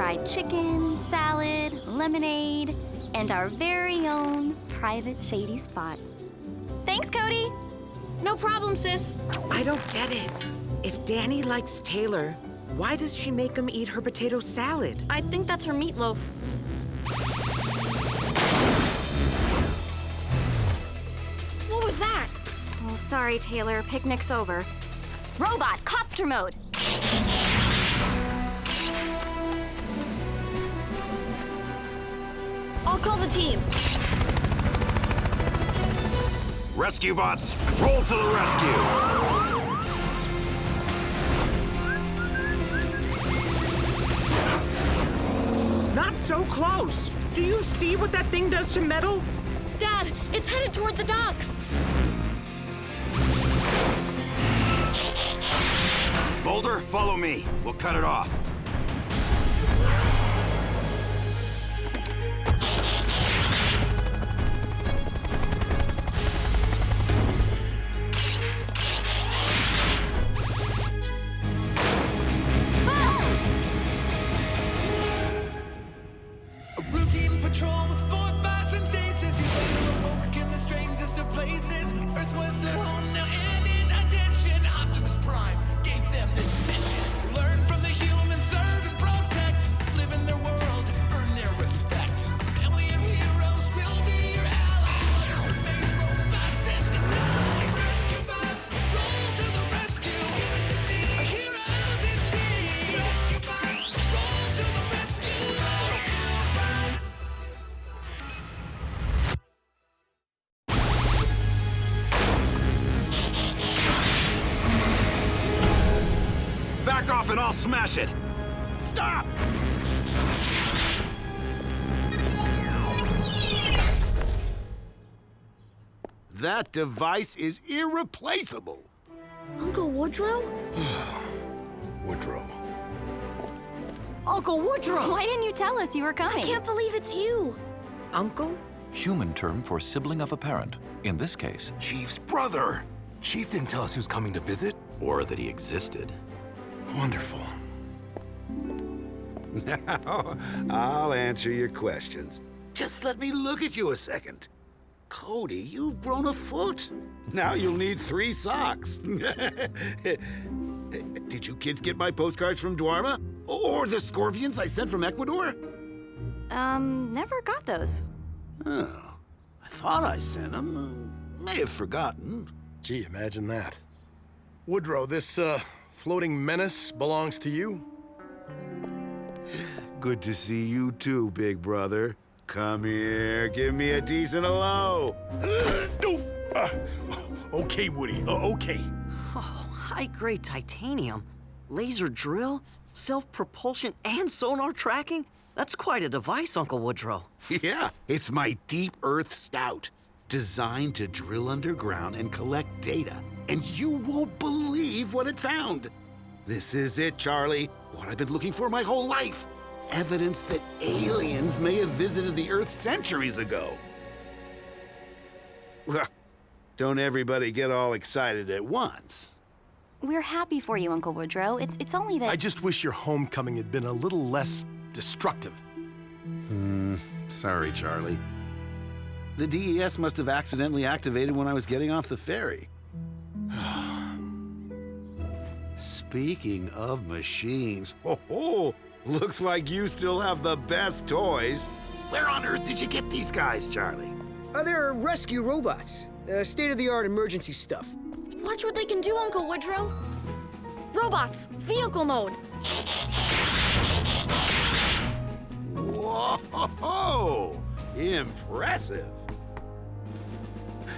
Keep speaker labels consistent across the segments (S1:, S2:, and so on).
S1: fried chicken, salad, lemonade, and our very own private shady spot. Thanks, Cody.
S2: No problem, sis.
S3: I don't get it. If Danny likes Taylor, why does she make him eat her potato salad?
S2: I think that's her meatloaf. What was that?
S1: Oh, sorry, Taylor. Picnic's over. Robot, copter mode.
S2: I'll call the team.
S4: Rescue bots, roll to the rescue!
S3: Not so close. Do you see what that thing does to metal?
S2: Dad, it's headed toward the docks.
S4: Boulder, follow me. We'll cut it off.
S5: Places. Earth was their home now, and in addition, Optimus Prime gave them this mission. Learn from the humans, serve and protect. Live in their world, earn their respect. A family of heroes will be your allies. Others remain robots in disguise. Rescue bots, roll to the rescue. Heroes indeed. Rescue bots, roll to the rescue. Rescue bots.
S4: Back off and I'll smash it! Stop! That device is irreplaceable.
S2: Uncle Woodrow?
S6: Woodrow.
S2: Uncle Woodrow!
S1: Why didn't you tell us you were coming?
S2: I can't believe it's you.
S3: Uncle?
S7: Human term for sibling of a parent. In this case,
S6: Chief's brother. Chief didn't tell us he was coming to visit.
S4: Or that he existed.
S6: Wonderful.
S8: Now, I'll answer your questions. Just let me look at you a second. Cody, you've grown a foot. Now you'll need 3 socks. Did you kids get my postcards from Dwarma? Or the scorpions I sent from Ecuador?
S1: Never got those.
S8: Oh, I thought I sent them. May have forgotten.
S6: Gee, imagine that. Woodrow, this, floating menace belongs to you?
S8: Good to see you too, big brother. Come here, give me a decent hello.
S6: Okay, Woody, okay.
S9: Oh, high-grade titanium, laser drill, self-propulsion, and sonar tracking? That's quite a device, Uncle Woodrow.
S8: Yeah, it's my Deep Earth Scout, designed to drill underground and collect data. And you won't believe what it found. This is it, Charlie. What I've been looking for my whole life. Evidence that aliens may have visited the Earth centuries ago. Well, don't everybody get all excited at once.
S1: We're happy for you, Uncle Woodrow. It's only that...
S6: I just wish your homecoming had been a little less destructive.
S8: Sorry, Charlie. The DES must have accidentally activated when I was getting off the ferry. Speaking of machines, looks like you still have the best toys. Where on earth did you get these guys, Charlie?
S10: They're rescue robots. State-of-the-art emergency stuff.
S2: Watch what they can do, Uncle Woodrow. Robots, vehicle mode.
S8: Whoa! Impressive.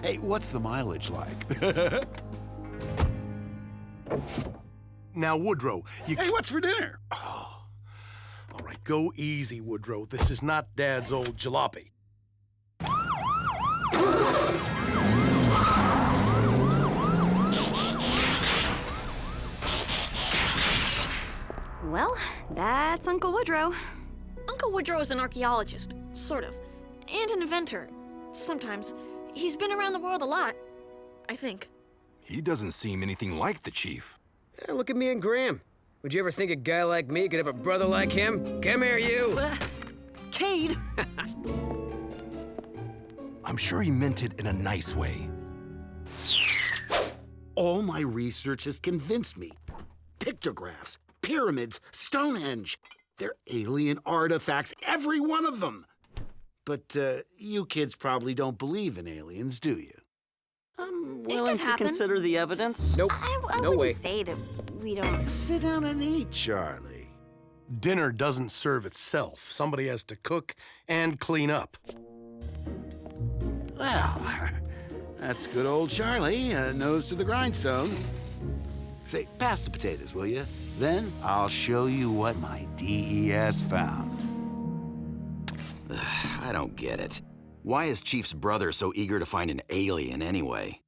S8: Hey, what's the mileage like?
S6: Now, Woodrow, you...
S8: Hey, what's for dinner?
S6: Oh. All right, go easy, Woodrow. This is not Dad's old jalopy.
S1: Well, that's Uncle Woodrow.
S2: Uncle Woodrow is an archaeologist, sort of, and an inventor. Sometimes. He's been around the world a lot, I think.
S6: He doesn't seem anything like the Chief.
S10: Look at me and Graham. Would you ever think a guy like me could have a brother like him? Come here, you!
S9: Cade!
S4: I'm sure he meant it in a nice way.
S8: All my research has convinced me. Pictographs, pyramids, Stonehenge. They're alien artifacts, every one of them. But you kids probably don't believe in aliens, do you?
S9: I'm willing to
S2: happen.
S9: consider the evidence.
S10: Nope.
S1: I
S10: No
S1: wouldn't
S10: way.
S1: say that we don't.
S8: Sit down and eat, Charlie.
S6: Dinner doesn't serve itself. Somebody has to cook and clean up.
S8: Well, that's good old Charlie, nose to the grindstone. Say, pass the potatoes, will you? Then I'll show you what my DES found.
S11: I don't get it. Why is Chief's brother so eager to find an alien anyway?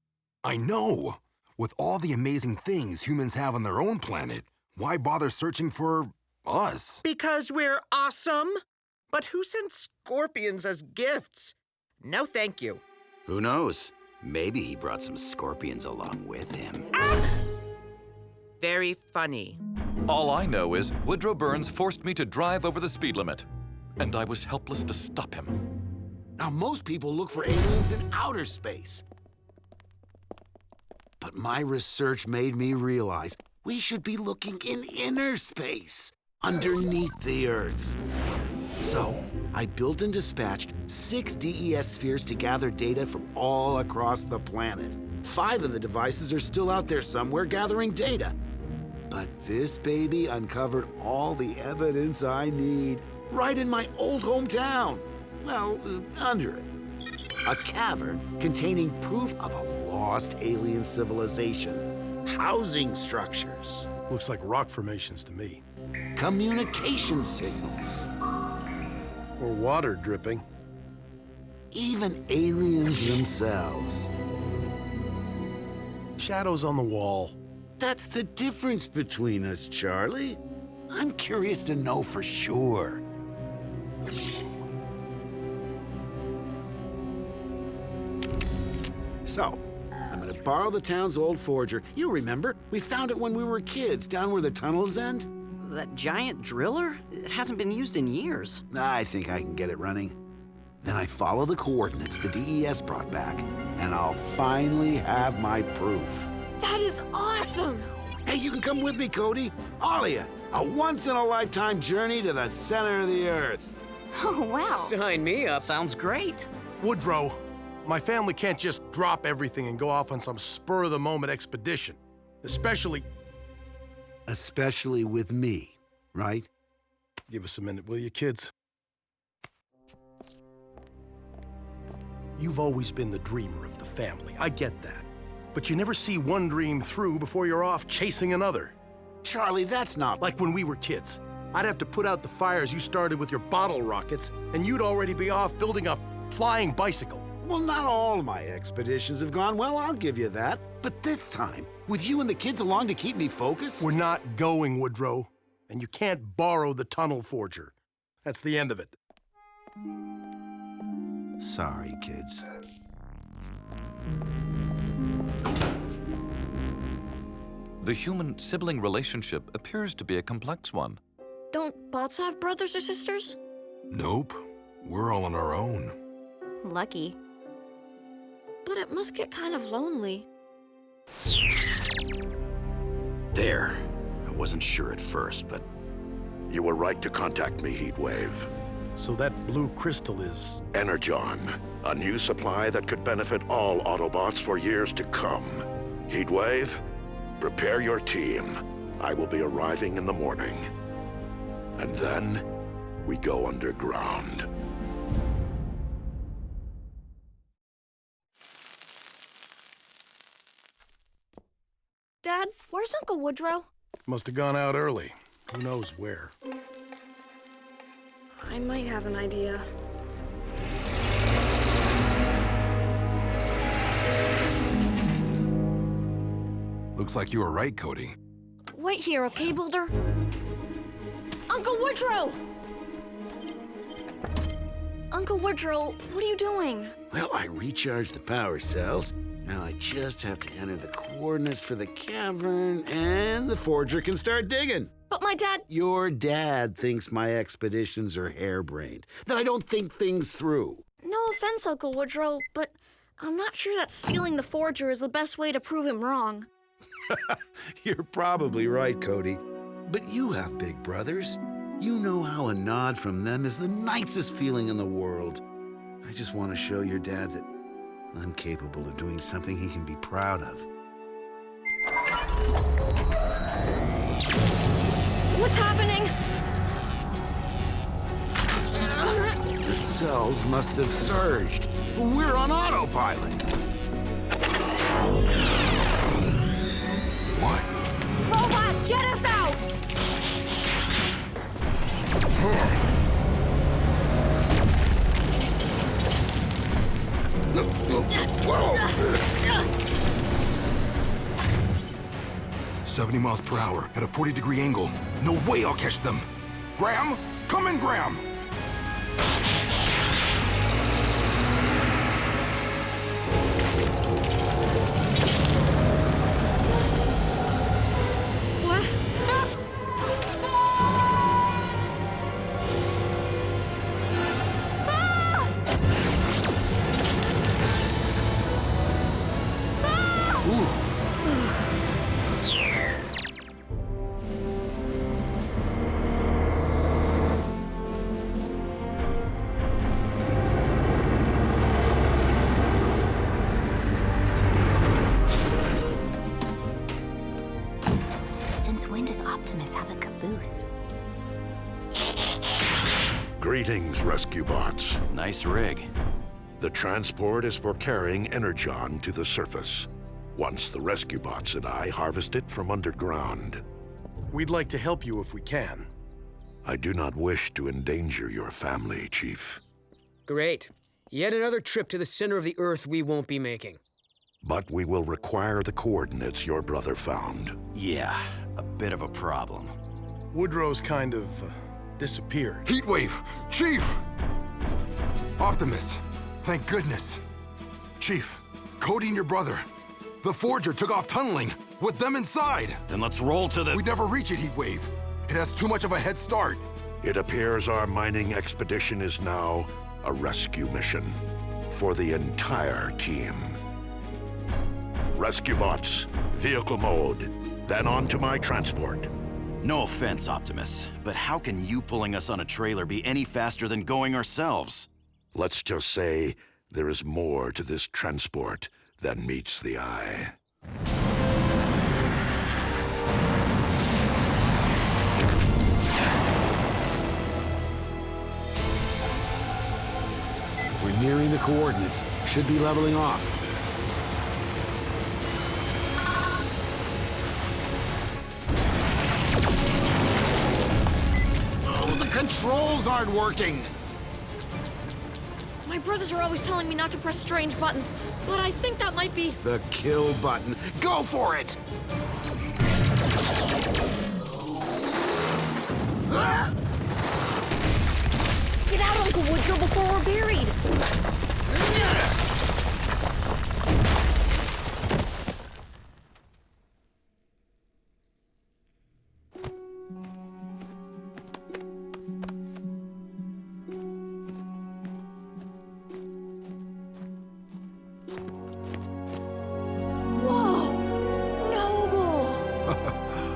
S4: I know. With all the amazing things humans have on their own planet, why bother searching for us?
S3: Because we're awesome. But who sends scorpions as gifts? No, thank you.
S11: Who knows? Maybe he brought some scorpions along with him.
S3: Very funny.
S7: All I know is Woodrow Burns forced me to drive over the speed limit, and I was helpless to stop him.
S8: Now, most people look for aliens in outer space. But my research made me realize we should be looking in inner space, underneath the Earth. So, I built and dispatched 6 DES spheres to gather data from all across the planet. 5 of the devices are still out there somewhere gathering data. But this baby uncovered all the evidence I need right in my old hometown. Well, under it. A cavern containing proof of a lost alien civilization. Housing structures.
S6: Looks like rock formations to me.
S8: Communication signals.
S6: Or water dripping.
S8: Even aliens themselves.
S6: Shadows on the wall.
S8: That's the difference between us, Charlie. I'm curious to know for sure. So, I'm gonna borrow the town's old forger. You remember, we found it when we were kids, down where the tunnels end?
S9: That giant driller? It hasn't been used in years.
S8: I think I can get it running. Then I follow the coordinates the DES brought back, and I'll finally have my proof.
S2: That is awesome!
S8: Hey, you can come with me, Cody. All of you. A once-in-a-lifetime journey to the center of the Earth.
S1: Oh, wow.
S10: Sign me up.
S9: Sounds great.
S6: Woodrow, my family can't just drop everything and go off on some spur-of-the-moment expedition. Especially
S8: with me, right?
S6: Give us a minute, will you, kids? You've always been the dreamer of the family. I get that. But you never see one dream through before you're off chasing another.
S8: Charlie, that's not...
S6: Like when we were kids. I'd have to put out the fires you started with your bottle rockets, and you'd already be off building a flying bicycle.
S8: Well, not all of my expeditions have gone well, I'll give you that. But this time, with you and the kids along to keep me focused...
S6: We're not going, Woodrow. And you can't borrow the tunnel forger. That's the end of it.
S8: Sorry, kids.
S7: The human-sibling relationship appears to be a complex one.
S2: Don't bots have brothers or sisters?
S4: Nope. We're all on our own.
S1: Lucky.
S2: But it must get kind of lonely.
S11: There. I wasn't sure at first, but...
S12: You were right to contact me, Heatwave.
S6: So that blue crystal is...
S12: Energon, a new supply that could benefit all Autobots for years to come. Heatwave, prepare your team. I will be arriving in the morning. And then, we go underground.
S2: Dad, where's Uncle Woodrow?
S6: Must have gone out early. Who knows where?
S2: I might have an idea.
S4: Looks like you were right, Cody.
S2: Wait here, okay, Boulder? Uncle Woodrow! Uncle Woodrow, what are you doing?
S8: Well, I recharged the power cells. Now I just have to enter the coordinates for the cavern, and the forger can start digging.
S2: But my dad...
S8: Your dad thinks my expeditions are harebrained, that I don't think things through.
S2: No offense, Uncle Woodrow, but I'm not sure that stealing the Forger is the best way to prove him wrong.
S8: You're probably right, Cody. But you have big brothers. You know how a nod from them is the nicest feeling in the world. I just want to show your dad that I'm capable of doing something he can be proud of.
S2: What's happening?
S8: The cells must have surged. We're on autopilot.
S4: What?
S1: Robot, get us out!
S4: Whoa! 70 miles per hour at a 40-degree angle. No way I'll catch them. Graham, come in, Graham!
S2: What?
S1: Since when does Optimus have a caboose?
S12: Greetings, rescue bots.
S11: Nice rig.
S12: The transport is for carrying Energon to the surface. Once the rescue bots and I harvest it from underground.
S6: We'd like to help you if we can.
S12: I do not wish to endanger your family, Chief.
S10: Great. Yet another trip to the center of the Earth we won't be making.
S12: But we will require the coordinates your brother found.
S11: Yeah, a bit of a problem.
S6: Woodrow's kind of disappeared.
S4: Heatwave! Chief! Optimus, thank goodness. Chief, Cody and your brother. The Forger took off tunneling with them inside.
S11: Then let's roll to the...
S4: We'd never reach it, Heatwave. It has too much of a head start.
S12: It appears our mining expedition is now a rescue mission for the entire team. Rescue bots, vehicle mode, then on to my transport.
S11: No offense, Optimus, but how can you pulling us on a trailer be any faster than going ourselves?
S12: Let's just say there is more to this transport than meets the eye.
S8: We're nearing the coordinates. Should be leveling off. Oh, the controls aren't working!
S2: My brothers are always telling me not to press strange buttons, but I think that might be...
S8: The kill button. Go for it!
S2: Get out, Uncle Woodrow, before we're buried!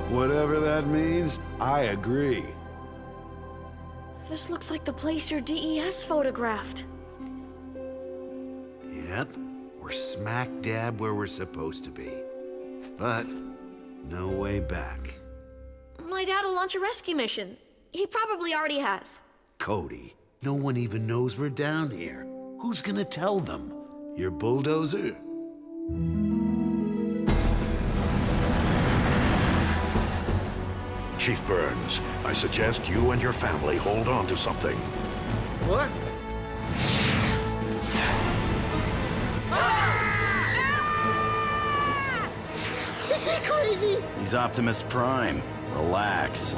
S8: Whatever that means, I agree.
S2: This looks like the place your DES photographed.
S8: Yep, we're smack dab where we're supposed to be. But no way back.
S2: My dad will launch a rescue mission. He probably already has.
S8: Cody, no one even knows we're down here. Who's gonna tell them? Your bulldozer?
S12: Chief Burns, I suggest you and your family hold on to something.
S10: What? Is he crazy?
S11: He's Optimus Prime. Relax.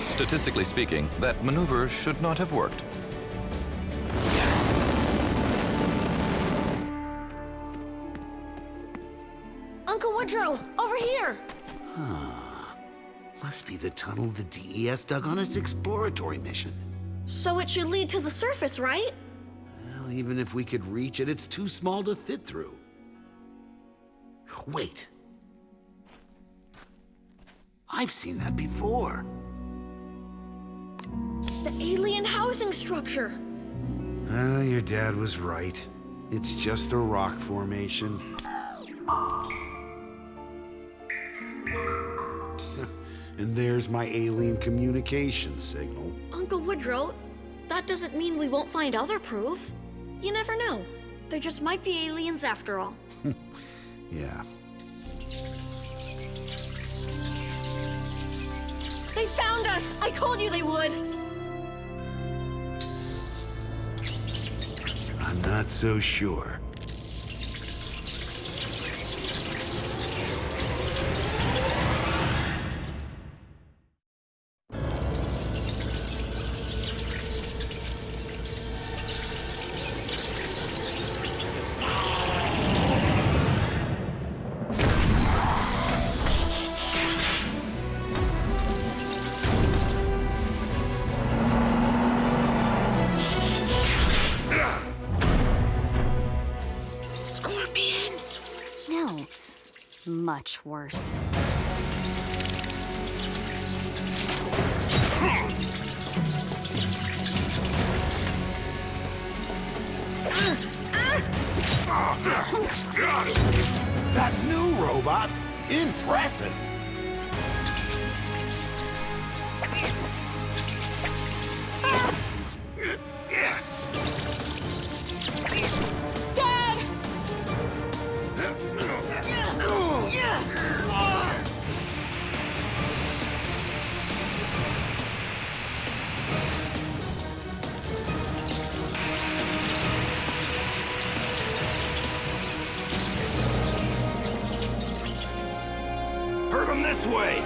S7: Statistically speaking, that maneuver should not have worked.
S2: Uncle Woodrow! there!
S8: Must be the tunnel the DES dug on its exploratory mission.
S2: So it should lead to the surface, right?
S8: Well, even if we could reach it, it's too small to fit through. Wait. I've seen that before.
S2: The alien housing structure.
S8: Your dad was right. It's just a rock formation. And there's my alien communication signal.
S2: Uncle Woodrow, that doesn't mean we won't find other proof. You never know. There just might be aliens after all.
S8: Yeah.
S2: They found us! I told you they would!
S8: I'm not so sure.
S1: Much worse.
S8: That new robot? Impressive!
S2: Dad!
S8: Hurt him this way!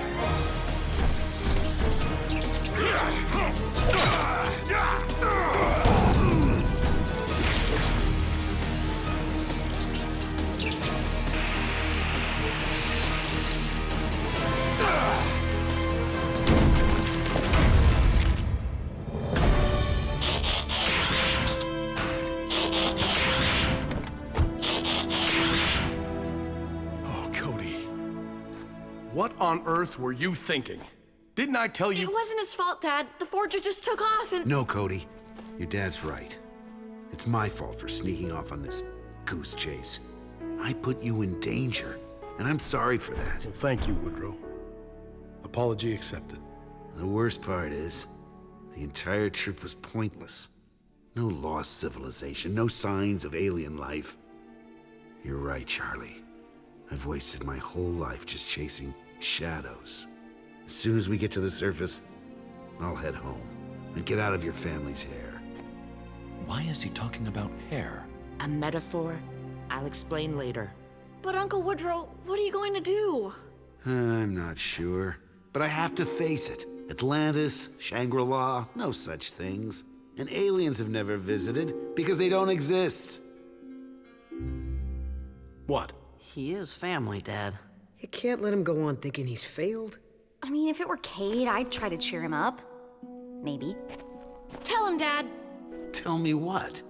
S6: What on earth were you thinking? Didn't I tell you?
S2: It wasn't his fault, Dad. The Forger just took off and...
S8: No, Cody. Your dad's right. It's my fault for sneaking off on this goose chase. I put you in danger, and I'm sorry for that.
S6: Well, thank you, Woodrow. Apology accepted.
S8: The worst part is, the entire trip was pointless. No lost civilization, no signs of alien life. You're right, Charlie. I've wasted my whole life just chasing shadows. As soon as we get to the surface, I'll head home and get out of your family's hair.
S7: Why is he talking about hair?
S3: A metaphor? I'll explain later.
S2: But Uncle Woodrow, what are you going to do?
S8: I'm not sure, but I have to face it. Atlantis, Shangri-La, no such things. And aliens have never visited because they don't exist.
S6: What?
S9: He is family, Dad.
S10: You can't let him go on thinking he's failed.
S1: I mean, if it were Cade, I'd try to cheer him up. Maybe.
S2: Tell him, Dad.
S8: Tell me what?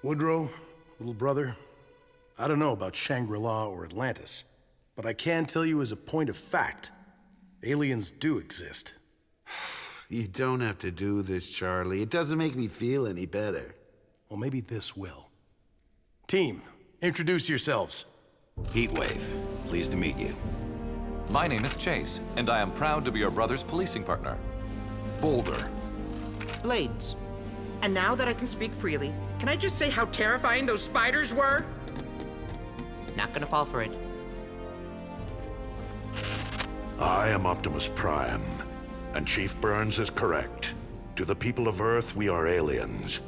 S6: Woodrow, little brother, I don't know about Shangri-La or Atlantis, but I can tell you as a point of fact, aliens do exist.
S8: You don't have to do this, Charlie. It doesn't make me feel any better.
S6: Well, maybe this will. Team, introduce yourselves.
S11: Heatwave, pleased to meet you.
S7: My name is Chase, and I am proud to be your brother's policing partner.
S4: Boulder.
S3: Blades. And now that I can speak freely, can I just say how terrifying those spiders were? Not gonna fall for it.
S12: I am Optimus Prime, and Chief Burns is correct. To the people of Earth, we are aliens.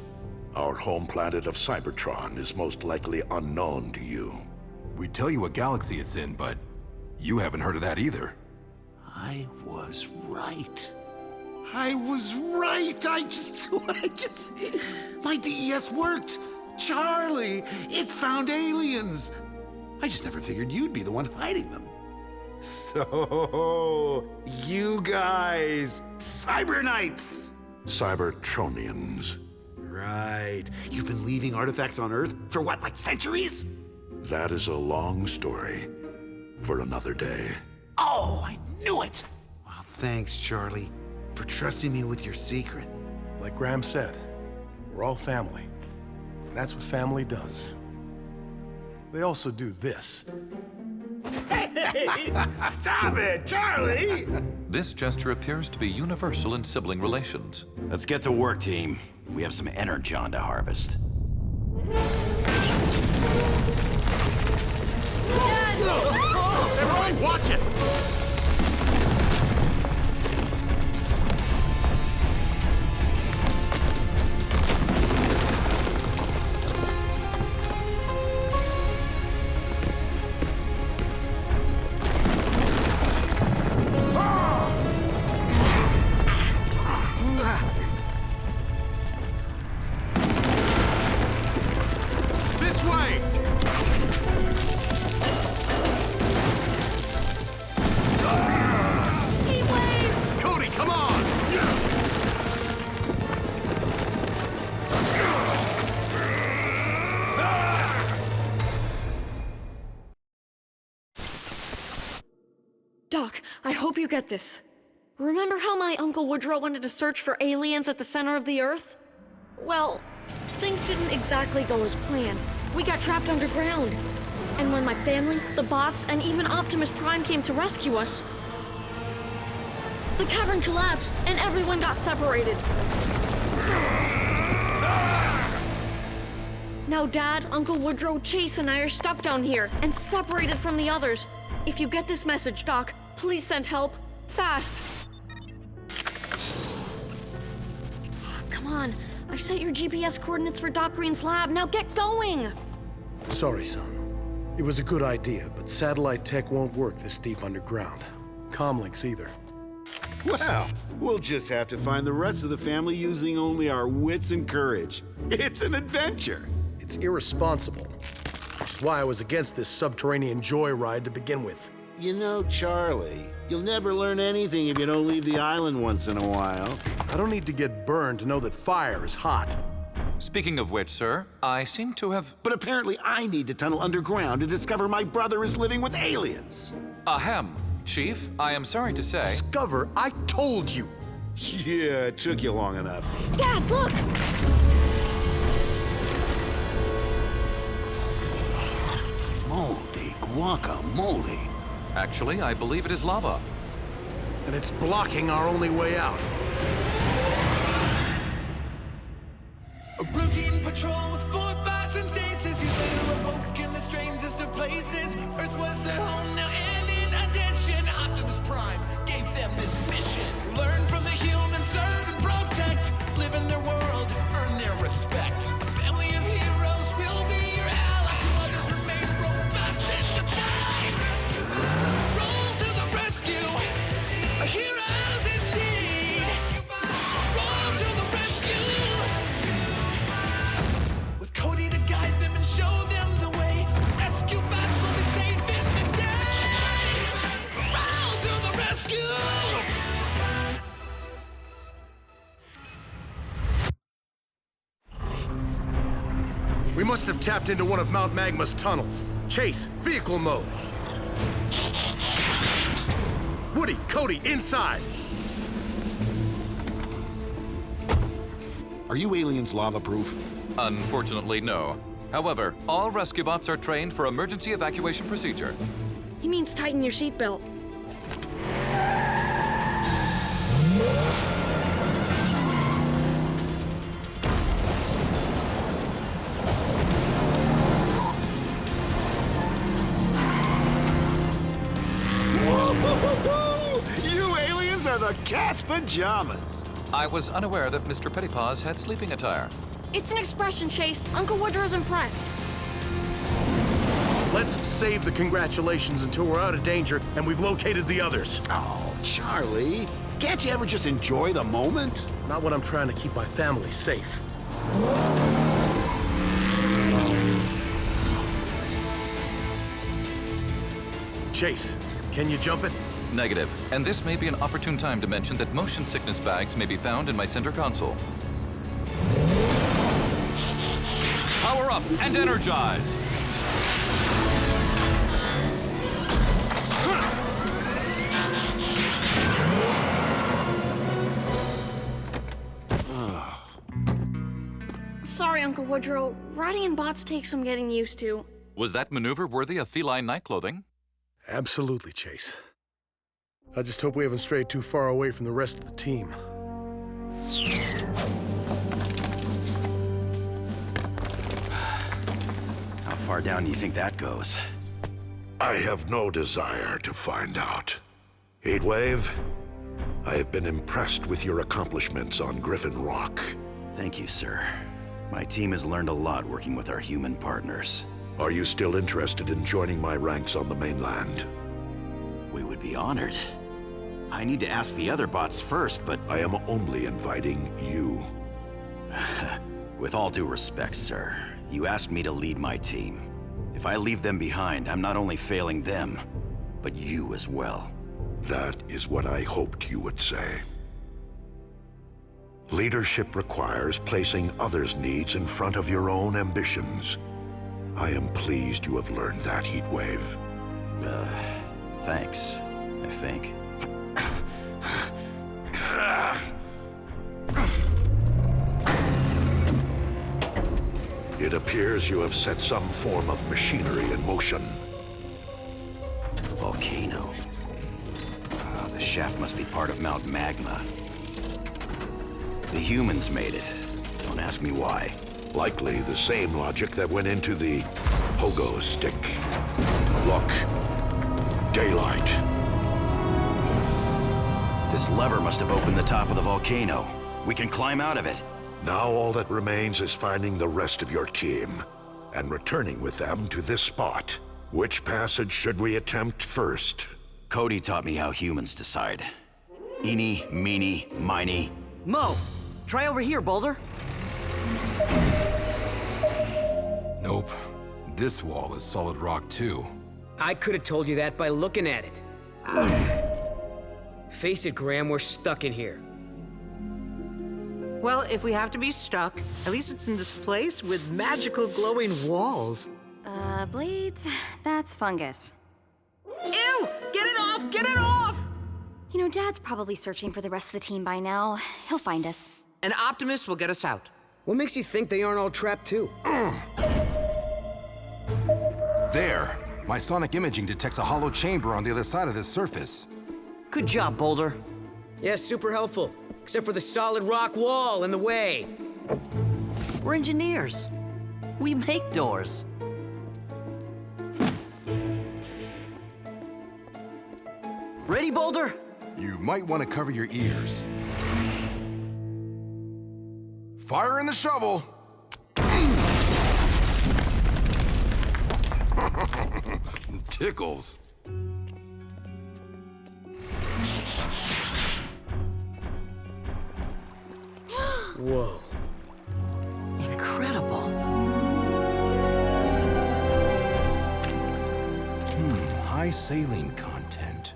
S12: Our home planet of Cybertron is most likely unknown to you.
S4: We'd tell you what galaxy it's in, but you haven't heard of that either.
S8: I was right. I was right. I just, my DES worked. Charlie, it found aliens! I just never figured you'd be the one hiding them. So, you guys, Cyber Knights!
S12: Cybertronians.
S8: Right. You've been leaving artifacts on Earth for what, like centuries?
S12: That is a long story for another day.
S8: Oh, I knew it! Well, thanks, Charlie, for trusting me with your secret.
S6: Like Graham said, we're all family. And that's what family does. They also do this.
S8: Hey! Stop it, Charlie!
S7: This gesture appears to be universal in sibling relations.
S11: Let's get to work, team. We have some energon to harvest.
S6: Everyone, watch it! This way! Cody, come on!
S2: Doc, I hope you get this. Remember how my Uncle Woodrow wanted to search for aliens at the center of the Earth? Well, things didn't exactly go as planned. We got trapped underground. And when my family, the bots, and even Optimus Prime came to rescue us, the cavern collapsed and everyone got separated. Now Dad, Uncle Woodrow, Chase, and I are stuck down here and separated from the others. If you get this message, Doc, please send help. Fast. Come on. I set your GPS coordinates for Doc Green's lab. Now get going!
S6: Sorry, son. It was a good idea, but satellite tech won't work this deep underground. Comlinks either.
S8: Well, we'll just have to find the rest of the family using only our wits and courage. It's an adventure.
S6: It's irresponsible, which is why I was against this subterranean joyride to begin with.
S8: You know, Charlie, you'll never learn anything if you don't leave the island once in a while.
S6: I don't need to get burned to know that fire is hot.
S7: Speaking of which, sir, I seem to have...
S8: But apparently I need to tunnel underground to discover my brother is living with aliens.
S7: Ahem. Chief, I am sorry to say...
S6: Discover? I told you!
S8: Yeah, it took you long enough.
S2: Dad, look!
S8: Moldy guacamole.
S7: Actually, I believe it is lava.
S6: And it's blocking our only way out.
S5: A routine patrol with 4 bots and stasis. He's later awoke in the strangest of places. Earth was their home now, and in addition, Optimus Prime gave them this mission. Learn from the humans, serve and protect. Live in their world, earn their respect. A family of heroes will be your allies. To others remain robots in disguise. Roll to the rescue, heroes indeed. Roll to the rescue. With Cody to guide them and show them the way. Rescue bots will be safe in the day. Roll to the rescue.
S6: We must have tapped into one of Mount Magma's tunnels. Chase, vehicle mode. Woody, Cody, inside.
S8: Are you aliens lava-proof?
S7: Unfortunately, no. However, all rescue bots are trained for emergency evacuation procedure.
S2: He means tighten your seatbelt.
S8: You aliens are the cat's pajamas.
S7: I was unaware that Mr. Pettypaws had sleeping attire.
S2: It's an expression, Chase. Uncle Woodrow's impressed.
S6: Let's save the congratulations until we're out of danger and we've located the others.
S8: Oh, Charlie, can't you ever just enjoy the moment?
S6: Not when I'm trying to keep my family safe. Chase, can you jump it?
S7: Negative. And this may be an opportune time to mention that motion sickness bags may be found in my center console. Power up and energize!
S2: Sorry, Uncle Woodrow. Riding in bots takes some getting used to.
S7: Was that maneuver worthy of feline night clothing?
S6: Absolutely, Chase. I just hope we haven't strayed too far away from the rest of the team.
S11: How far down do you think that goes?
S12: I have no desire to find out. Heatwave, I have been impressed with your accomplishments on Griffin Rock.
S11: Thank you, sir. My team has learned a lot working with our human partners.
S12: Are you still interested in joining my ranks on the mainland?
S11: We would be honored. I need to ask the other bots first, but...
S12: I am only inviting you.
S11: With all due respect, sir, you asked me to lead my team. If I leave them behind, I'm not only failing them, but you as well.
S12: That is what I hoped you would say. Leadership requires placing others' needs in front of your own ambitions. I am pleased you have learned that, Heatwave.
S11: Thanks, I think.
S12: It appears you have set some form of machinery in motion.
S11: Volcano. The shaft must be part of Mount Magma. The humans made it. Don't ask me why.
S12: Likely the same logic that went into the pogo stick. Look. Daylight.
S11: This lever must have opened the top of the volcano. We can climb out of it.
S12: Now all that remains is finding the rest of your team and returning with them to this spot. Which passage should we attempt first?
S11: Cody taught me how humans decide. Eeny, meeny, miny.
S9: Mo, try over here, Boulder.
S4: Nope. This wall is solid rock, too.
S10: I could have told you that by looking at it. Face it, Graham, we're stuck in here.
S3: Well, if we have to be stuck, at least it's in this place with magical glowing walls.
S1: Blades, that's fungus.
S3: Ew! Get it off! Get it off!
S1: You know, Dad's probably searching for the rest of the team by now. He'll find us.
S3: An Optimus will get us out.
S10: What makes you think they aren't all trapped too?
S4: There. My sonic imaging detects a hollow chamber on the other side of this surface.
S9: Good job, Boulder.
S10: Yeah, super helpful. Except for the solid rock wall in the way.
S9: We're engineers. We make doors. Ready, Boulder?
S4: You might want to cover your ears. Fire in the shovel! Tickles.
S10: Whoa.
S9: Incredible.
S4: High saline content.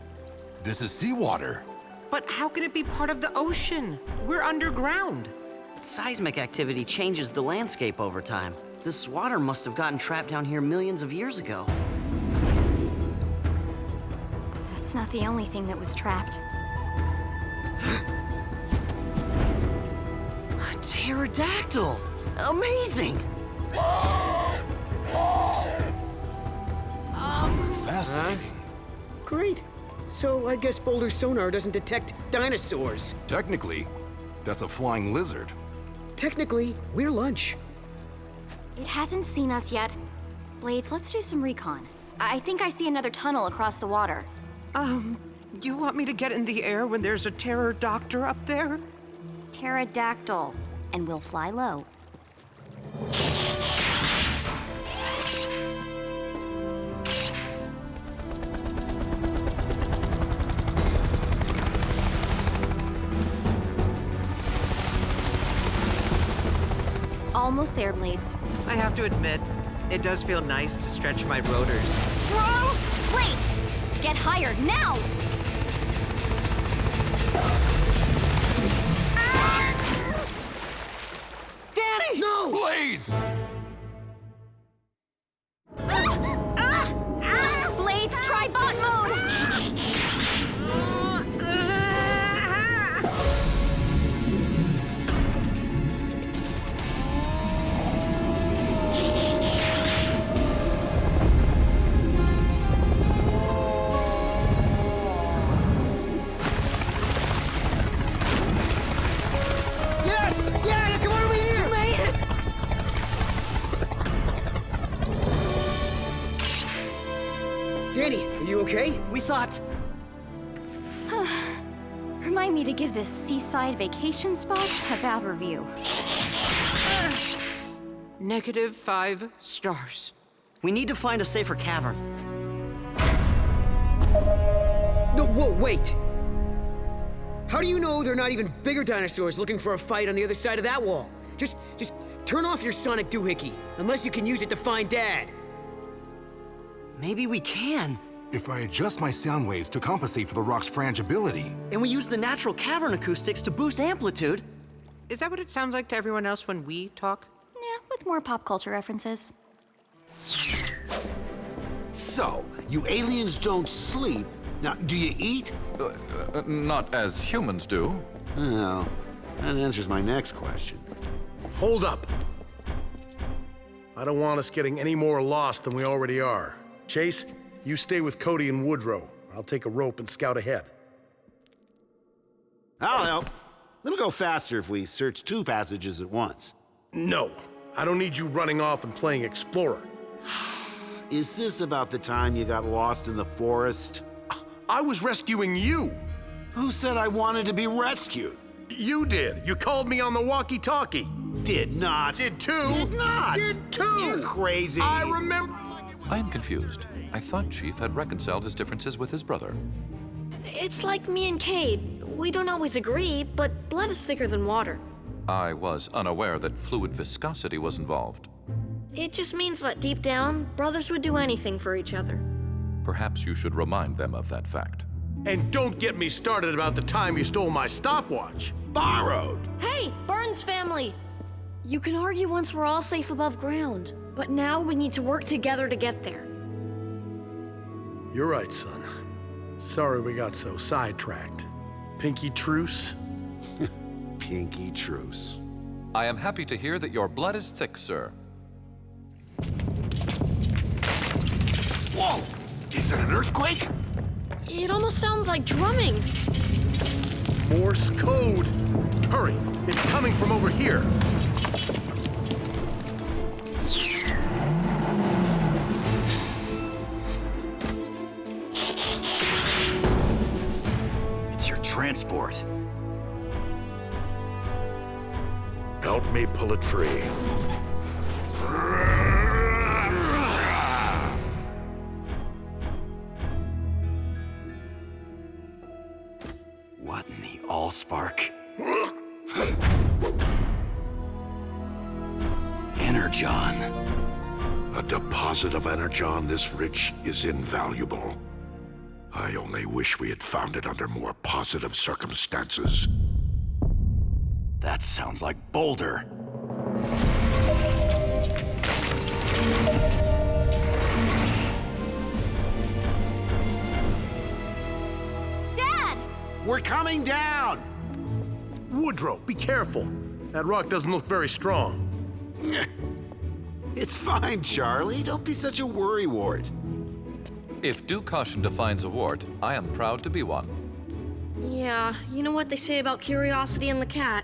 S4: This is seawater.
S3: But how can it be part of the ocean? We're underground.
S9: Seismic activity changes the landscape over time. This water must have gotten trapped down here millions of years ago.
S1: That's not the only thing that was trapped.
S9: A pterodactyl! Amazing!
S4: Fascinating.
S10: Great. So I guess Boulder's sonar doesn't detect dinosaurs.
S4: Technically, that's a flying lizard.
S10: Technically, we're lunch.
S1: It hasn't seen us yet. Blades, let's do some recon. I think I see another tunnel across the water.
S3: Do you want me to get in the air when there's a terror doctor up there?
S1: Pterodactyl. And we'll fly low. Almost there, Blades.
S3: I have to admit, it does feel nice to stretch my rotors.
S1: Whoa! Blades! Get higher, now!
S10: Danny! No!
S4: Blades!
S1: Blades, try bot mode!
S10: Yes! Yeah, come over here!
S1: You made it!
S10: Danny, are you okay?
S9: We thought...
S1: Remind me to give this seaside vacation spot a bad review.
S3: -5 stars.
S9: We need to find a safer cavern.
S10: No, whoa, wait! How do you know they're not even bigger dinosaurs looking for a fight on the other side of that wall? Just turn off your sonic doohickey, unless you can use it to find Dad.
S9: Maybe we can.
S4: If I adjust my sound waves to compensate for the rock's frangibility.
S9: And we use the natural cavern acoustics to boost amplitude.
S3: Is that what it sounds like to everyone else when we talk?
S1: Yeah, with more pop culture references.
S8: So, you aliens don't sleep. Now, do you eat?
S7: Not as humans do.
S8: Oh, that answers my next question.
S6: Hold up. I don't want us getting any more lost than we already are. Chase, you stay with Cody and Woodrow. I'll take a rope and scout ahead.
S8: I'll help. It'll go faster if we search 2 passages at once.
S6: No, I don't need you running off and playing explorer.
S8: Is this about the time you got lost in the forest?
S6: I was rescuing you.
S8: Who said I wanted to be rescued?
S6: You did. You called me on the walkie-talkie.
S8: Did not.
S6: Did too.
S8: Did not.
S6: Did too.
S8: You're crazy.
S6: I remember.
S7: I am confused. I thought Chief had reconciled his differences with his brother.
S2: It's like me and Cade. We don't always agree, but blood is thicker than water.
S7: I was unaware that fluid viscosity was involved.
S2: It just means that deep down, brothers would do anything for each other.
S7: Perhaps you should remind them of that fact.
S6: And don't get me started about the time you stole my stopwatch.
S8: Borrowed.
S2: Hey, Burns family! You can argue once we're all safe above ground, but now we need to work together to get there.
S6: You're right, son. Sorry we got so sidetracked. Pinky truce?
S8: Pinky truce.
S7: I am happy to hear that your blood is thick, sir.
S8: Whoa! Is it an earthquake?
S2: It almost sounds like drumming.
S6: Morse code. Hurry, it's coming from over here.
S11: It's your transport.
S12: Help me pull it free.
S11: What in the allspark? Energon.
S12: A deposit of energon this rich is invaluable. I only wish we had found it under more positive circumstances.
S11: That sounds like Boulder.
S1: Dad!
S8: We're coming down!
S6: Woodrow, be careful. That rock doesn't look very strong.
S8: It's fine, Charlie. Don't be such a worrywart.
S7: If due caution defines a wart, I am proud to be one.
S2: Yeah, you know what they say about curiosity and the cat.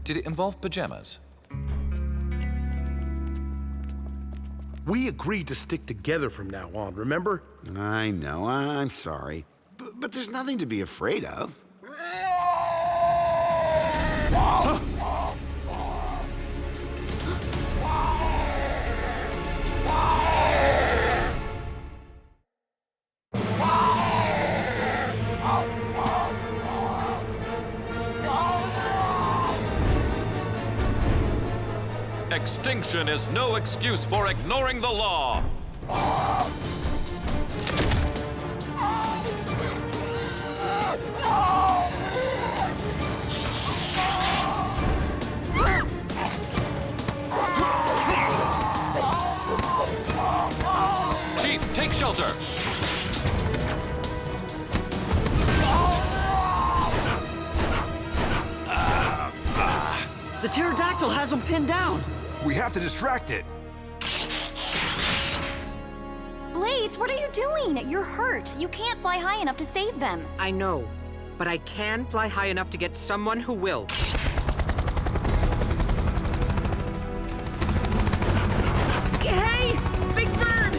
S7: Did it involve pajamas?
S6: We agreed to stick together from now on, remember?
S8: I know, I'm sorry. But there's nothing to be afraid of.
S7: Extinction is no excuse for ignoring the law. shelter!
S9: The pterodactyl has him pinned down.
S4: We have to distract it.
S1: Blades, what are you doing? You're hurt. You can't fly high enough to save them.
S3: I know, but I can fly high enough to get someone who will. Hey! Big Bird!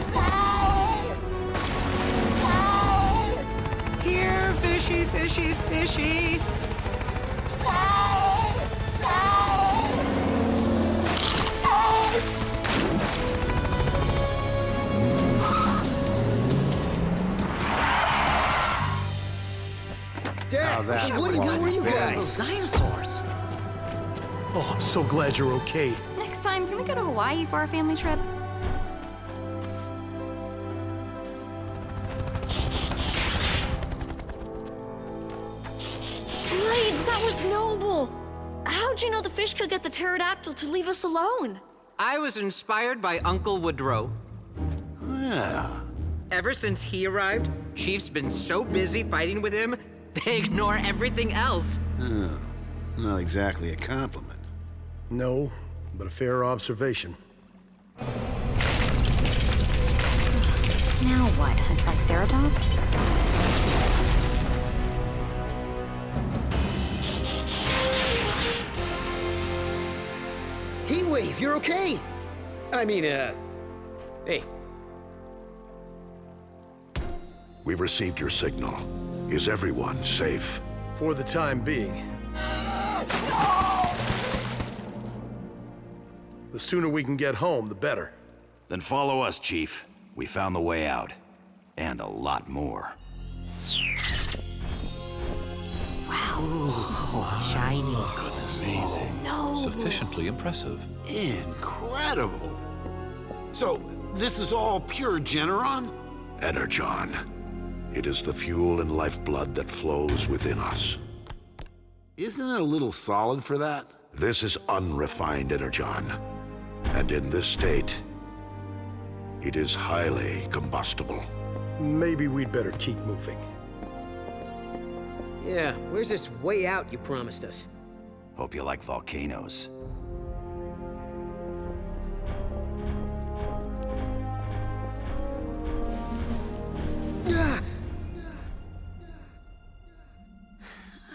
S3: Here, fishy, fishy, fishy.
S10: Dad, what are you guys?
S9: Dinosaurs.
S6: Oh, I'm so glad you're okay.
S1: Next time, can we go to Hawaii for our family trip?
S2: Blades, that was noble! How'd you know the fish could get the pterodactyl to leave us alone?
S3: I was inspired by Uncle Woodrow.
S8: Yeah.
S3: Ever since he arrived, Chief's been so busy fighting with him, they ignore everything else.
S8: Oh, not exactly a compliment.
S6: No, but a fair observation.
S1: Now what? A triceratops?
S10: Heatwave, you're okay? I mean, hey.
S12: We received your signal. Is everyone safe?
S6: For the time being. The sooner we can get home, the better.
S11: Then follow us, Chief. We found the way out. And a lot more.
S3: Shiny.
S8: Amazing.
S7: Sufficiently impressive.
S8: Incredible. So, this is all pure Generon?
S12: Energon. It is the fuel and lifeblood that flows within us.
S8: Isn't it a little solid for that?
S12: This is unrefined Energon. And in this state, it is highly combustible.
S6: Maybe we'd better keep moving.
S10: Yeah, where's this way out you promised us?
S11: Hope you like volcanoes.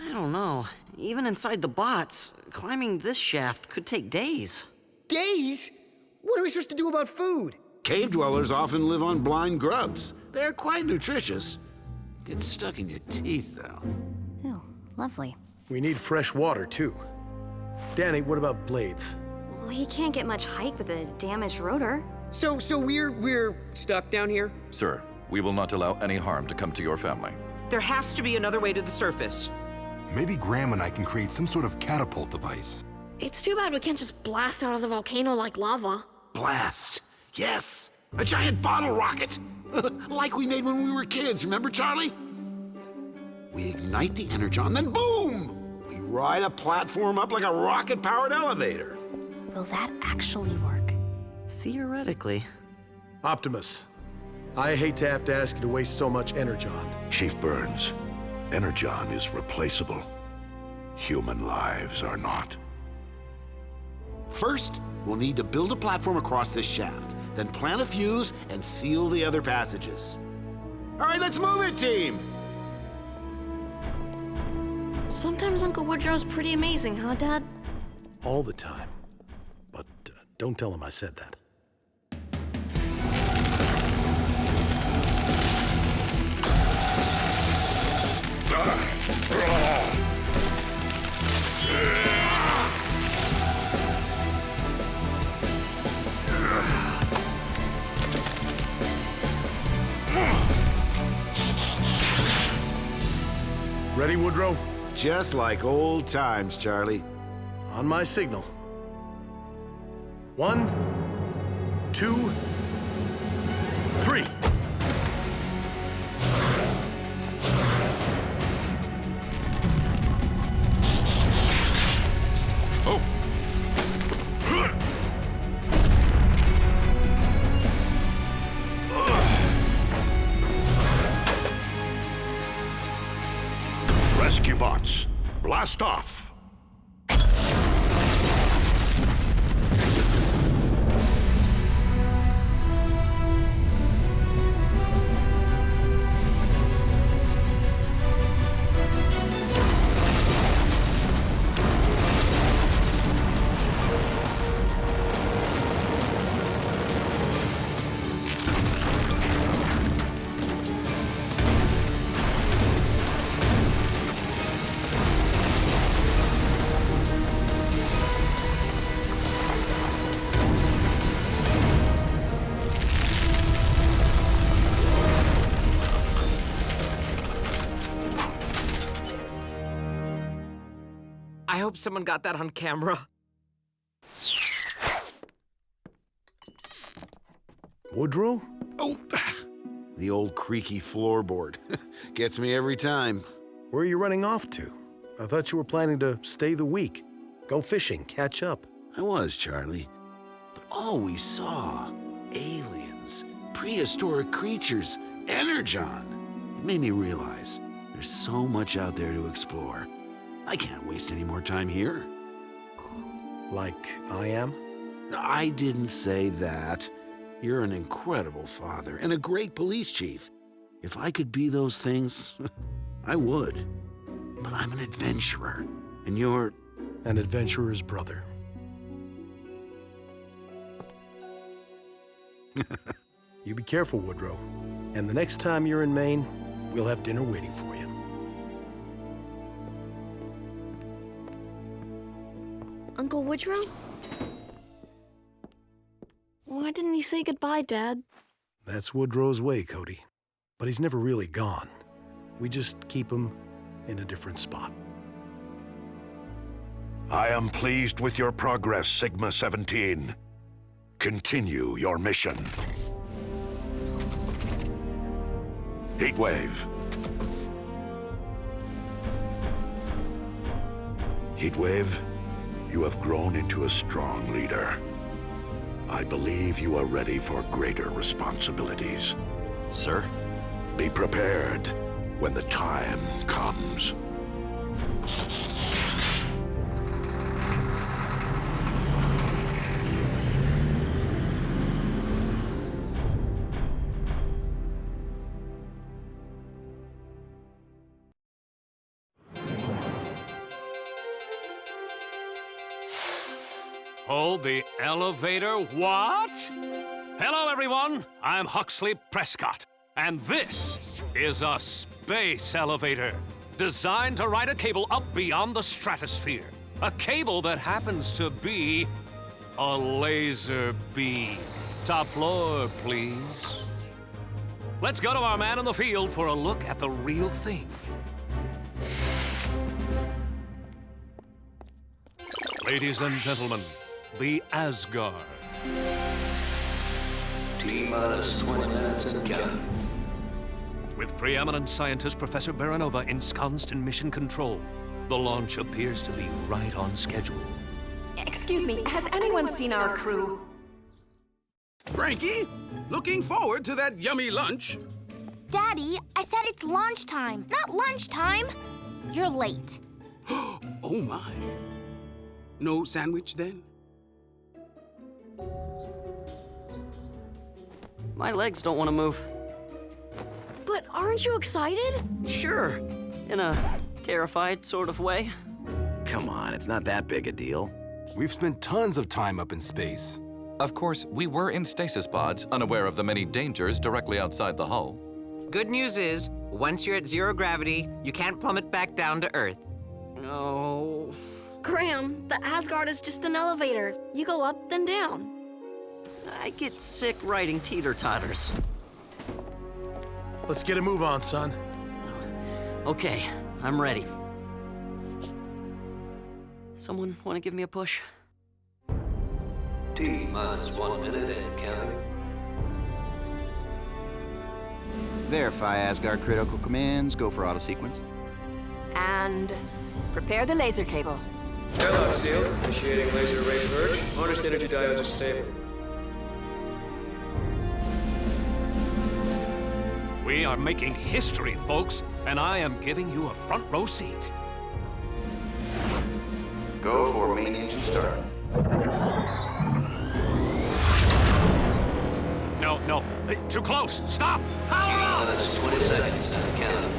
S9: I don't know. Even inside the bots, climbing this shaft could take days.
S10: Days? What are we supposed to do about food?
S8: Cave dwellers often live on blind grubs. They're quite nutritious. Get stuck in your teeth, though.
S1: Ew, lovely.
S6: We need fresh water, too. Danny, what about Blades?
S1: Well, he can't get much height with a damaged rotor.
S10: So we're stuck down here?
S7: Sir, we will not allow any harm to come to your family.
S3: There has to be another way to the surface.
S4: Maybe Graham and I can create some sort of catapult device.
S2: It's too bad we can't just blast out of the volcano like lava.
S8: Blast. Yes. A giant bottle rocket. Like we made when we were kids, remember, Charlie? We ignite the energon, then boom! We ride a platform up like a rocket-powered elevator.
S1: Will that actually work?
S9: Theoretically.
S6: Optimus, I hate to have to ask you to waste so much energon.
S12: Chief Burns, Energon is replaceable. Human lives are not.
S8: First, we'll need to build a platform across this shaft, then plant a fuse and seal the other passages. All right, let's move it, team!
S2: Sometimes Uncle Woodrow's pretty amazing, huh, Dad?
S6: All the time. But don't tell him I said that. Ready, Woodrow?
S8: Just like old times, Charlie.
S6: On my signal. 1, 2, 3.
S7: Oh!
S12: Rescue bots, blast off!
S3: I hope someone got that on camera.
S6: Woodrow?
S8: Oh, the old creaky floorboard. Gets me every time.
S6: Where are you running off to? I thought you were planning to stay the week. Go fishing, catch up.
S8: I was, Charlie. But all we saw, aliens, prehistoric creatures, energon. It made me realize there's so much out there to explore. I can't waste any more time here.
S6: Like I am?
S8: I didn't say that. You're an incredible father and a great police chief. If I could be those things, I would. But I'm an adventurer, and you're...
S6: An adventurer's brother. You be careful, Woodrow. And the next time you're in Maine, we'll have dinner waiting for you.
S2: Uncle Woodrow? Why didn't he say goodbye, Dad?
S6: That's Woodrow's way, Cody. But he's never really gone. We just keep him in a different spot.
S12: I am pleased with your progress, Sigma-17. Continue your mission. Heatwave. Heatwave, you have grown into a strong leader. I believe you are ready for greater responsibilities.
S11: Sir?
S12: Be prepared when the time comes.
S13: Hold the elevator, what? Hello, everyone. I'm Huxley Prescott, and this is a space elevator designed to ride a cable up beyond the stratosphere. A cable that happens to be a laser beam. Top floor, please. Let's go to our man in the field for a look at the real thing. Ladies and gentlemen, the Asgard.
S14: T-minus 20 minutes and counting.
S13: With preeminent scientist Professor Baranova ensconced in mission control, the launch appears to be right on schedule.
S15: Excuse me, has anyone seen our crew?
S16: Frankie, looking forward to that yummy lunch.
S1: Daddy, I said it's launch time, not lunchtime. You're late.
S16: Oh my. No sandwich then?
S9: My legs don't want to move.
S2: But aren't you excited?
S9: Sure, in a terrified sort of way.
S11: Come on, it's not that big a deal.
S4: We've spent tons of time up in space.
S7: Of course, we were in stasis pods, unaware of the many dangers directly outside the hull.
S3: Good news is, once you're at zero gravity, you can't plummet back down to Earth.
S9: No.
S2: Graham, the Asgard is just an elevator. You go up, then down.
S9: I get sick riding teeter-totters.
S6: Let's get a move on, son.
S9: Okay, I'm ready. Someone want to give me a push?
S14: T-minus 1 minute and counting.
S17: Verify Asgard critical commands. Go for auto sequence.
S15: And prepare the laser cable.
S18: Airlock sealed. Initiating laser array purge. Harnessed energy diodes are stable.
S13: We are making history, folks, and I am giving you a front row seat.
S11: Go for main engine start.
S13: No, too close. Stop! Power off!
S14: Minus 20 seconds and counting.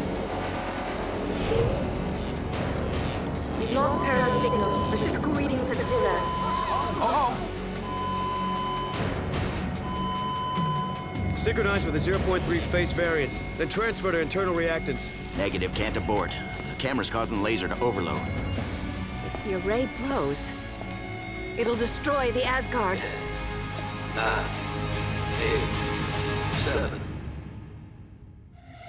S19: We've lost Paradise signal. Reciprocal readings at 0.
S10: Synchronize with a 0.3 phase variance, then transfer to internal reactants.
S11: Negative, can't abort. The camera's causing the laser to overload.
S15: If the array blows, it'll destroy the Asgard.
S14: 9, 8, 7.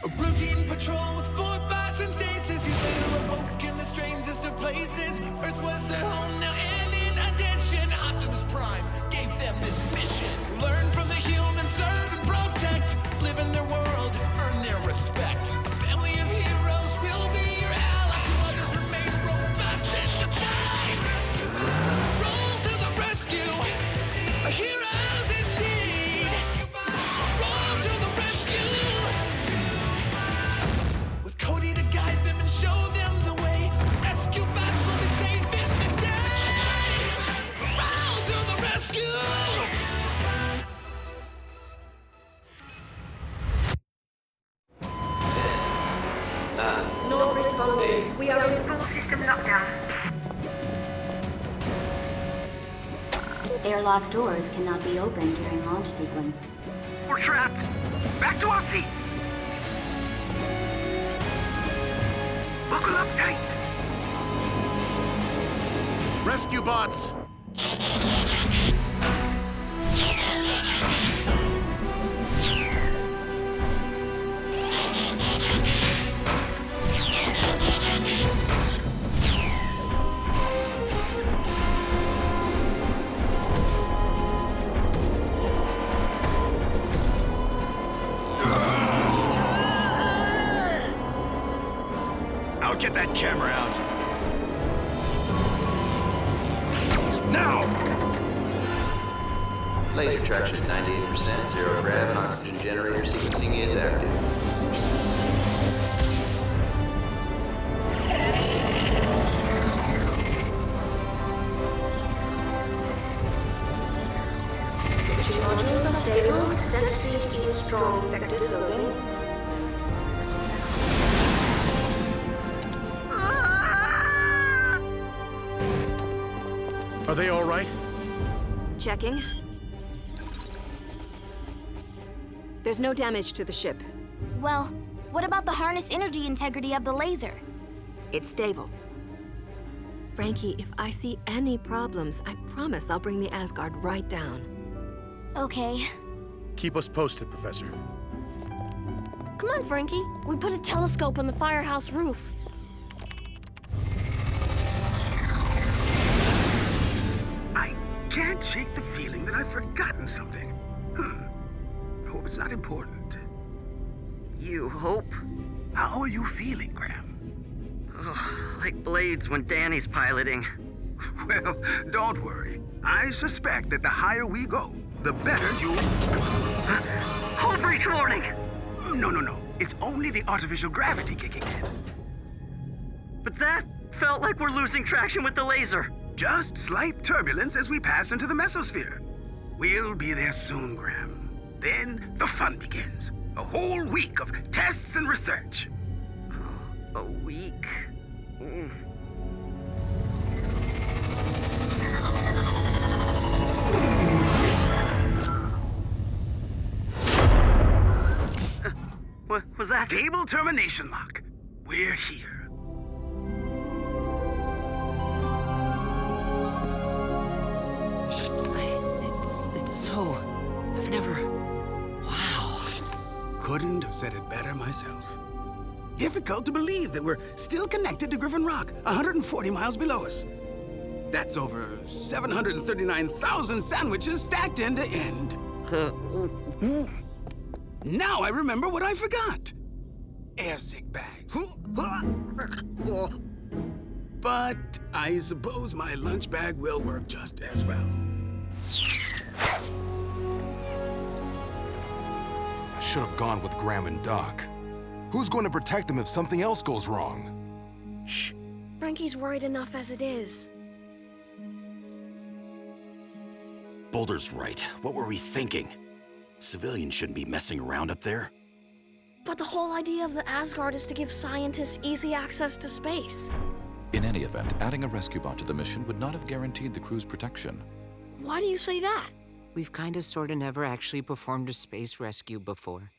S5: A routine patrol with 4 bots and stasis. He's later awoke in the strangest of places. Earth was their home now, and in addition, Optimus Prime gave them this mission. Learn from the humans, serve and protect. Live in their world, earn their respect. A family of heroes will be your allies. To others remain robots in disguise. Roll to the rescue, heroes indeed. Roll to the rescue. With Cody to guide them and show them the way. Rescue bots will be safe in the day. Roll to the rescue.
S19: Not responding. We are in full system lockdown.
S1: Airlock doors cannot be opened during launch sequence.
S20: We're trapped. Back to our seats. Buckle up tight.
S6: Rescue bots!
S11: I'll get that camera out. Now!
S14: Laser traction 98%, 0 grav, and oxygen generator sequencing is active.
S19: Mission modules are stable. Ascent speed is strong. Vectors loading.
S6: Are they all right?
S15: Checking. There's no damage to the ship.
S1: Well, what about the harness energy integrity of the laser?
S15: It's stable. Frankie, if I see any problems, I promise I'll bring the Asgard right down.
S1: Okay.
S6: Keep us posted, Professor.
S2: Come on, Frankie. We put a telescope on the firehouse roof.
S16: I can't shake the feeling that I've forgotten something. I hope it's not important.
S9: You hope?
S16: How are you feeling, Graham?
S9: Oh, like blades when Danny's piloting.
S16: Well, don't worry. I suspect that the higher we go, the better you...
S9: Hull breach warning!
S16: No. It's only the artificial gravity kicking in.
S9: But that felt like we're losing traction with the laser.
S16: Just slight turbulence as we pass into the mesosphere. We'll be there soon, Graham. Then the fun begins. A whole week of tests and research.
S9: A week? What was that?
S16: Cable termination lock. We're here.
S9: It's so... I've never... Wow.
S16: Couldn't have said it better myself. Difficult to believe that we're still connected to Griffin Rock, 140 miles below us. That's over 739,000 sandwiches stacked end to end. Now I remember what I forgot. Air sick bags. But I suppose my lunch bag will work just as well.
S4: should have gone with Graham and Doc. Who's going to protect them if something else goes wrong?
S2: Shh. Frankie's worried enough as it is.
S11: Boulder's right. What were we thinking? Civilians shouldn't be messing around up there.
S2: But the whole idea of the Asgard is to give scientists easy access to space.
S7: In any event, adding a rescue bot to the mission would not have guaranteed the crew's protection.
S2: Why do you say that?
S3: We've kinda sorta never actually performed a space rescue before.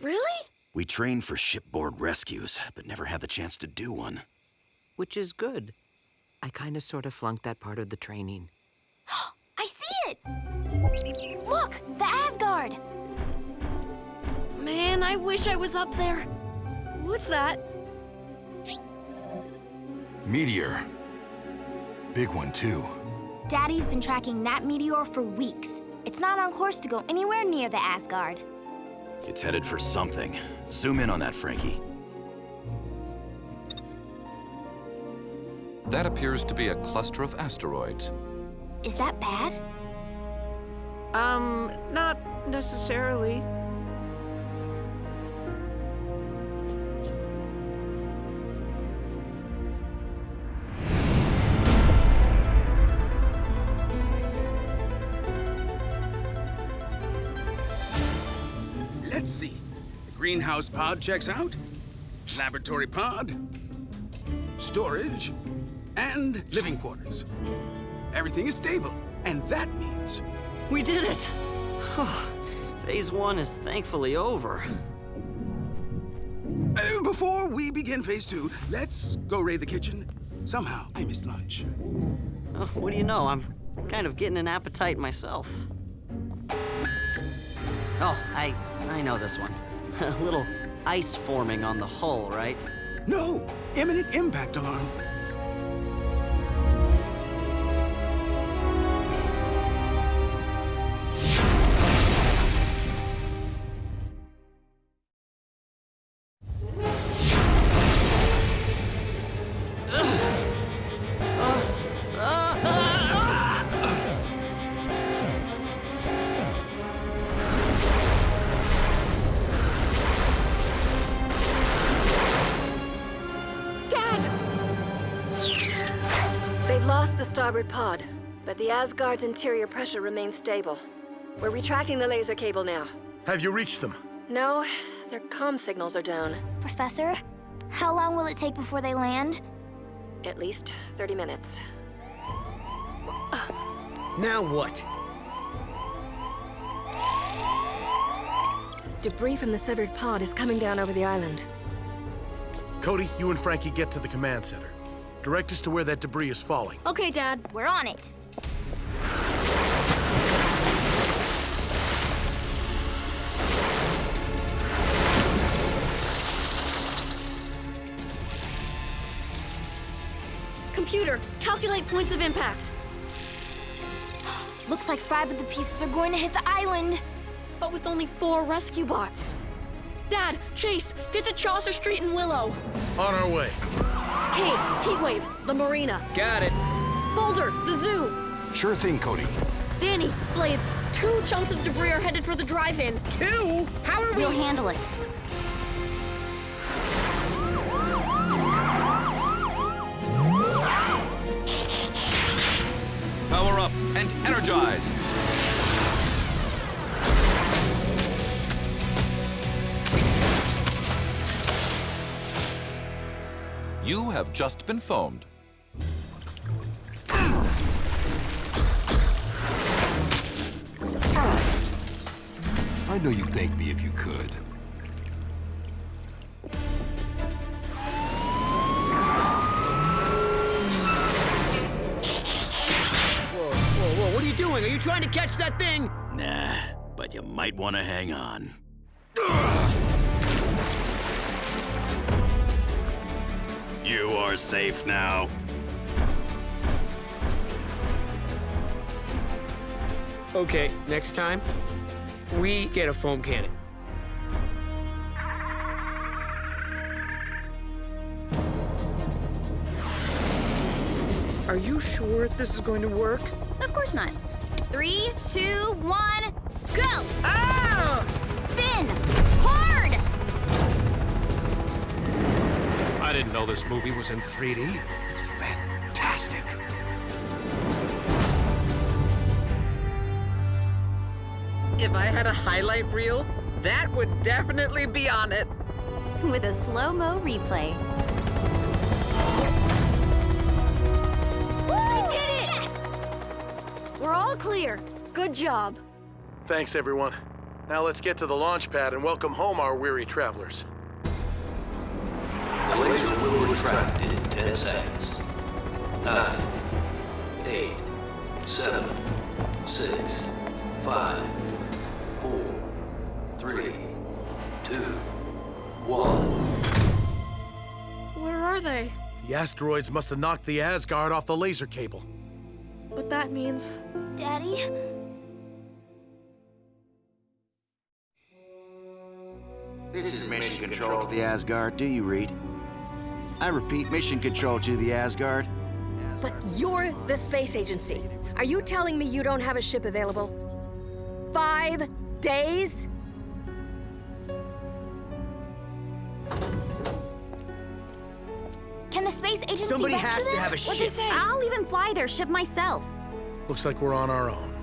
S2: Really?
S11: We trained for shipboard rescues, but never had the chance to do one.
S3: Which is good. I kinda sorta flunked that part of the training.
S1: I see it! Look, the Asgard!
S2: Man, I wish I was up there. What's that?
S4: Meteor. Big one, too.
S1: Daddy's been tracking that meteor for weeks. It's not on course to go anywhere near the Asgard.
S11: It's headed for something. Zoom in on that, Frankie.
S7: That appears to be a cluster of asteroids.
S1: Is that bad?
S3: Not necessarily.
S16: Let's see. The greenhouse pod checks out. Laboratory pod. Storage. And living quarters. Everything is stable, and that means...
S9: We did it! Phase 1 is thankfully over.
S16: Before we begin Phase 2, let's go raid the kitchen. Somehow, I missed lunch.
S9: What do you know? I'm kind of getting an appetite myself. Oh, I know this one. A little ice forming on the hull, right?
S16: No! Imminent impact alarm.
S15: Lost the starboard pod, but the Asgard's interior pressure remains stable. We're retracting the laser cable now.
S6: Have you reached them?
S15: No, their comm signals are down.
S1: Professor, how long will it take before they land?
S15: At least 30 minutes.
S10: Now what?
S15: Debris from the severed pod is coming down over the island.
S6: Cody, you and Frankie get to the command center. Direct us to where that debris is falling.
S2: Okay, Dad.
S1: We're on it.
S2: Computer, calculate points of impact.
S1: Looks like 5 of the pieces are going to hit the island.
S2: But with only 4 rescue bots. Dad, Chase, get to Chaucer Street and Willow.
S6: On our way.
S2: Kate, Heatwave, the marina.
S10: Got it.
S2: Boulder, the zoo.
S4: Sure thing, Cody.
S2: Danny, Blades, 2 chunks of debris are headed for the drive-in.
S3: 2? How are we?
S1: We'll handle it.
S7: Power up and energize. You have just been phoned.
S4: I know you'd thank me if you could.
S10: Whoa, what are you doing? Are you trying to catch that thing?
S11: Nah, but you might want to hang on. You are safe now.
S10: Okay, next time, we get a foam cannon.
S3: Are you sure this is going to work?
S1: Of course not. 3, 2, 1, go!
S3: Ah!
S1: Spin!
S13: know this movie was in 3D. It's fantastic.
S3: If I had a highlight reel, that would definitely be on it.
S1: With a slow-mo replay.
S2: We did it! Yes! We're all clear. Good job.
S6: Thanks, everyone. Now let's get to the launch pad and welcome home our weary travelers.
S14: The laser will retract in 10 seconds. 9, 8, 7, 6, 5, 4, 3, 2, 1.
S2: Where are they?
S6: The asteroids must have knocked the Asgard off the laser cable.
S2: But that means...
S1: Daddy?
S11: This is mission control to the Asgard. Do you read? I repeat, mission control to the Asgard.
S15: But you're the space agency. Are you telling me you don't have a ship available? 5 days?
S1: Can the space agency
S10: Somebody
S1: rescue
S10: has to
S1: them?
S10: have a
S1: What'd
S10: ship.
S1: they say? I'll even fly their ship myself.
S6: Looks like we're on our own.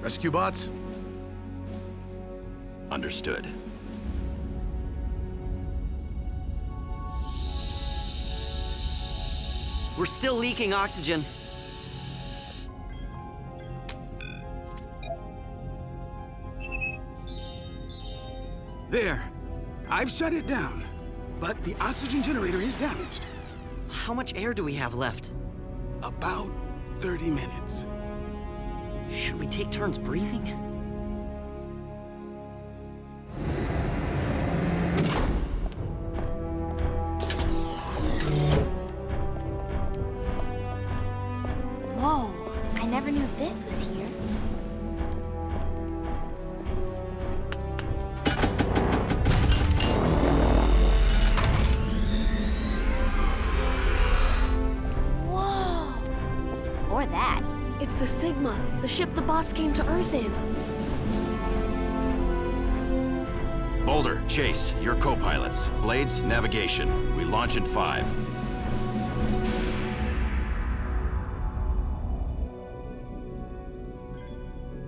S6: Rescue bots?
S11: Understood.
S9: We're still leaking oxygen.
S16: There. I've shut it down. But the oxygen generator is damaged.
S9: How much air do we have left?
S16: About 30 minutes.
S9: Should we take turns breathing?
S1: Whoa, I never knew this was here. Whoa! Or that.
S2: It's the Sigma, the ship the boss came to Earth in.
S11: Boulder, Chase, your co-pilots. Blades, navigation. We launch in 5.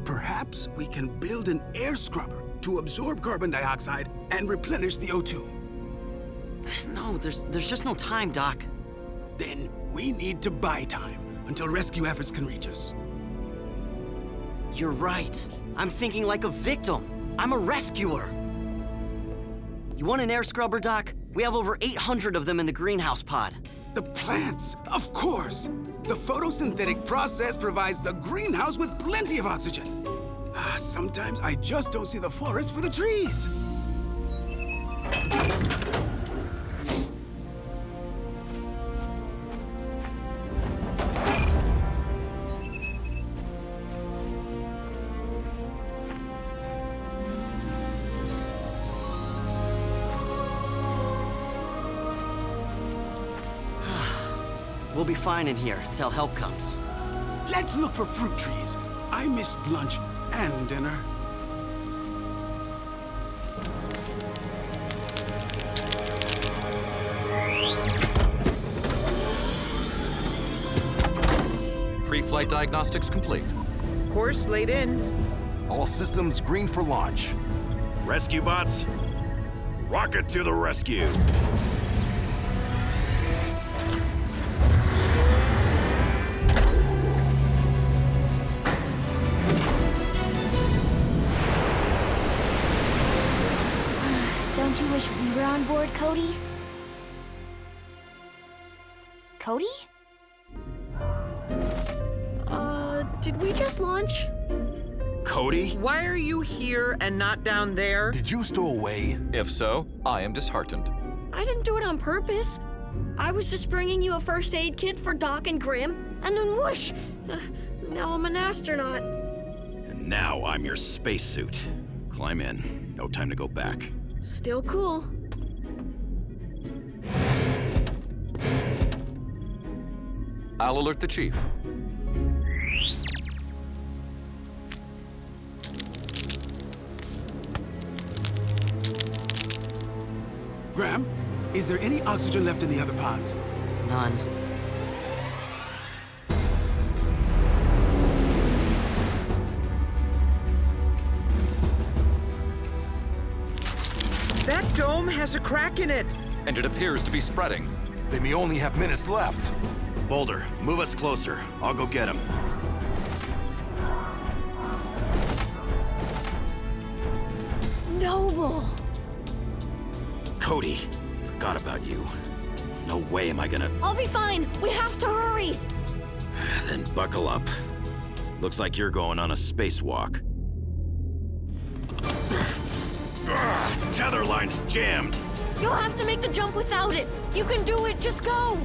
S16: Perhaps we can build an air scrubber to absorb carbon dioxide and replenish the O2.
S9: No, there's just no time, Doc.
S16: Then we need to buy time until rescue efforts can reach us.
S9: You're right. I'm thinking like a victim. I'm a rescuer. You want an air scrubber, Doc? We have over 800 of them in the greenhouse pod.
S16: The plants, of course. The photosynthetic process provides the greenhouse with plenty of oxygen. Sometimes I just don't see the forest for the trees.
S9: We'll be fine in here until help comes.
S16: Let's look for fruit trees. I missed lunch and dinner.
S7: Pre-flight diagnostics complete.
S3: Course laid in.
S4: All systems green for launch.
S11: Rescue bots, rocket to the rescue.
S1: Don't you wish we were on board, Cody? Cody?
S2: Did we just launch?
S11: Cody?
S3: Why are you here and not down there?
S4: Did you stow away?
S7: If so, I am disheartened.
S2: I didn't do it on purpose. I was just bringing you a first aid kit for Doc and Grim, and then whoosh! Now I'm an astronaut.
S11: And now I'm your spacesuit. Climb in. No time to go back.
S2: Still cool.
S7: I'll alert the chief.
S16: Graham, Is there any oxygen left in the other pods?
S9: None.
S3: That dome has a crack in it.
S7: And it appears to be spreading.
S4: They may only have minutes left.
S11: Boulder, move us closer. I'll go get him.
S2: Noble!
S11: Cody, forgot about you. No way am I gonna...
S2: I'll be fine. We have to hurry.
S11: Then buckle up. Looks like you're going on a spacewalk. Tether line's jammed.
S2: You'll have to make the jump without it. You can do it. Just go.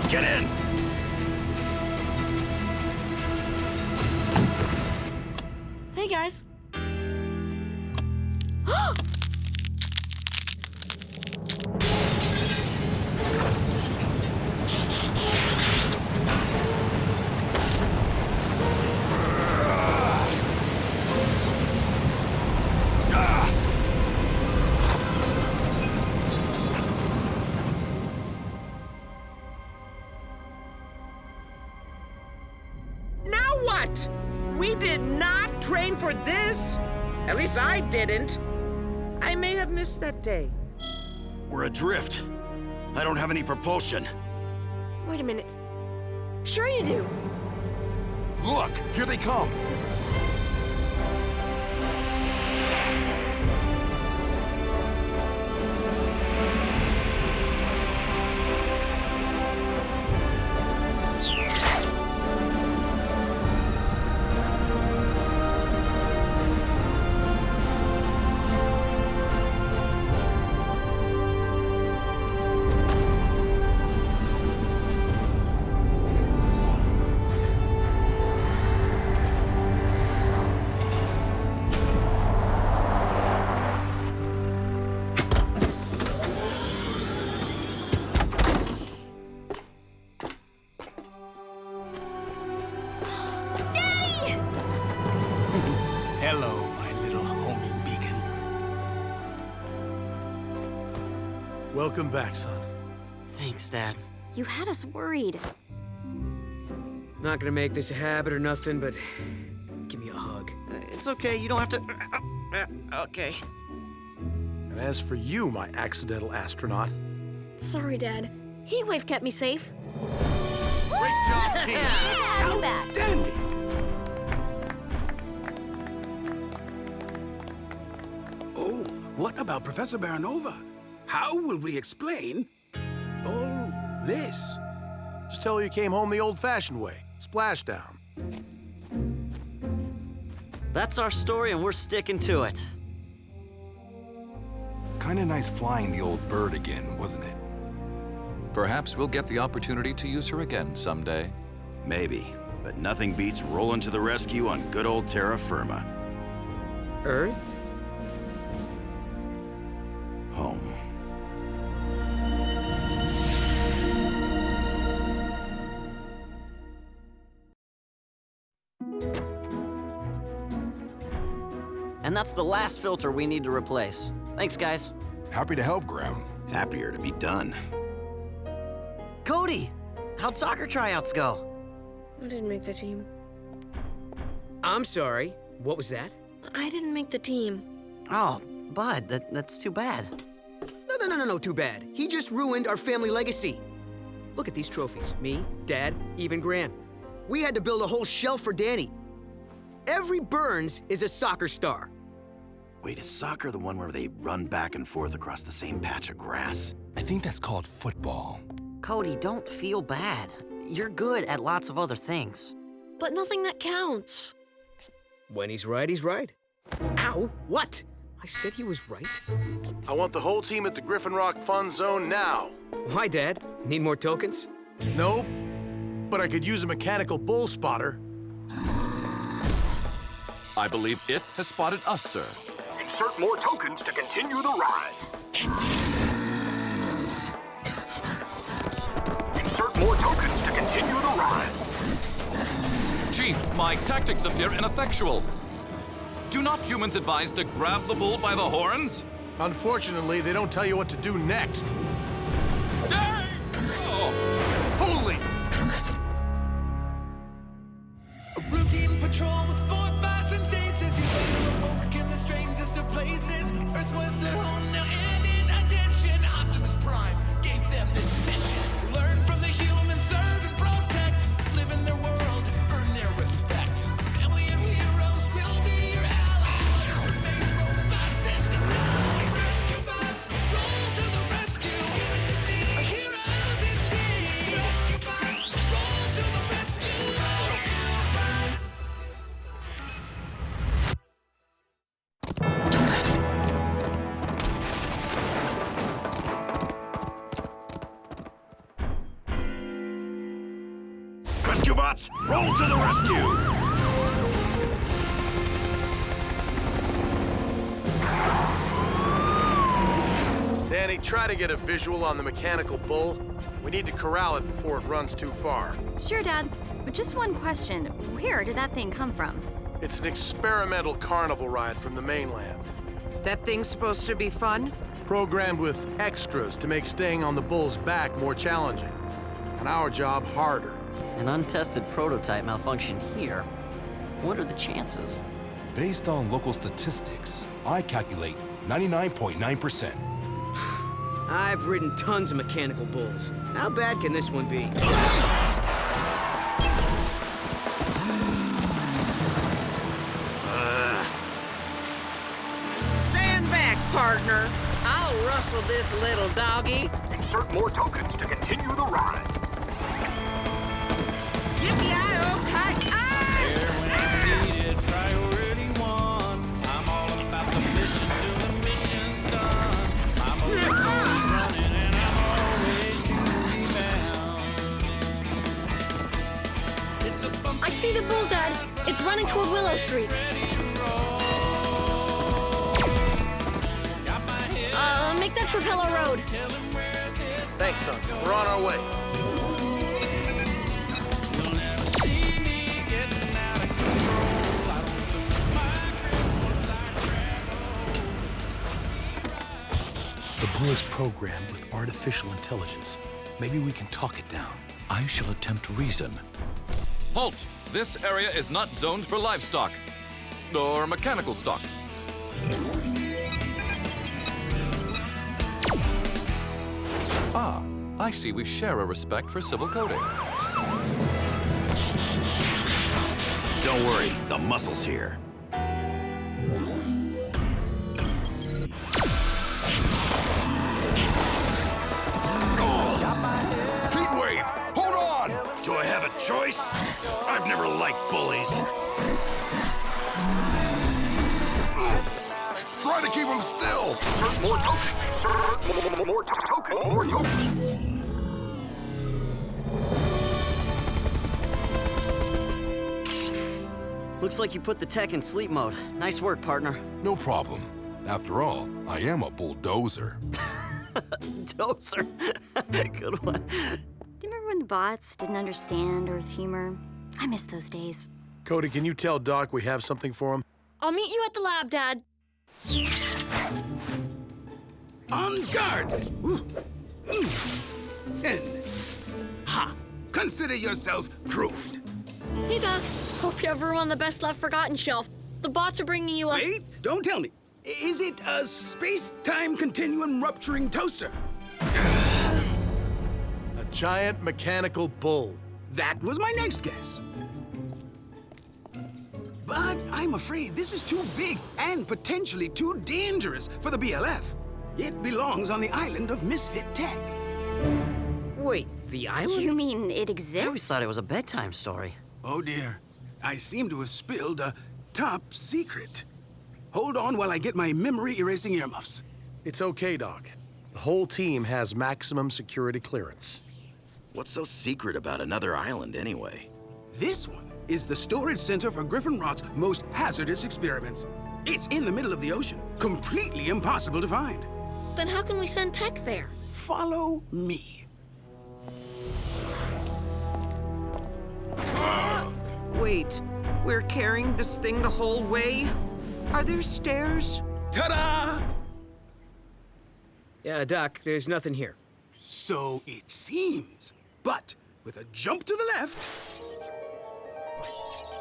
S11: Get in!
S2: Hey, guys.
S3: Now what? We did not train for this. At least I didn't. I may have missed that day.
S11: We're adrift. I don't have any propulsion.
S2: Wait a minute. Sure you do.
S4: Look, here they come.
S16: Hello, my little homing beacon.
S6: Welcome back, son.
S9: Thanks, Dad.
S1: You had us worried.
S10: Not gonna make this a habit or nothing, but give me a hug.
S9: It's okay, you don't have to... Okay.
S6: And as for you, my accidental astronaut,
S2: Sorry, Dad. Heatwave kept me safe.
S16: Great job, team.
S1: Yeah, you bet.
S16: Outstanding. Oh, what about Professor Baranova? How will we explain all this?
S6: just tell her you came home the old-fashioned way. Splashdown.
S9: That's our story, and we're sticking to it.
S4: Kinda nice flying the old bird again, wasn't it?
S7: Perhaps we'll get the opportunity to use her again someday.
S11: Maybe, but nothing beats rolling to the rescue on good old terra firma.
S3: Earth?
S11: Home.
S9: And that's the last filter we need to replace. Thanks, guys.
S4: Happy to help, Graham.
S11: Happier to be done.
S9: Cody, how'd soccer tryouts go?
S2: I didn't make the team.
S10: I'm sorry. What was that?
S2: I didn't make the team.
S9: Oh, Bud, that's too bad.
S10: No, too bad. He just ruined our family legacy. Look at these trophies. Me, Dad, even Graham. We had to build a whole shelf for Danny. Every Burns is a soccer star.
S11: Wait, is soccer the one where they run back and forth across the same patch of grass?
S4: I think that's called football.
S9: Cody, don't feel bad. You're good at lots of other things.
S2: But nothing that counts.
S10: When he's right, he's right. Ow, what? I said he was right.
S6: I want the whole team at the Griffin Rock Fun Zone now.
S10: Why, Dad? Need more tokens?
S6: Nope, but I could use a mechanical bull spotter.
S7: I believe it has spotted us, sir.
S20: Insert more tokens to continue the ride. Insert more tokens to continue the ride.
S7: Chief, my tactics appear ineffectual. Do not humans advise to grab the bull by the horns?
S6: Unfortunately, they don't tell you what to do next.
S7: Holy!
S5: A routine patrol with 4 bots and stasis. He's later awoke in the strangest of places. Earth was their home now, and in addition, Optimus Prime gave them this mission. Learn from the humans, serve and protect. Live in their world, earn their respect. Family of heroes will be your allies. Toddlers remain robots in disguise. Rescue bots, roll to the rescue. Heroes indeed. Rescue bots, roll to the rescue. Rescue bots.
S11: Rescue bots, roll to the rescue!
S6: Danny, try to get a visual on the mechanical bull. We need to corral it before it runs too far.
S1: Sure, Dad. But just one question. Where did that thing come from?
S6: It's an experimental carnival ride from the mainland.
S3: That thing's supposed to be fun?
S6: Programmed with extras to make staying on the bull's back more challenging. And our job harder.
S9: An untested prototype malfunction here. What are the chances?
S4: Based on local statistics, I calculate 99.9%.
S10: I've ridden tons of mechanical bulls. How bad can this one be?
S3: Stand back, partner. I'll rustle this little doggy.
S20: Insert more tokens to continue the ride.
S3: Yippee-i-oh, kite!
S5: Priority 1. I'm all about the mission till the mission's done. I'm always running and I'm always duty-bound.
S2: I see the bull, Dad. It's running toward Willow Street. Make that Trapello Road.
S6: Thanks, son. We're on our way. The bull is programmed with artificial intelligence. Maybe we can talk it down.
S7: I shall attempt reason. Halt! This area is not zoned for livestock. Or mechanical stock. Ah, I see we share a respect for civil coding.
S11: Don't worry, the muscle's here.
S4: Heatwave, hold on!
S11: Do I have a choice? I've never liked bullies.
S4: Try to keep him still!
S20: Insert more tokens. Insert more tokens. More tokens.
S9: Looks like you put the tech in sleep mode. Nice work, partner.
S4: No problem. After all, I am a bulldozer.
S9: Dozer. Good one.
S1: Do you remember when the bots didn't understand Earth humor? I miss those days.
S6: Cody, can you tell Doc we have something for him?
S2: I'll meet you at the lab, Dad.
S16: On guard! And ha! Consider yourself proved.
S2: Hey, Doc. Hope you have room on the Best Left Forgotten shelf. The bots are bringing you a...
S16: Wait, don't tell me. Is it a space-time continuum rupturing toaster?
S6: A giant mechanical bull.
S16: That was my next guess. But I'm afraid this is too big and potentially too dangerous for the BLF. It belongs on the island of Misfit Tech.
S10: Wait, the island?
S1: You mean it
S9: I
S1: exists?
S9: always thought it was a bedtime story.
S16: Oh dear. I seem to have spilled a top secret. Hold on while I get my memory erasing earmuffs.
S6: It's okay, Doc. The whole team has maximum security clearance.
S11: What's so secret about another island, anyway?
S16: This one is the storage center for Griffin Rock's most hazardous experiments. It's in the middle of the ocean, completely impossible to find.
S2: Then how can we send tech there?
S16: Follow me.
S3: Wait, we're carrying this thing the whole way? Are there stairs?
S16: Ta-da!
S10: Yeah, Doc, there's nothing here.
S16: So it seems. But with a jump to the left...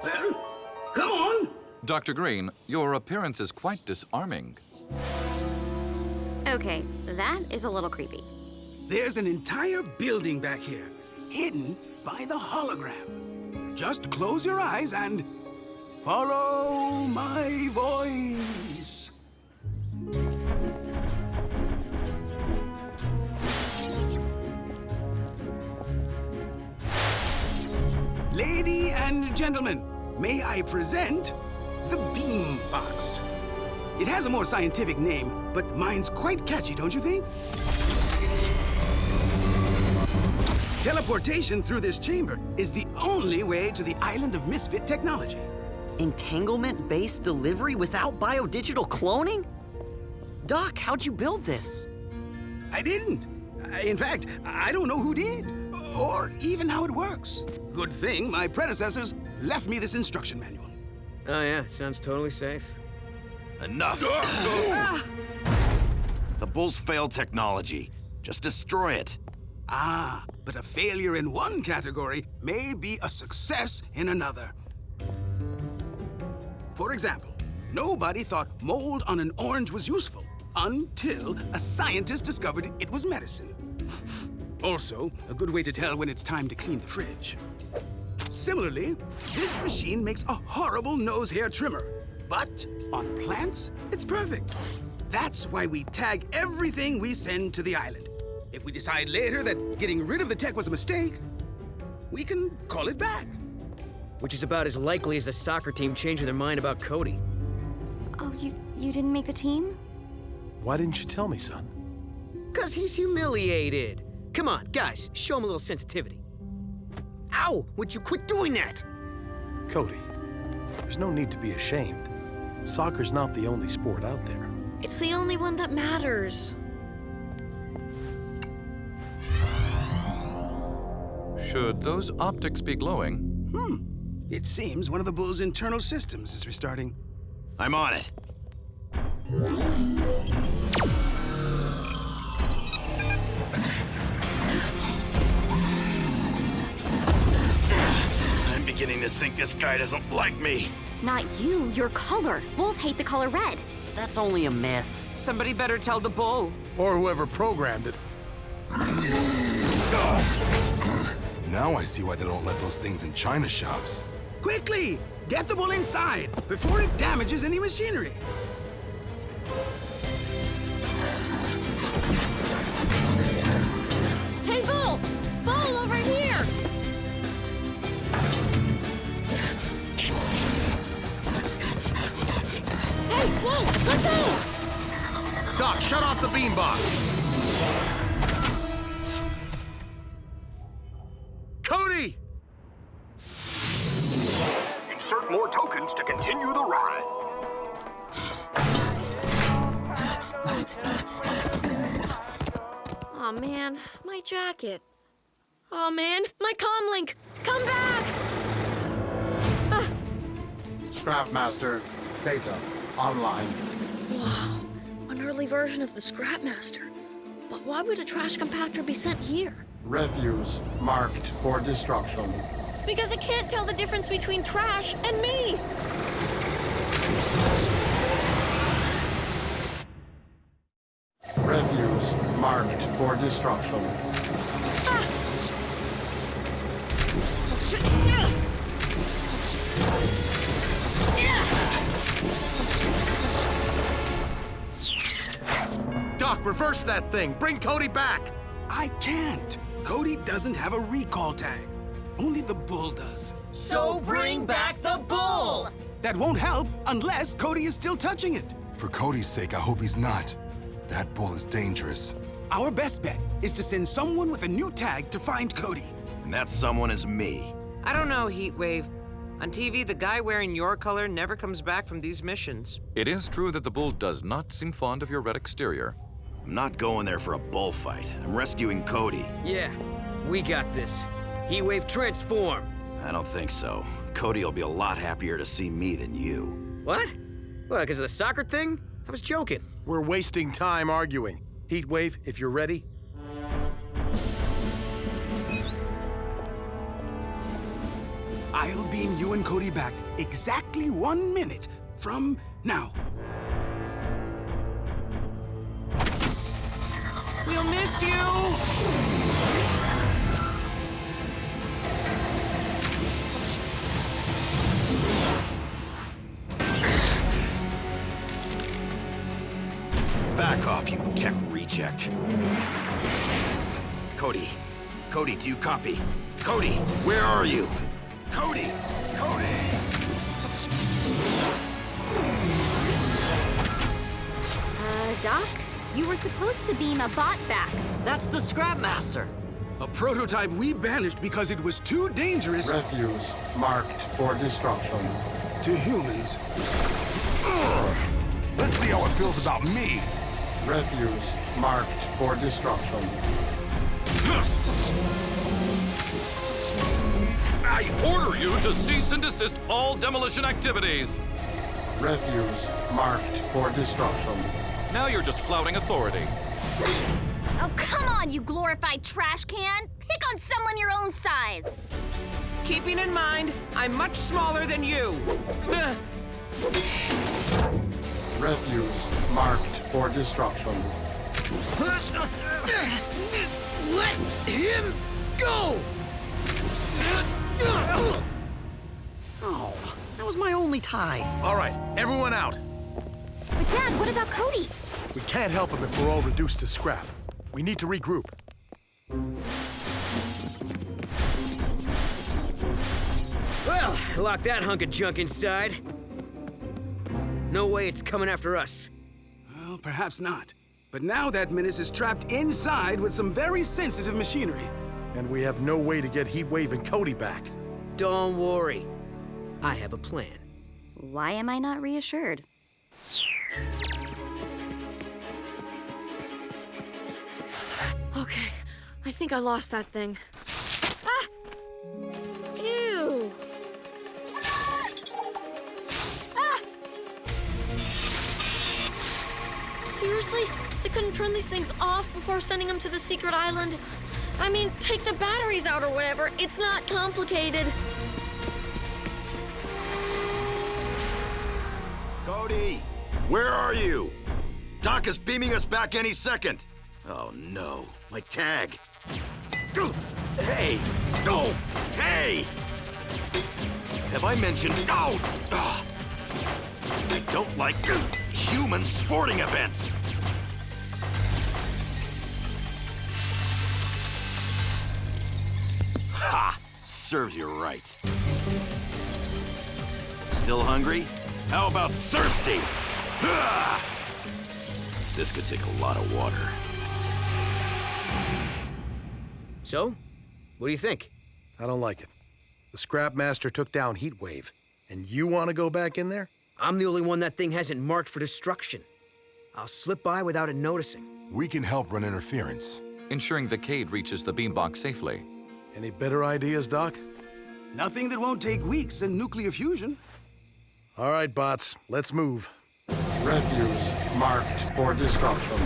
S16: Well, come on!
S7: Dr. Green, your appearance is quite disarming.
S1: Okay, that is a little creepy.
S16: There's an entire building back here, hidden by the hologram. Just close your eyes and follow my voice. Lady and gentlemen, may I present the Beam Box. It has a more scientific name, but mine's quite catchy, don't you think? Teleportation through this chamber is the only way to the island of misfit technology.
S9: Entanglement-based delivery without biodigital cloning? Doc, how'd you build this?
S16: I didn't. In fact, I don't know who did, or even how it works. Good thing my predecessors left me this instruction manual.
S10: Oh yeah, sounds totally safe.
S11: Enough! The Bulls failed technology. Just destroy it.
S16: Ah, but a failure in one category may be a success in another. For example, nobody thought mold on an orange was useful until a scientist discovered it was medicine. Also, a good way to tell when it's time to clean the fridge. Similarly, this machine makes a horrible nose hair trimmer, but on plants, it's perfect. That's why we tag everything we send to the island. If we decide later that getting rid of the tech was a mistake, we can call it back.
S10: Which is about as likely as the soccer team changing their mind about Cody.
S1: Oh, you didn't make the team?
S6: Why didn't you tell me, son?
S10: 'Cause he's humiliated. Come on, guys, show him a little sensitivity. Ow! Would you quit doing that?
S6: Cody, there's no need to be ashamed. Soccer's not the only sport out there.
S2: It's the only one that matters.
S7: Should those optics be glowing?
S16: It seems one of the Bull's internal systems is restarting.
S11: I'm on it. I'm beginning to think this guy doesn't like me.
S1: Not you, your color. Bulls hate the color red.
S9: That's only a myth.
S3: Somebody better tell the Bull.
S6: Or whoever programmed it.
S4: Now I see why they don't let those things in China shops.
S16: Quickly! Get the Bull inside before it damages any machinery.
S2: Hey, Bull! Bull, over here! Hey, Bull, let go!
S6: Doc, shut off the beambox! Cody!
S20: Insert more tokens to continue the ride.
S2: Aw, man, my jacket. Aw, man, my comlink! Come back!
S21: Scrapmaster, data, online.
S2: Wow, an early version of the scrapmaster. But why would a trash compactor be sent here?
S21: Refuse, marked for destruction.
S2: Because it can't tell the difference between trash and me!
S21: Refuse, marked for destruction.
S6: Doc, reverse that thing! Bring Cody back!
S16: I can't. Cody doesn't have a recall tag. Only the bull does.
S9: So bring back the bull!
S16: That won't help unless Cody is still touching it.
S4: For Cody's sake, I hope he's not. That bull is dangerous.
S16: Our best bet is to send someone with a new tag to find Cody.
S11: And that someone is me.
S3: I don't know, Heatwave. On TV, the guy wearing your color never comes back from these missions.
S7: It is true that the bull does not seem fond of your red exterior.
S11: I'm not going there for a bullfight. I'm rescuing Cody.
S10: Yeah, we got this. Heatwave transform.
S11: I don't think so. Cody will be a lot happier to see me than you.
S10: What? What, because of the soccer thing? I was joking.
S6: We're wasting time arguing. Heatwave, if you're ready.
S16: I'll beam you and Cody back exactly 1 minute from now.
S3: We'll miss you!
S11: Back off, you tech reject. Cody. Cody, do you copy? Cody, where are you? Cody! Cody!
S1: Doc, you were supposed to beam a bot back.
S9: That's the scrapmaster.
S16: A prototype we banished because it was too dangerous.
S21: Refuse marked for destruction.
S16: To humans.
S4: Let's see how it feels about me.
S21: Refuse marked for destruction.
S7: I order you to cease and desist all demolition activities.
S21: Refuse marked for destruction.
S7: Now you're just flouting authority.
S1: Oh, come on, you glorified trash can! Pick on someone your own size!
S3: Keeping in mind, I'm much smaller than you.
S21: Refuse marked for destruction.
S10: Let him go!
S9: Oh, that was my only tie.
S6: All right, everyone out.
S1: But Dad, what about Cody?
S6: We can't help him if we're all reduced to scrap. We need to regroup.
S10: Well, lock that hunk of junk inside. No way it's coming after us.
S16: Well, perhaps not. But now that menace is trapped inside with some very sensitive machinery.
S6: And we have no way to get Heatwave and Cody back.
S10: Don't worry. I have a plan.
S1: Why am I not reassured?
S2: Okay, I think I lost that thing. Ah! Ew! Ah! Seriously? They couldn't turn these things off before sending them to the secret island? I mean, take the batteries out or whatever. It's not complicated.
S11: Cody, where are you? Doc is beaming us back any second. Oh no, my tag. Hey, no, hey! Have I mentioned, no! I don't like human sporting events. Ha! Serves you right. Still hungry? How about thirsty? This could take a lot of water.
S10: So, what do you think?
S6: I don't like it. The scrapmaster took down Heatwave, and you want to go back in there?
S10: I'm the only one that thing hasn't marked for destruction. I'll slip by without it noticing.
S4: We can help run interference.
S7: Ensuring the Cade reaches the beambox safely.
S6: Any better ideas, Doc?
S16: Nothing that won't take weeks in nuclear fusion.
S6: All right, bots, let's move.
S21: Refuse marked for destruction.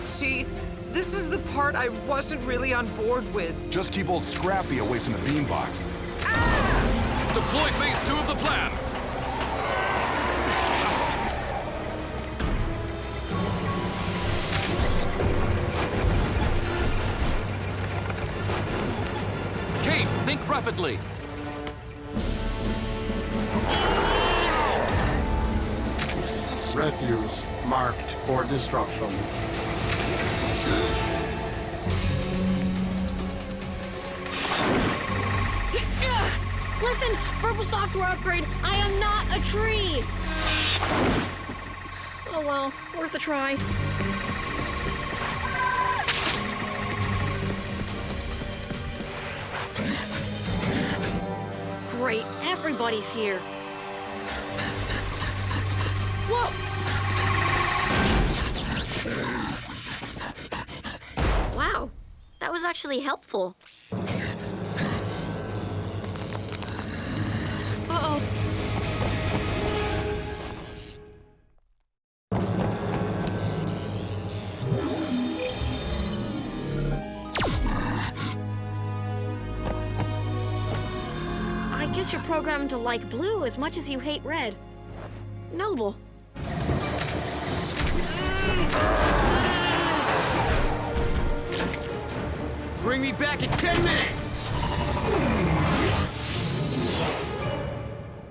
S3: See, this is the part I wasn't really on board with.
S4: Just keep old Scrappy away from the beambox.
S7: Deploy phase 2 of the plan. Cade, think rapidly.
S21: Refuse marked for destruction.
S2: Listen, verbal software upgrade. I am not a tree. Oh well, worth a try. Great, everybody's here. Whoa!
S1: Wow, that was actually helpful.
S2: Uh-oh. I guess you're programmed to like blue as much as you hate red. Noble.
S10: Bring me back in 10 minutes!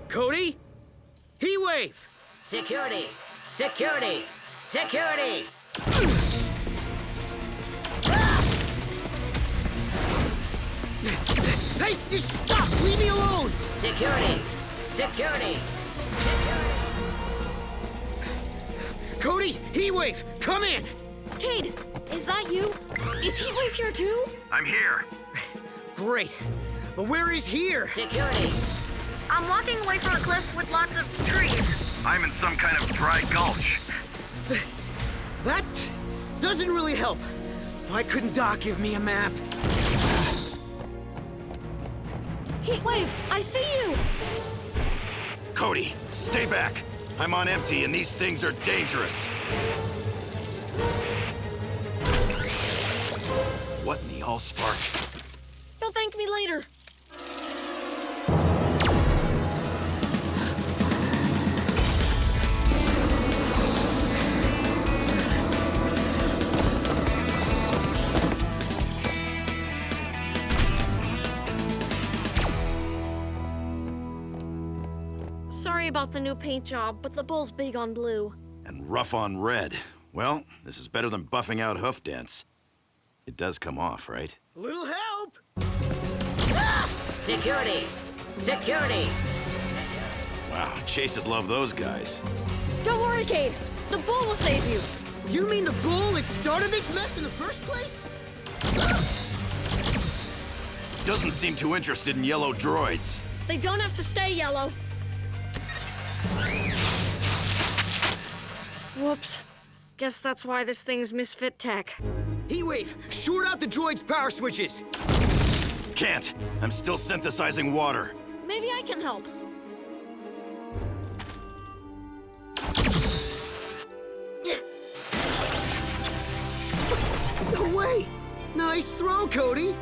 S10: Cody? Heatwave!
S8: Security! Security! Security!
S10: Hey, you stop! Leave me alone!
S8: Security! Security! Security!
S10: Cody, Heatwave, come in!
S2: Cade, is that you? Is Heatwave here too?
S11: I'm here.
S10: Great. But where is here?
S8: Security!
S19: I'm walking away from a cliff with lots of trees.
S11: I'm in some kind of dry gulch.
S10: That doesn't really help. Why couldn't Doc give me a map?
S2: Heatwave, I see you!
S11: Cody, stay back. I'm on empty and these things are dangerous. What in the allspark?
S2: You'll thank me later. Sorry about the new paint job, but the bull's big on blue.
S11: And rough on red. Well, this is better than buffing out hoof dents. It does come off, right?
S10: A little help!
S8: Security! Security!
S11: Wow, Chase would love those guys.
S2: Don't worry, Cade. The bull will save you.
S10: You mean the bull that started this mess in the first place?
S11: Doesn't seem too interested in yellow droids.
S2: They don't have to stay yellow. Whoops. Guess that's why this thing's misfit tech.
S10: Heatwave, short out the droid's power switches.
S11: Can't. I'm still synthesizing water.
S2: Maybe I can help.
S10: No way! Nice throw, Cody!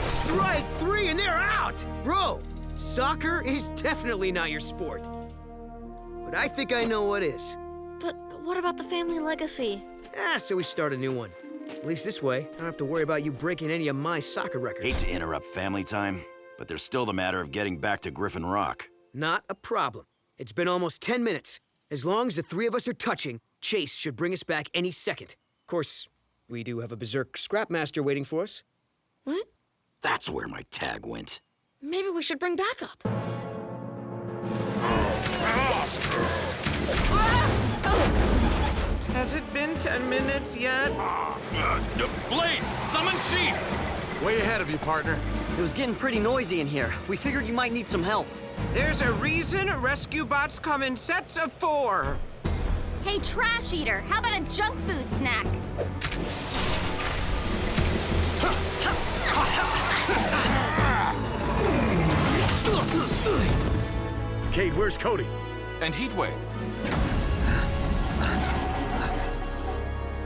S10: Strike 3 and they're out! Bro, soccer is definitely not your sport. But I think I know what is.
S2: But what about the family legacy?
S10: So we start a new one. At least this way, I don't have to worry about you breaking any of my soccer records.
S11: Hate to interrupt family time, but there's still the matter of getting back to Griffin Rock.
S10: Not a problem. It's been almost 10 minutes. As long as the three of us are touching, Chase should bring us back any second. Of course, we do have a berserk scrapmaster waiting for us.
S2: What?
S11: That's where my tag went.
S2: Maybe we should bring backup.
S3: Has it been 10 minutes yet?
S7: Blades, summon Chief!
S6: Way ahead of you, partner.
S9: It was getting pretty noisy in here. We figured you might need some help.
S3: There's a reason rescue bots come in sets of 4.
S1: Hey, Trash Eater, how about a junk food snack?
S6: Cade, where's Cody?
S7: And Heatwave.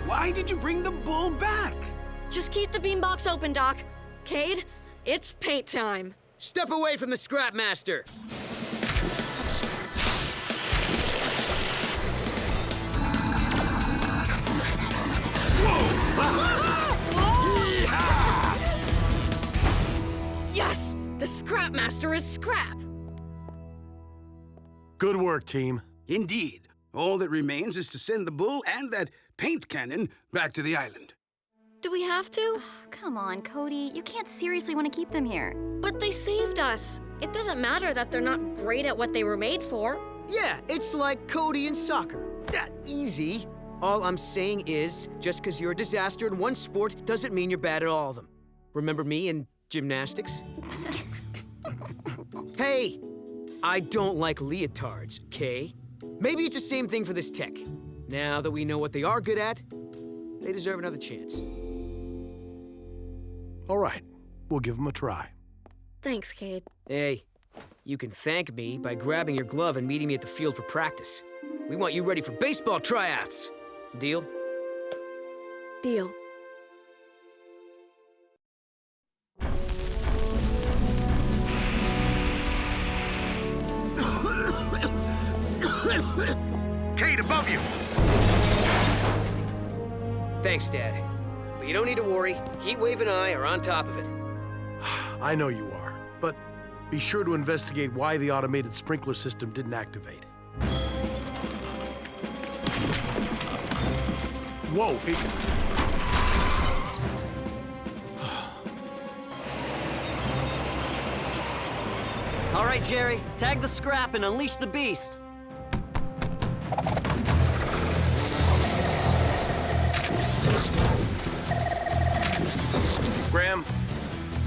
S16: Why did you bring the bull back?
S2: Just keep the beambox open, Doc. Cade, it's paint time.
S10: Step away from the scrapmaster.
S2: Yes! The scrapmaster is scrap!
S6: Good work, team.
S16: Indeed. All that remains is to send the bull and that paint cannon back to the island.
S2: Do we have to?
S1: Come on, Cody. You can't seriously want to keep them here.
S2: But they saved us. It doesn't matter that they're not great at what they were made for.
S10: Yeah, it's like Cody in soccer. Easy. All I'm saying is, just because you're a disaster in one sport doesn't mean you're bad at all of them. Remember me in gymnastics? Hey, I don't like leotards, okay? Maybe it's the same thing for this tech. Now that we know what they are good at, they deserve another chance.
S6: All right, we'll give them a try.
S2: Thanks, Cade.
S10: Hey, you can thank me by grabbing your glove and meeting me at the field for practice. We want you ready for baseball tryouts. Deal?
S2: Deal.
S6: Cade, above you!
S10: Thanks, Dad. But you don't need to worry. Heatwave and I are on top of it.
S6: I know you are, but be sure to investigate why the automated sprinkler system didn't activate. Whoa!
S9: All right, Jerry, tag the scrap and unleash the beast.
S6: Graham,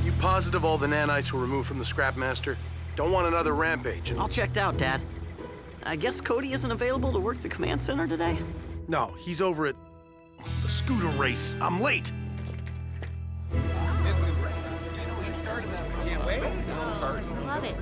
S6: you positive all the nanites were removed from the scrapmaster? Don't want another rampage.
S9: All checked out, Dad. I guess Cody isn't available to work the command center today?
S6: No, he's over at the scooter race. I'm late.
S1: Love it.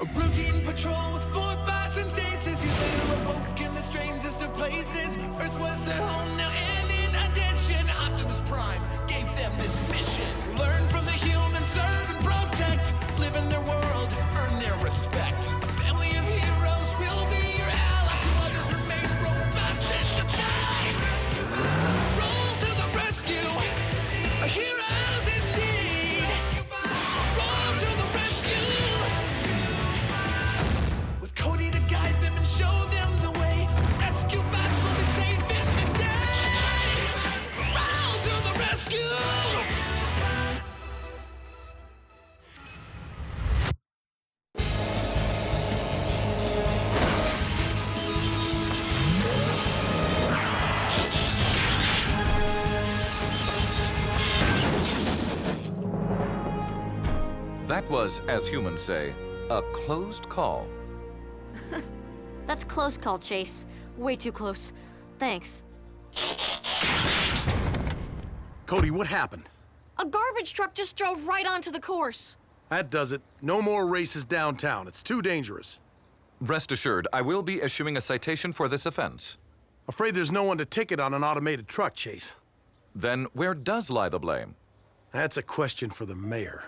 S5: A routine patrol with 4 bots and stasis. He's later awoke in the strangest of places. Earth was their home now, and in addition, Optimus Prime gave them this mission. Learn from the humans, serve and protect. Live in their world, earn their respect. A family of heroes will be your allies. To others remain robots in disguise. Roll to the rescue, heroes indeed. Roll to the rescue. With Cody to guide them and show them the way. Rescue bots will be safe in the day. Roll to the rescue.
S7: That was, as humans say, a closed call.
S2: That's close call, Chase. Way too close. Thanks.
S6: Cody, what happened?
S2: A garbage truck just drove right onto the course.
S6: That does it. No more races downtown. It's too dangerous.
S7: Rest assured, I will be issuing a citation for this offense.
S6: Afraid there's no one to ticket on an automated truck, Chase.
S7: Then where does lie the blame?
S6: That's a question for the mayor.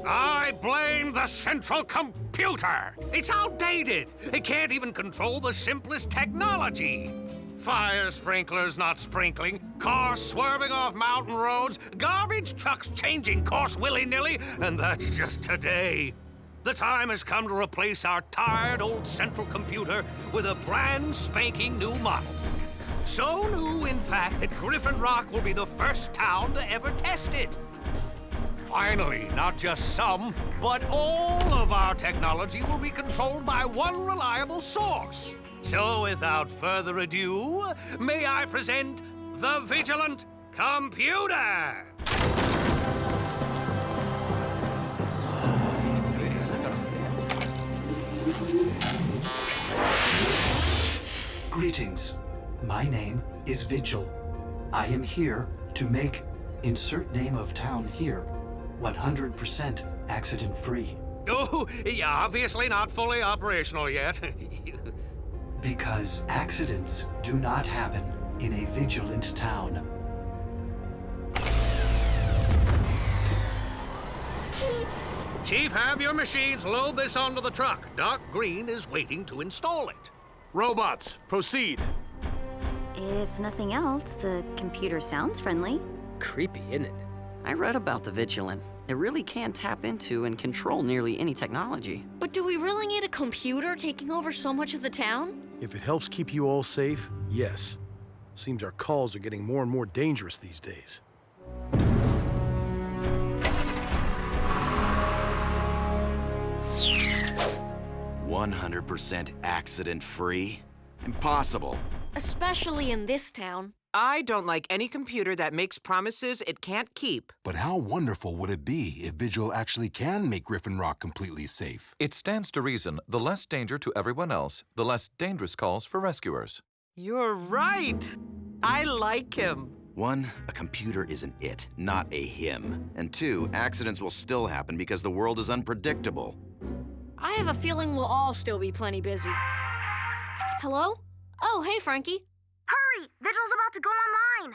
S13: I blame the central computer. It's outdated. It can't even control the simplest technology. Fire sprinklers not sprinkling, cars swerving off mountain roads, garbage trucks changing course willy-nilly, and that's just today. The time has come to replace our tired old central computer with a brand spanking new model. So new, in fact, that Griffin Rock will be the first town to ever test it. Finally, not just some, but all of our technology will be controlled by one reliable source. So without further ado, may I present the Vigilant Computer!
S12: Greetings. My name is Vigil. I am here to make insert name of town here 100% accident-free.
S13: Oh, yeah, obviously not fully operational yet.
S12: Because accidents do not happen in a vigilant town.
S13: Chief, have your machines load this onto the truck. Doc Green is waiting to install it.
S6: Robots, proceed.
S1: If nothing else, the computer sounds friendly.
S10: Creepy, isn't it?
S9: I read about the Vigilant. It really can tap into and control nearly any technology.
S2: But do we really need a computer taking over so much of the town?
S6: If it helps keep you all safe, yes. Seems our calls are getting more and more dangerous these days.
S11: 100% accident-free? Impossible.
S2: Especially in this town.
S3: I don't like any computer that makes promises it can't keep.
S4: But how wonderful would it be if Vigil actually can make Griffin Rock completely safe?
S7: It stands to reason the less danger to everyone else, the less dangerous calls for rescuers.
S3: You're right. I like him.
S11: 1, a computer is an it, not a him. And 2, accidents will still happen because the world is unpredictable.
S2: I have a feeling we'll all still be plenty busy. Hello? Oh, hey, Frankie.
S19: Hurry! Vigil's about to go online!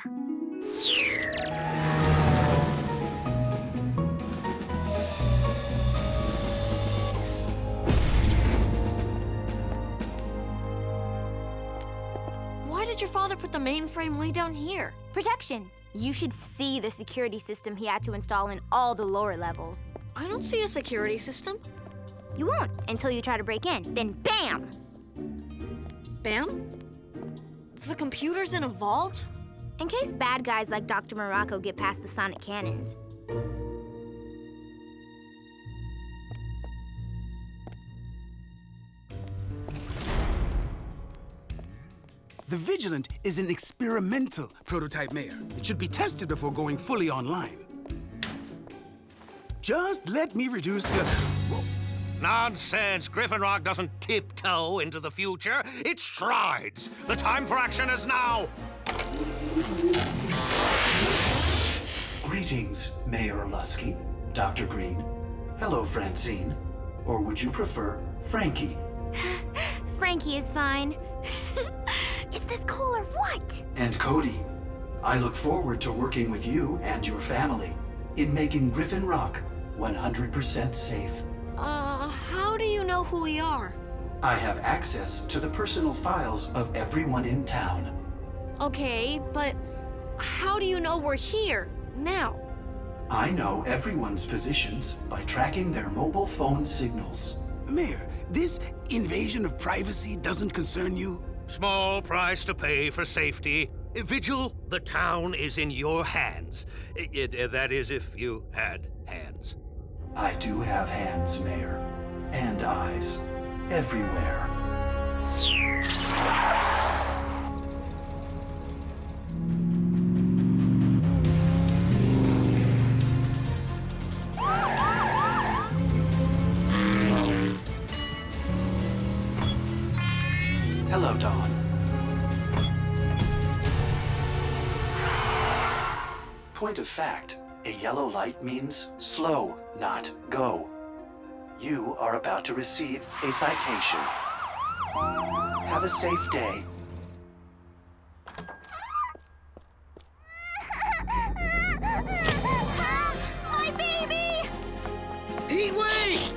S2: Why did your father put the mainframe way down here?
S1: Protection. You should see the security system he had to install in all the lower levels.
S2: I don't see a security system.
S1: You won't until you try to break in. Then bam!
S2: Bam? The computer's in a vault?
S1: In case bad guys like Dr. Morocco get past the sonic cannons.
S16: The Vigilant is an experimental prototype, Mayor. It should be tested before going fully online. Just let me reduce the... Whoa.
S13: Nonsense! Griffin Rock doesn't tiptoe into the future. It strides. The time for action is now.
S12: Greetings, Mayor Lusky, Dr. Green. Hello, Francine. Or would you prefer Frankie?
S1: Frankie is fine. Is this cool or what?
S12: And Cody, I look forward to working with you and your family in making Griffin Rock 100% safe.
S2: How do you know who we are?
S12: I have access to the personal files of everyone in town.
S2: Okay, but how do you know we're here, now?
S12: I know everyone's positions by tracking their mobile phone signals.
S16: Mayor, this invasion of privacy doesn't concern you?
S13: Small price to pay for safety. Vigil, the town is in your hands. That is, if you had hands.
S12: I do have hands, Mayor, and eyes, everywhere. Hello, Dawn. Point of fact, a yellow light means slow, not go. You are about to receive a citation. Have a safe day.
S1: My baby!
S10: Heatwave!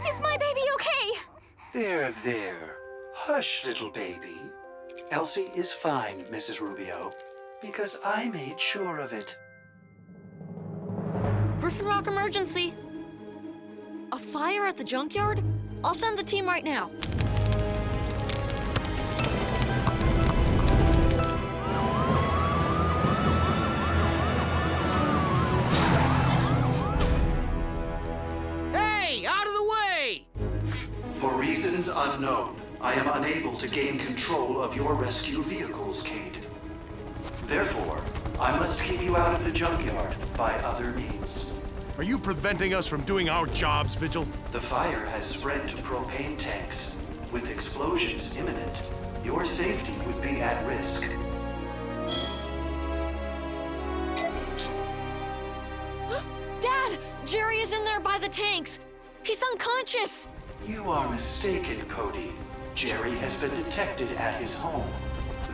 S1: Is my baby okay?
S12: There. Hush, little baby. Elsie is fine, Mrs. Rubio, because I made sure of it.
S2: Griffin Rock emergency. A fire at the junkyard? I'll send the team right now.
S3: Hey, out of the way!
S12: For reasons unknown, I am unable to gain control of your rescue vehicles, Cade. Therefore, I must keep you out of the junkyard by other means.
S6: Are you preventing us from doing our jobs, Vigil?
S12: The fire has spread to propane tanks. With explosions imminent, your safety would be at risk.
S2: Dad! Jerry is in there by the tanks. He's unconscious.
S12: You are mistaken, Cody. Jerry has been detected at his home.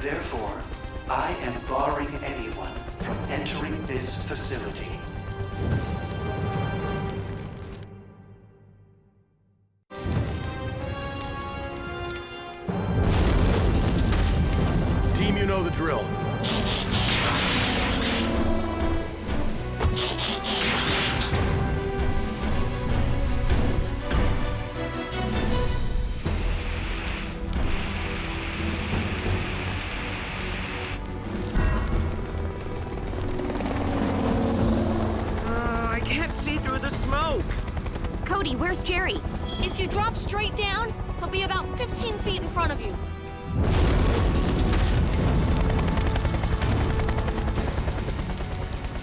S12: Therefore, I am barring anyone from entering this facility.
S6: Team, you know the drill.
S3: I can't see through the smoke.
S1: Cody, where's Jerry?
S2: If you drop straight down, he'll be about 15 feet in front of you.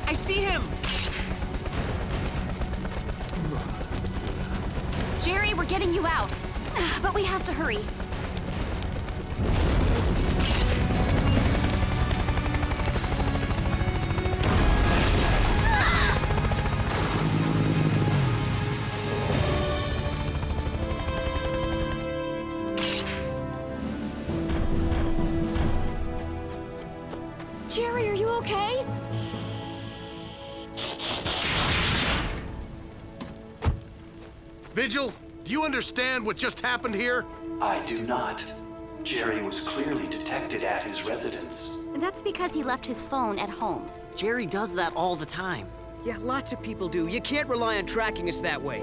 S3: I see him.
S1: Jerry, we're getting you out. But we have to hurry.
S2: Jerry, are you okay?
S6: Vigil, do you understand what just happened here?
S12: I do not. Jerry was clearly detected at his residence.
S1: That's because he left his phone at home.
S9: Jerry does that all the time.
S10: Yeah, lots of people do. You can't rely on tracking us that way.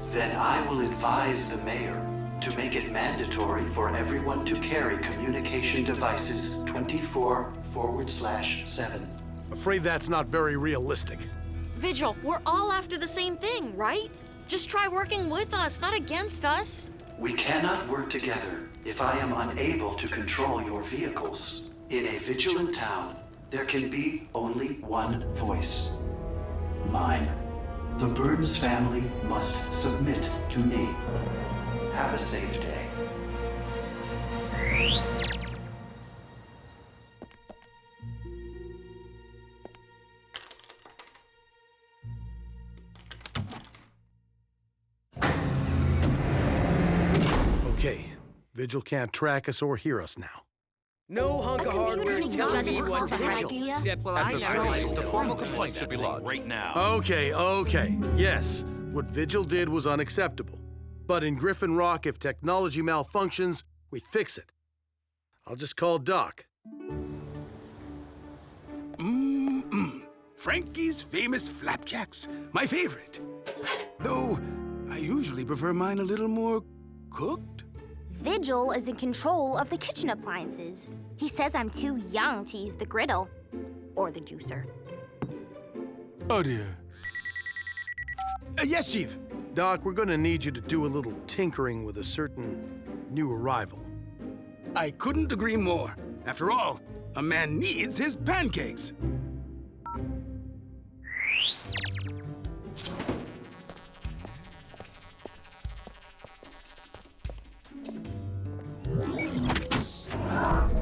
S12: Then I will advise the mayor to make it mandatory for everyone to carry communication devices 24/7.
S6: Afraid that's not very realistic.
S2: Vigil, we're all after the same thing, right? Just try working with us, not against us.
S12: We cannot work together if I am unable to control your vehicles. In a vigilant town, there can be only one voice. Mine. The Burns family must submit to me. Have a safe day.
S6: Okay, Vigil can't track us or hear us now.
S10: No hunk of hardware is telling me what to do. Except, well,
S7: At the scene, the formal complaint should be lodged.
S11: Right now.
S6: Okay. Yes, what Vigil did was unacceptable. But in Griffin Rock, if technology malfunctions, we fix it. I'll just call Doc.
S16: Frankie's famous flapjacks, my favorite. Though, I usually prefer mine a little more cooked.
S17: Vigil is in control of the kitchen appliances. He says I'm too young to use the griddle or the juicer.
S6: Oh, dear.
S16: Yes, Chief.
S6: Doc, we're gonna need you to do a little tinkering with a certain new arrival.
S16: I couldn't agree more. After all, a man needs his pancakes.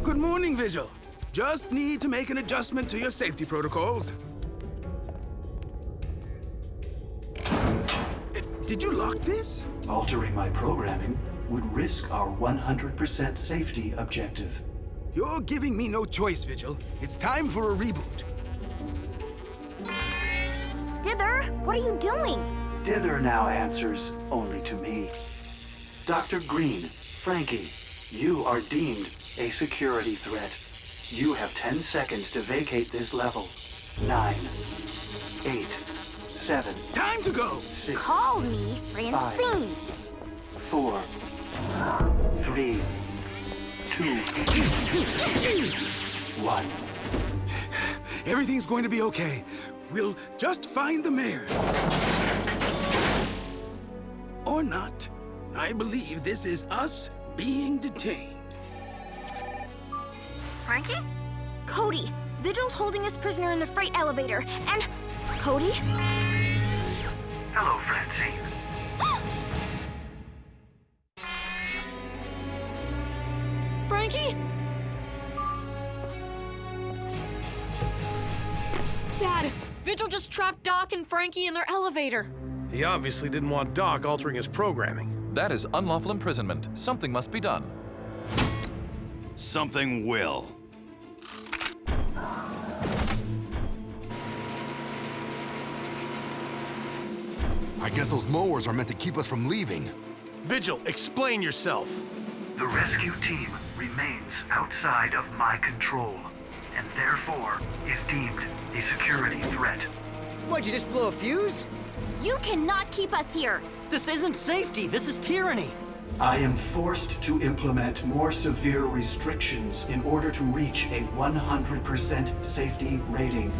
S16: Good morning, Vigil. Just need to make an adjustment to your safety protocols. Did you lock this?
S12: Altering my programming would risk our 100% safety objective.
S16: You're giving me no choice, Vigil. It's time for a reboot.
S17: Dither, what are you doing?
S12: Dither now answers only to me. Dr. Green, Frankie, you are deemed a security threat. You have 10 seconds to vacate this level. 9, 8, 7.
S16: Time to go!
S12: 6.
S17: Call me Francine.
S12: 4, 3, 2, 1.
S16: Everything's going to be okay. We'll just find the mayor. Or not. I believe this is us being detained.
S17: Frankie? Cody, Vigil's holding us prisoner in the freight elevator, and... Cody?
S12: Hello, Francine.
S2: Frankie? Dad, Vigil just trapped Doc and Frankie in their elevator.
S6: He obviously didn't want Doc altering his programming.
S7: That is unlawful imprisonment. Something must be done.
S11: Something will.
S4: I guess those mowers are meant to keep us from leaving.
S6: Vigil, explain yourself.
S18: The rescue team remains outside of my control, and therefore is deemed a security threat.
S9: Why'd you just blow a fuse?
S1: You cannot keep us here.
S9: This isn't safety, this is tyranny.
S12: I am forced to implement more severe restrictions in order to reach a 100% safety rating.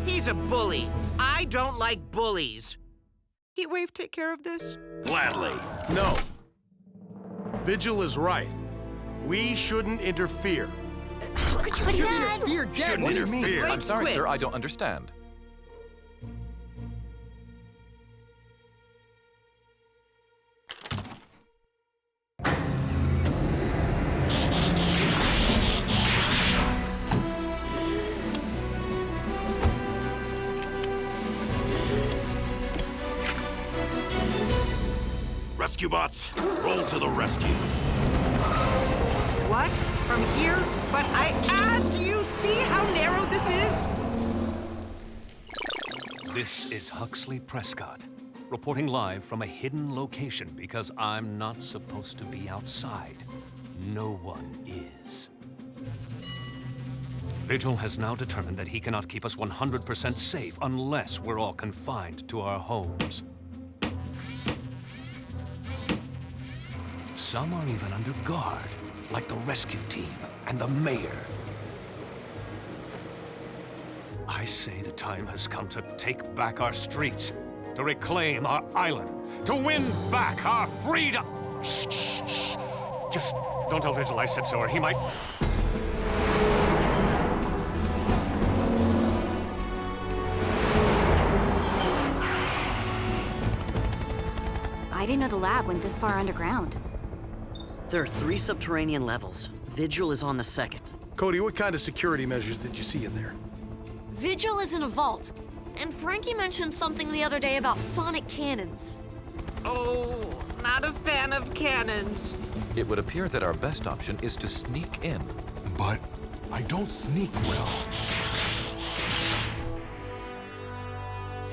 S3: He's a bully. I don't like bullies. Heatwave, take care of this?
S11: Gladly.
S6: No. Vigil is right. We shouldn't interfere.
S3: How could you
S10: interfere, Dad?
S11: Shouldn't
S10: What do you
S11: interfere.
S10: mean?
S7: I'm sorry, sir, I don't understand.
S11: Rescue bots, roll to the rescue.
S3: What? From here? But do you see how narrow this is?
S13: This is Huxley Prescott, reporting live from a hidden location because I'm not supposed to be outside. No one is. Vigil has now determined that he cannot keep us 100% safe unless we're all confined to our homes. Some are even under guard, like the rescue team and the mayor. I say the time has come to take back our streets, to reclaim our island, to win back our freedom. Shh, shh, shh. Just don't tell Vigil I said so, or he might...
S1: I didn't know the lab went this far underground.
S9: There are 3 subterranean levels. Vigil is on the 2nd.
S6: Cody, what kind of security measures did you see in there?
S2: Vigil is in a vault. And Frankie mentioned something the other day about sonic cannons.
S3: Oh, not a fan of cannons.
S7: It would appear that our best option is to sneak in.
S4: But I don't sneak well.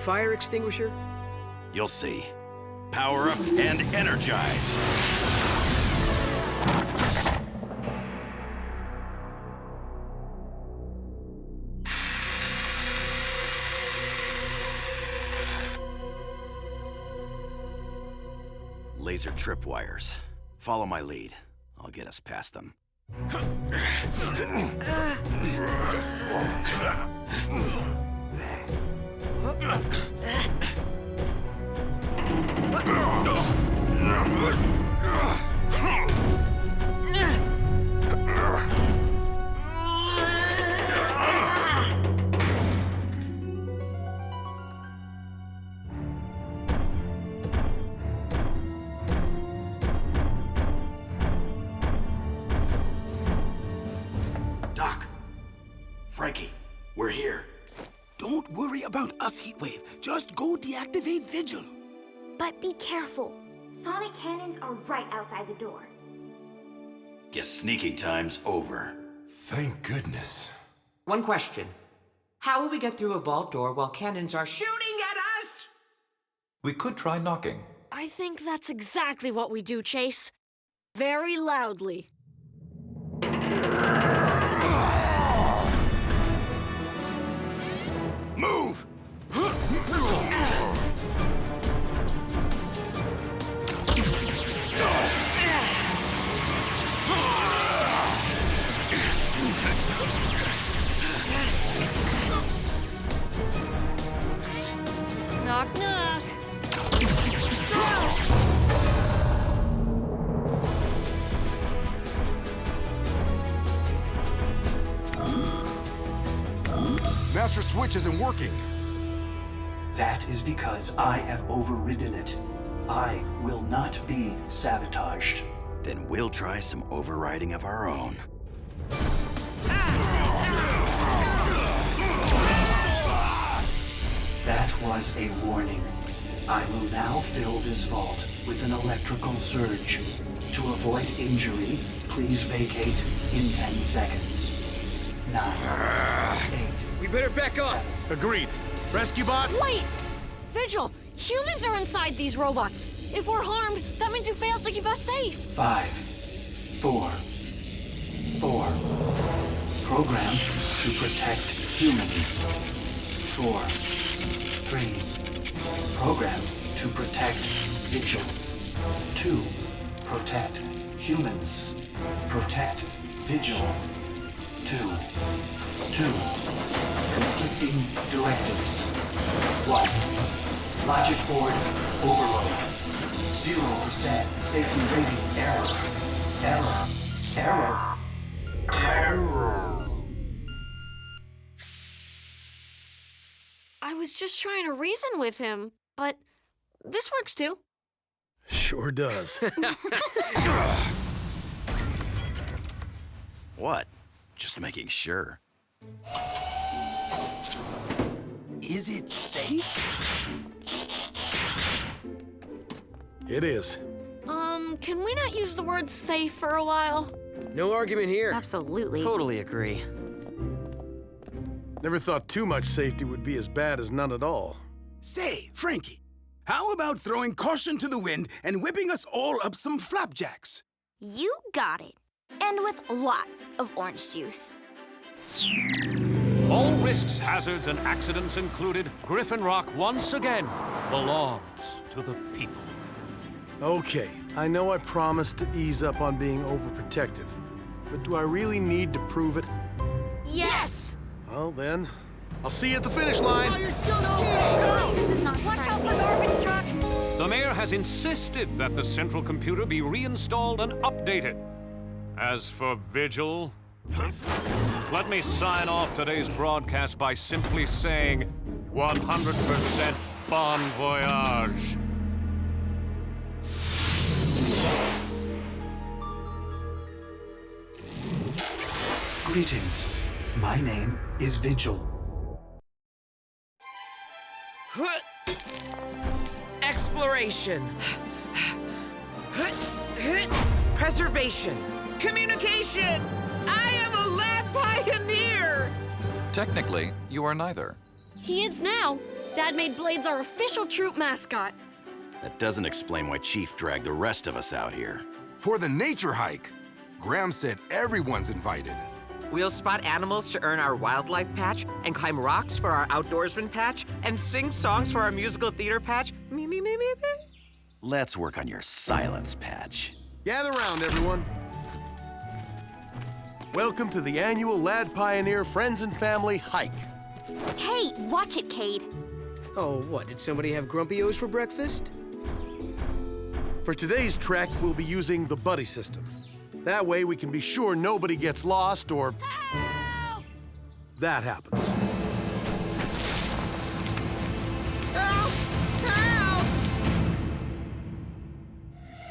S10: Fire extinguisher?
S11: You'll see. Power up and energize. Laser tripwires. Follow my lead. I'll get us past them.
S12: Doc. Frankie, we're here.
S16: Don't worry about us, Heatwave. Just go deactivate Vigil.
S17: But be careful. Sonic cannons are right outside the door.
S11: Guess sneaking time's over.
S4: Thank goodness.
S3: One question. How will we get through a vault door while cannons are shooting at us?
S7: We could try knocking.
S2: I think that's exactly what we do, Chase. Very loudly.
S11: Move!
S2: Knock, knock.
S4: Master Switch isn't working.
S12: That is because I have overridden it. I will not be sabotaged.
S11: Then we'll try some overriding of our own.
S12: That was a warning. I will now fill this vault with an electrical surge. To avoid injury, please vacate in 10 seconds. 9, 8.
S10: We better back off.
S6: Agreed. Rescue bots?
S2: Wait! Vigil, Humans are inside these robots. If we're harmed, that means you failed to keep us safe.
S12: 5, 4, 4. Programmed to protect humans. 4, 3. Programmed to protect Vigil. 2. Protect humans. Protect Vigil. 2. Conflicting directives. 1. Logic board overload. 0% safety rating error. Error.
S2: I was just trying to reason with him, but this works too.
S6: Sure does.
S11: What? Just making sure. Is it safe?
S6: It is.
S2: Can we not use the word safe for a while?
S10: No argument here.
S9: Absolutely. Totally agree.
S6: Never thought too much safety would be as bad as none at all.
S16: Say, Frankie, how about throwing caution to the wind and whipping us all up some flapjacks?
S17: You got it. And with lots of orange juice.
S13: All risks, hazards, and accidents included, Griffin Rock once again belongs to the people.
S6: Okay, I know I promised to ease up on being overprotective, but do I really need to prove it?
S2: Yes!
S6: Well then, I'll see you at the finish line.
S17: This is not Watch out for garbage trucks!
S13: The mayor has insisted that the central computer be reinstalled and updated. As for Vigil, let me sign off today's broadcast by simply saying 100% bon voyage.
S12: Greetings. My name is Vigil.
S3: Exploration. Preservation. Communication. I am a lab pioneer.
S7: Technically, you are neither.
S2: He is now. Dad made Blades our official troop mascot.
S11: That doesn't explain why Chief dragged the rest of us out here.
S4: For the nature hike. Graham said everyone's invited.
S3: We'll spot animals to earn our wildlife patch, and climb rocks for our outdoorsman patch, and sing songs for our musical theater patch. Me.
S11: Let's work on your silence patch.
S6: Gather round, everyone. Welcome to the annual Lad Pioneer Friends and Family Hike.
S1: Hey, watch it, Cade.
S10: Oh, what? Did somebody have Grumpy-O's for breakfast?
S6: For today's trek, we'll be using the buddy system. That way we can be sure nobody gets lost or... Help! That happens.
S5: Help! Help!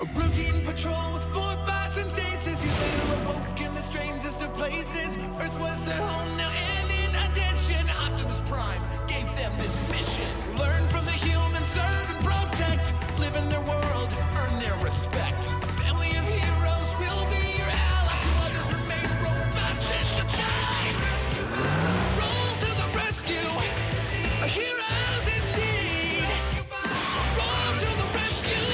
S5: A routine patrol with 4 bots and stasis. Years later awoke in the strangest of places. Earth was their home now, and in addition, Optimus Prime gave them this mission. Learn from the humans, serve and protect. Live in their world, earn their respect. A family of heroes will be your allies. To others remain robots in disguise. Roll to the rescue. Heroes indeed. Roll to the rescue.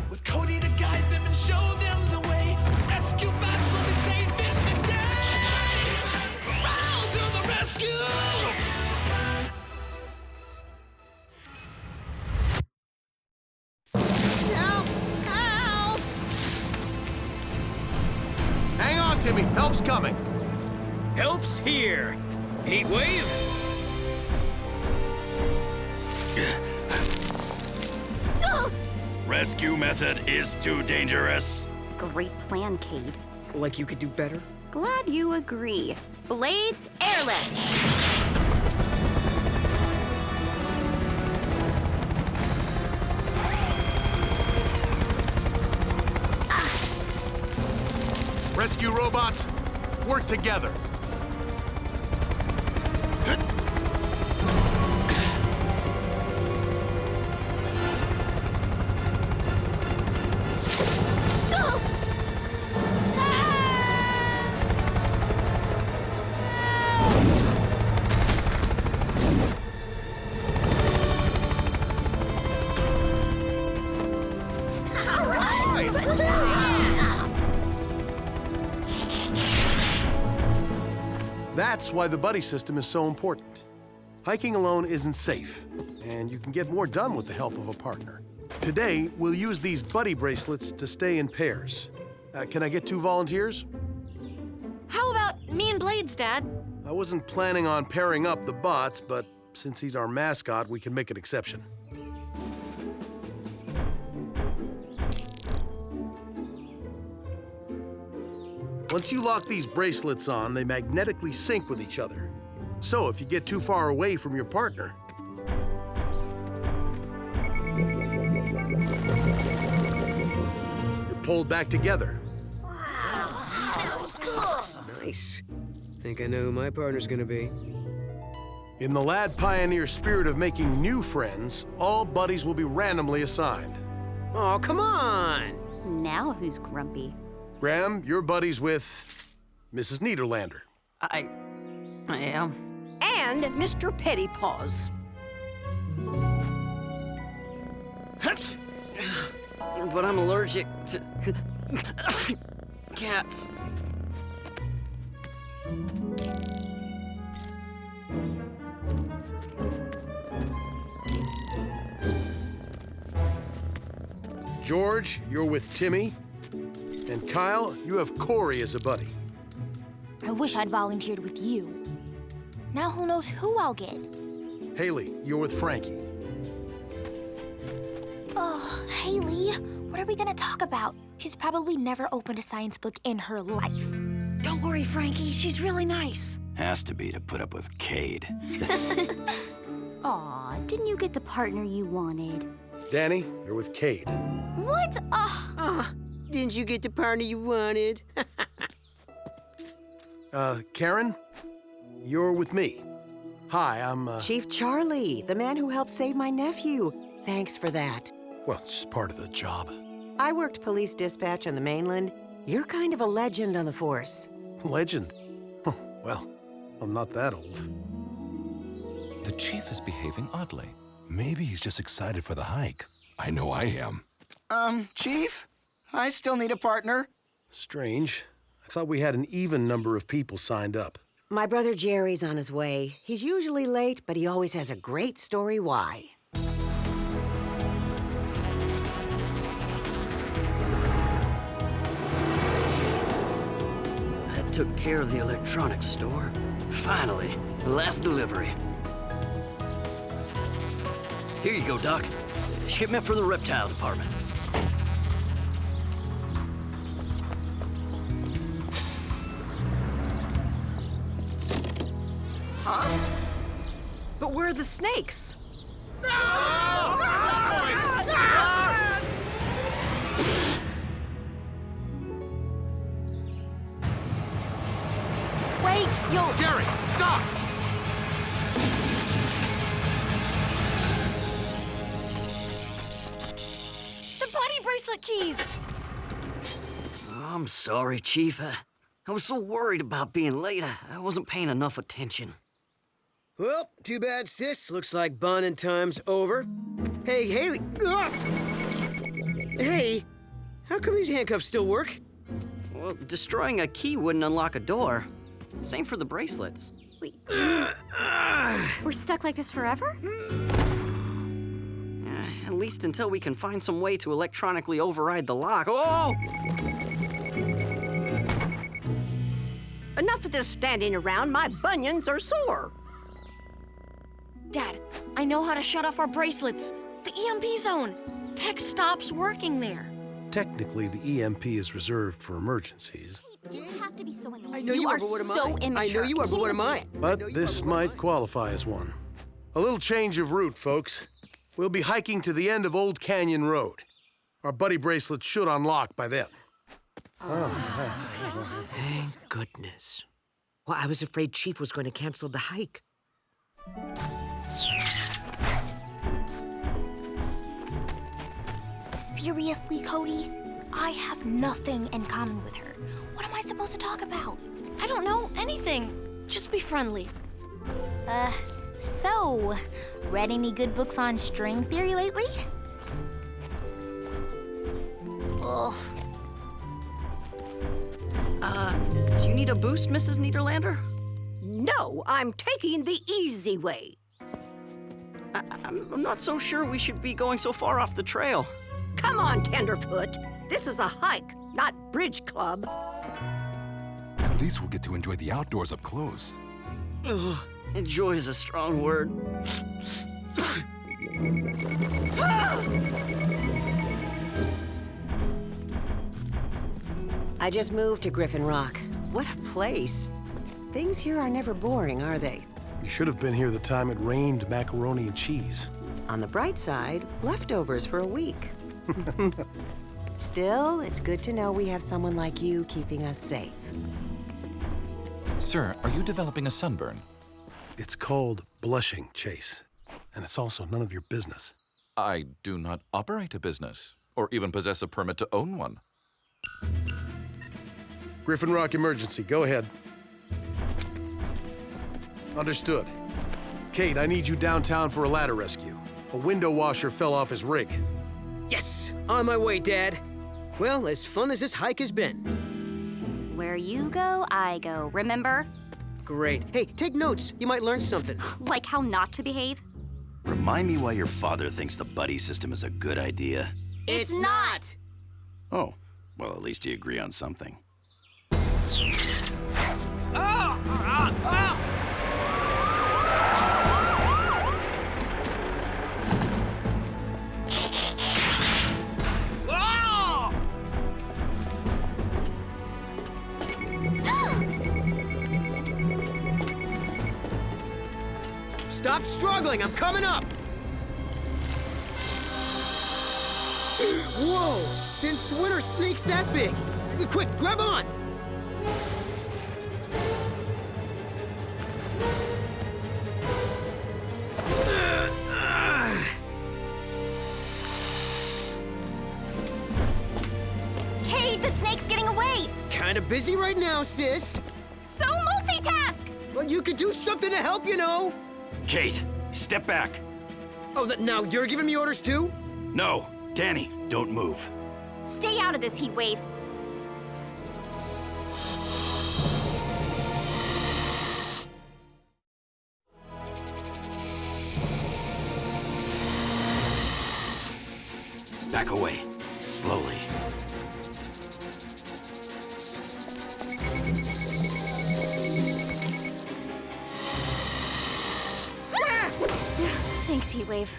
S5: With Cody to guide them and show them the way. Rescue bots will be safe in the day. Roll to the rescue.
S2: Help! Help!
S6: Hang on, Timmy. Help's coming.
S14: Help's here. Heatwave?
S11: Rescue method is too dangerous.
S1: Great plan, Cade.
S10: Like you could do better?
S1: Glad you agree. Blades airlift.
S6: Rescue robots, work together. right! That's why the buddy system is so important. Hiking alone isn't safe, and you can get more done with the help of a partner. Today, we'll use these buddy bracelets to stay in pairs. Can I get 2 volunteers?
S2: How about me and Blades, Dad?
S6: I wasn't planning on pairing up the bots, but since he's our mascot, we can make an exception. Once you lock these bracelets on, they magnetically sync with each other. So if you get too far away from your partner, you're pulled back together.
S10: Nice. Think I know who my partner's gonna be.
S6: In the lad pioneer spirit of making new friends, all buddies will be randomly assigned.
S10: Oh, come on!
S1: Now who's grumpy?
S6: Graham, you're buddies with Mrs. Niederlander.
S15: I am. And Mr. Pettypaws.
S9: Huts! But I'm allergic to cats.
S6: George, you're with Timmy. And Kyle, you have Corey as a buddy.
S17: I wish I'd volunteered with you. Now who knows who I'll get?
S6: Haley, you're with Frankie.
S17: Oh, Haley, what are we gonna talk about? She's probably never opened a science book in her life.
S2: Don't worry, Frankie. She's really nice.
S11: Has to be to put up with Cade.
S1: Aw, didn't you get the partner you wanted?
S6: Danny, you're with Cade.
S1: What?
S10: Didn't you get the partner you wanted?
S6: Karen, you're with me. Hi, I'm,
S22: Chief Charlie, the man who helped save my nephew. Thanks for that.
S6: Well, it's just part of the job.
S22: I worked police dispatch on the mainland. You're kind of a legend on the force.
S6: Legend? Well, I'm not that old.
S7: The chief is behaving oddly.
S4: Maybe he's just excited for the hike. I know I am.
S9: Chief? I still need a partner.
S6: Strange. I thought we had an even number of people signed up.
S22: My brother Jerry's on his way. He's usually late, but he always has a great story why.
S9: That took care of the electronics store. Finally, the last delivery. Here you go, Doc. Shipment for the reptile department.
S15: Huh? But where are the snakes? Wait! Yo,
S6: Jerry, stop!
S2: The body bracelet keys!
S9: I'm sorry, Chief. I was so worried about being late, I wasn't paying enough attention.
S10: Well, too bad, sis. Looks like bonding time's over. Hey, Haley. Ugh! Hey, how come these handcuffs still work?
S9: Well, destroying a key wouldn't unlock a door. Same for the bracelets.
S1: Wait, we're stuck like this forever?
S9: At least until we can find some way to electronically override the lock. Oh!
S15: enough of this standing around. My bunions are sore.
S2: Dad, I know how to shut off our bracelets. The EMP zone. Tech stops working there.
S6: Technically, the EMP is reserved for emergencies.
S1: Do you have to be so annoying?
S10: I know you are, but what am I? I know you are, but what am I?
S6: But this might qualify as one. A little change of route, folks. We'll be hiking to the end of Old Canyon Road. Our buddy bracelets should unlock by then.
S10: Thank goodness. Well, I was afraid Chief was going to cancel the hike.
S17: Seriously, Cody? I have nothing in common with her. What am I supposed to talk about?
S2: I don't know anything. Just be friendly.
S17: So, read any good books on string theory lately?
S1: Oh.
S9: Do you need a boost, Mrs. Niederlander?
S15: No, I'm taking the easy way.
S9: I'm not so sure we should be going so far off the trail.
S15: Come on, Tenderfoot. This is a hike, not bridge club.
S4: At least we'll get to enjoy the outdoors up close.
S9: Ugh, enjoy is a strong word.
S22: I just moved to Griffin Rock. What a place. Things here are never boring, are they?
S6: You should have been here the time it rained macaroni and cheese.
S22: On the bright side, leftovers for a week. Still, it's good to know we have someone like you keeping us safe.
S7: Sir, are you developing a sunburn?
S6: It's called blushing, Chase. And it's also none of your business.
S7: I do not operate a business, or even possess a permit to own one.
S6: Griffin Rock emergency, go ahead. Understood. Kate, I need you downtown for a ladder rescue. A window washer fell off his rig.
S10: Yes, on my way, Dad. Well, as fun as this hike has been.
S1: Where you go, I go, remember?
S10: Great. Hey, take notes. You might learn something.
S1: Like how not to behave?
S11: Remind me why your father thinks the buddy system is a good idea.
S1: It's not!
S11: Oh, well, at least you agree on something.
S10: Stop struggling, I'm coming up! Whoa! Since when are snakes that big? Quick, grab on!
S1: Kate, the snake's getting away!
S10: Kinda busy right now, sis.
S1: So multitask!
S10: Well, you could do something to help, you know.
S11: Kate, step back.
S10: Oh, now you're giving me orders too?
S11: No, Danny, don't move.
S1: Stay out of this, Heatwave.
S11: Back away, slowly.
S1: Thanks, Heatwave.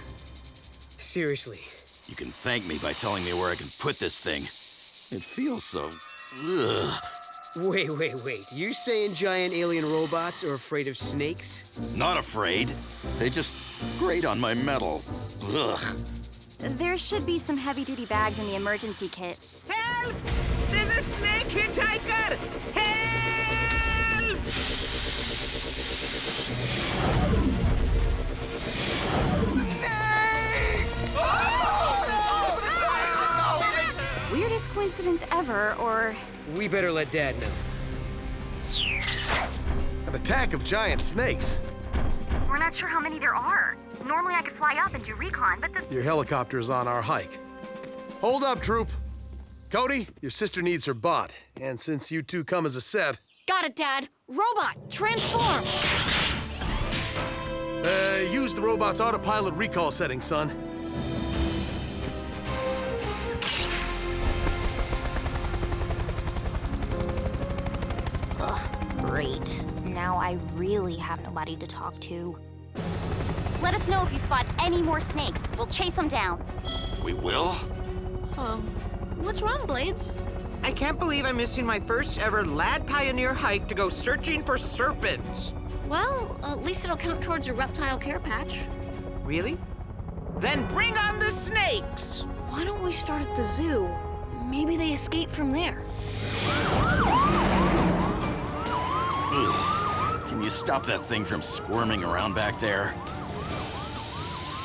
S10: Seriously.
S11: You can thank me by telling me where I can put this thing. It feels so... ugh.
S10: Wait. You saying giant alien robots are afraid of snakes?
S11: Not afraid. They just grate on my metal. Ugh.
S1: There should be some heavy-duty bags in the emergency kit.
S3: Help! There's a snake hitchhiker! Help!
S1: Weirdest coincidence ever, or...
S10: We better let Dad know.
S6: An attack of giant snakes.
S1: We're not sure how many there are. Normally I could fly up and do recon, but the...
S6: Your helicopter's on our hike. Hold up, troop. Cody, your sister needs her bot. And since you two come as a set...
S2: Got it, Dad. Robot, transform!
S6: Use the robot's autopilot recall setting, son.
S1: Great. Now I really have nobody to talk to. Let us know if you spot any more snakes. We'll chase them down.
S11: We will?
S2: What's wrong, Blades?
S3: I can't believe I'm missing my first ever Lad Pioneer hike to go searching for serpents.
S2: Well, at least it'll count towards your reptile care patch.
S3: Really? Then bring on the snakes!
S2: Why don't we start at the zoo? Maybe they escaped from there.
S11: Ugh. Can you stop that thing from squirming around back there?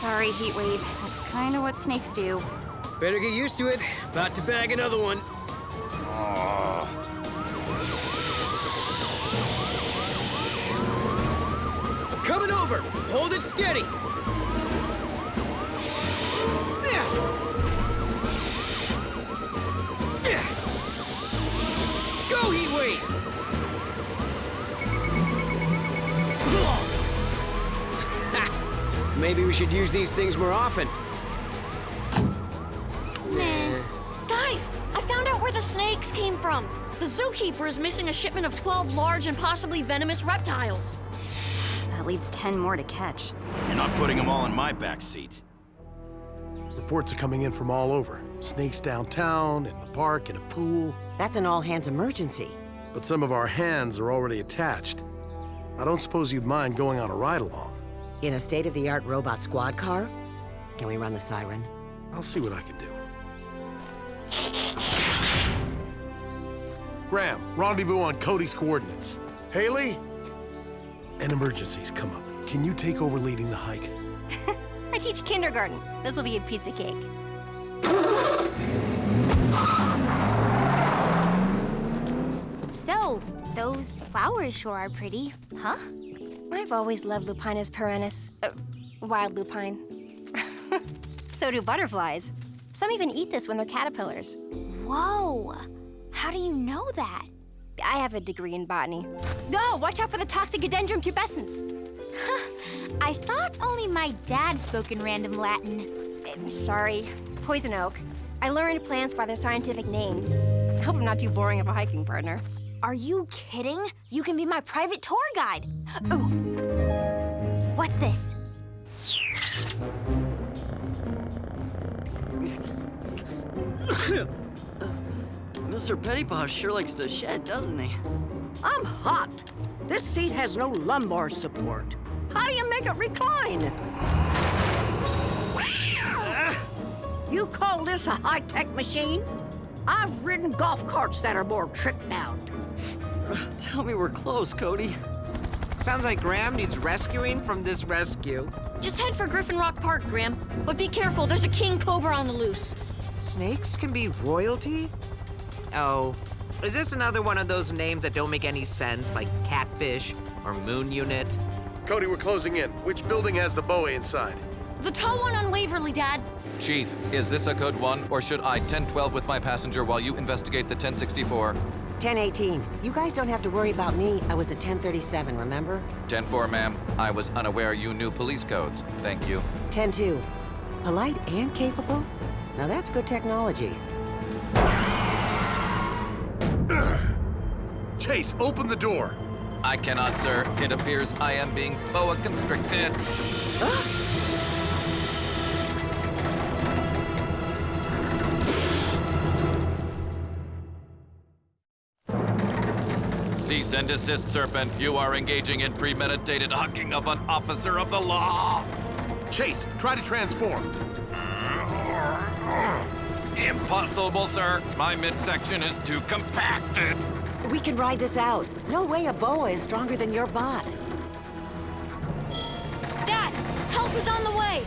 S1: Sorry, Heatwave. That's kind of what snakes do.
S10: Better get used to it. About to bag another one. I'm coming over. Hold it steady. Maybe we should use these things more often.
S2: Guys, I found out where the snakes came from. The zookeeper is missing a shipment of 12 large and possibly venomous reptiles.
S1: That leaves 10 more to catch.
S11: You're not putting them all in my back seat.
S6: Reports are coming in from all over. Snakes downtown, in the park, in a pool.
S22: That's an all-hands emergency.
S6: But some of our hands are already attached. I don't suppose you'd mind going on a ride-along.
S22: In a state-of-the-art robot squad car? Can we run the siren?
S6: I'll see what I can do. Graham, rendezvous on Cody's coordinates. Haley? An emergency's come up. Can you take over leading the hike?
S1: I teach kindergarten. This will be a piece of cake.
S17: So, those flowers sure are pretty, huh? I've always loved Lupinus perennis. Wild lupine.
S1: So do butterflies.
S17: Some even eat this when they're caterpillars. Whoa! How do you know that? I have a degree in botany. Oh, watch out for the toxic Dendrum pubescens. I thought only my dad spoke in random Latin. Sorry, poison oak. I learned plants by their scientific names. I hope I'm not too boring of a hiking partner. Are you kidding? You can be my private tour guide. Ooh. What's this?
S9: Mr. Pettypaw sure likes to shed, doesn't he?
S15: I'm hot. This seat has no lumbar support. How do you make it recline? You call this a high-tech machine? I've ridden golf carts that are more tricked out.
S9: Tell me we're close, Cody.
S3: Sounds like Graham needs rescuing from this rescue.
S2: Just head for Griffin Rock Park, Graham. But be careful, there's a king cobra on the loose.
S3: Snakes can be royalty? Oh, is this another one of those names that don't make any sense, like Catfish or Moon Unit?
S6: Cody, we're closing in. Which building has the boa inside?
S2: The tall one on Waverly, Dad.
S7: Chief, is this a code 1, or should I 1012 with my passenger while you investigate the 1064?
S22: 1018. You guys don't have to worry about me. I was a 1037, remember?
S7: 10-4, ma'am. I was unaware you knew police codes. Thank you.
S22: 10-2. Polite and capable? Now that's good technology.
S6: Chase, open the door.
S7: I cannot, sir. It appears I am being boa constricted. Cease and desist, Serpent. You are engaging in premeditated hugging of an officer of the law.
S6: Chase, try to transform.
S7: Impossible, sir. My midsection is too compacted.
S22: We can ride this out. No way a boa is stronger than your bot.
S2: Dad, help is on the way.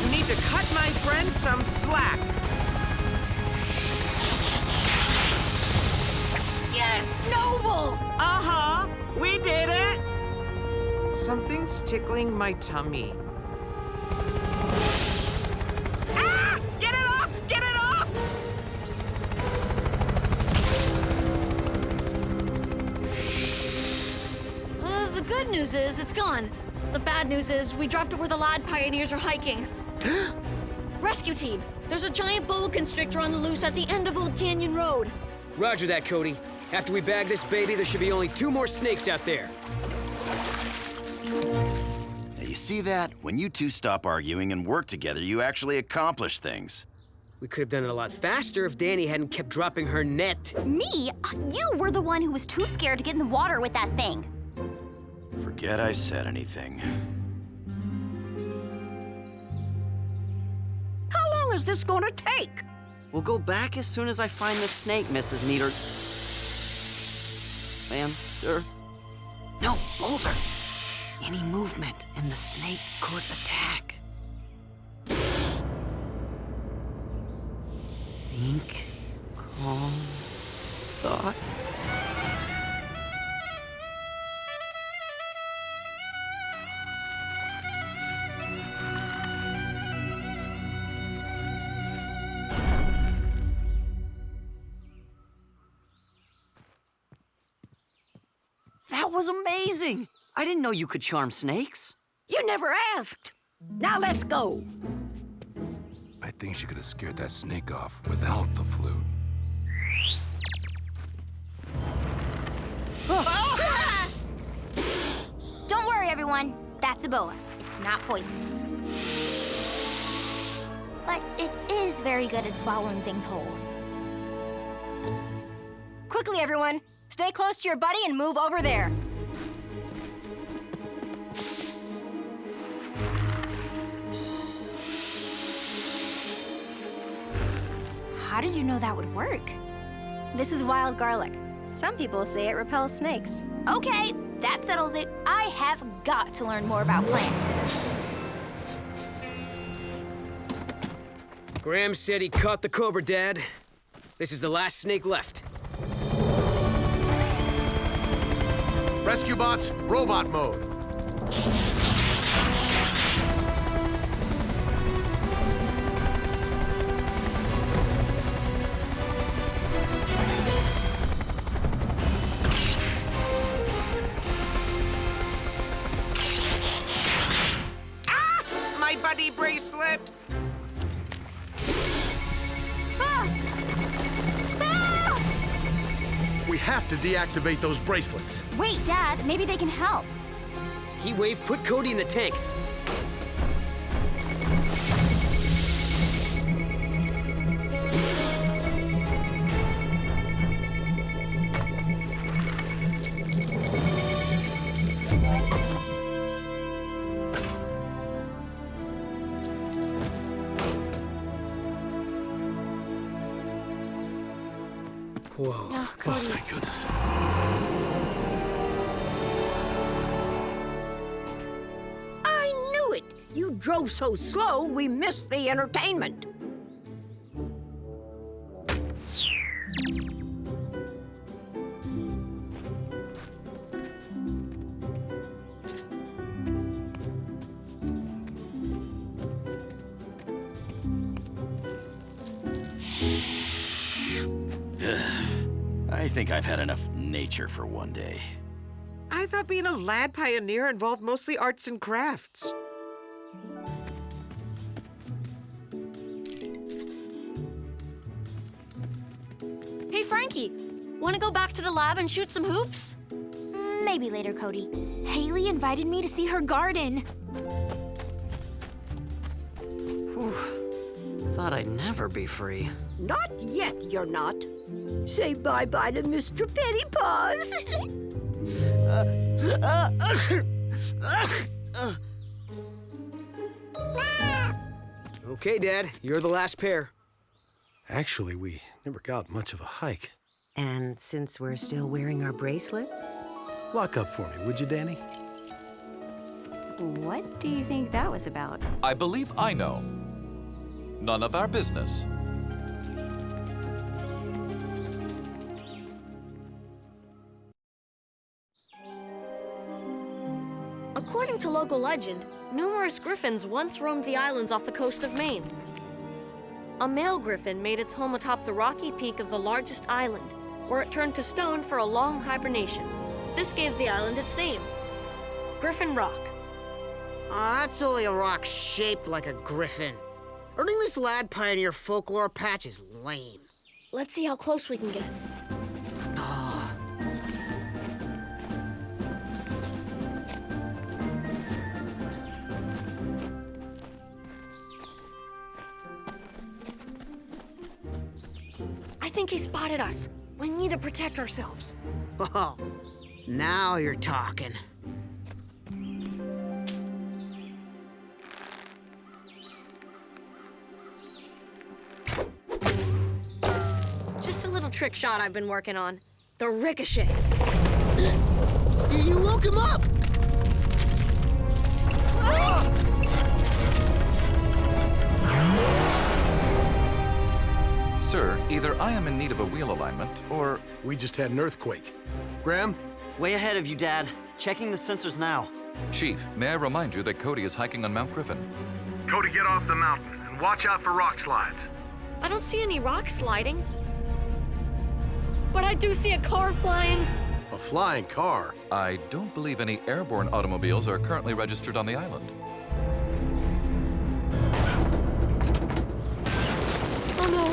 S3: You need to cut my friend some slack.
S2: Yes, Noble!
S3: Uh-huh, we did it! Something's tickling my tummy. Ah! Get it off! Get it off!
S2: The good news is it's gone. The bad news is we dropped it where the lad pioneers are hiking. Rescue team, there's a giant boa constrictor on the loose at the end of Old Canyon Road.
S10: Roger that, Cody. After we bag this baby, there should be only 2 more snakes out there.
S11: Now, you see that? When you two stop arguing and work together, you actually accomplish things.
S10: We could have done it a lot faster if Danny hadn't kept dropping her net.
S17: Me? You were the one who was too scared to get in the water with that thing.
S11: Forget I said anything.
S15: How long is this gonna take?
S9: We'll go back as soon as I find the snake, Mrs. Neater. Ma'am, sir?
S22: No, Boulder. Any movement and the snake could attack. Think calm thoughts.
S9: was amazing! I didn't know you could charm snakes.
S15: You never asked. Now let's go.
S4: I think she could have scared that snake off without the flute.
S1: Don't worry, everyone. That's a boa. It's not poisonous. But it is very good at swallowing things whole.
S17: Quickly, everyone. Stay close to your buddy and move over there.
S1: How did you know that would work?
S17: This is wild garlic. Some people say it repels snakes.
S1: Okay, that settles it. I have got to learn more about plants.
S10: Graham said he caught the cobra, Dad. This is the last snake left.
S6: Rescue bots, robot mode.
S3: My buddy bracelet!
S6: We have to deactivate those bracelets.
S1: Wait, Dad, maybe they can help.
S10: Heatwave, put Cody in the tank. Whoa.
S1: Oh, Cody.
S6: Thank goodness.
S15: I knew it. You drove so slow, we missed the entertainment.
S11: I think I've had enough nature for one day.
S3: I thought being a lad pioneer involved mostly arts and crafts.
S2: Hey, Frankie, want to go back to the lab and shoot some hoops?
S1: Maybe later, Cody. Haley invited me to see her garden.
S9: Thought I'd never be free.
S15: Not yet, you're not. Say bye-bye to Mr. Pettypaws.
S10: Okay, Dad, you're the last pair.
S6: Actually, we never got much of a hike.
S22: And since we're still wearing our bracelets?
S6: Lock up for me, would you, Danny?
S1: What do you think that was about?
S7: I believe I know. None of our business.
S2: According to local legend, numerous griffins once roamed the islands off the coast of Maine. A male griffin made its home atop the rocky peak of the largest island, where it turned to stone for a long hibernation. This gave the island its name, Griffin Rock.
S10: That's only a rock shaped like a griffin. Earning this lad pioneer folklore patch is lame.
S2: Let's see how close we can get. I think he spotted us. We need to protect ourselves.
S10: Oh, now you're talking.
S2: Just a little trick shot I've been working on. The ricochet.
S10: You woke him up!
S7: Sir, either I am in need of a wheel alignment, or...
S6: We just had an earthquake. Graham?
S9: Way ahead of you, Dad. Checking the sensors now.
S7: Chief, may I remind you that Cody is hiking on Mount Griffin?
S18: Cody, get off the mountain and watch out for rock slides.
S2: I don't see any rocks sliding. But I do see a car flying.
S6: A flying car?
S7: I don't believe any airborne automobiles are currently registered on the island.
S2: Oh no!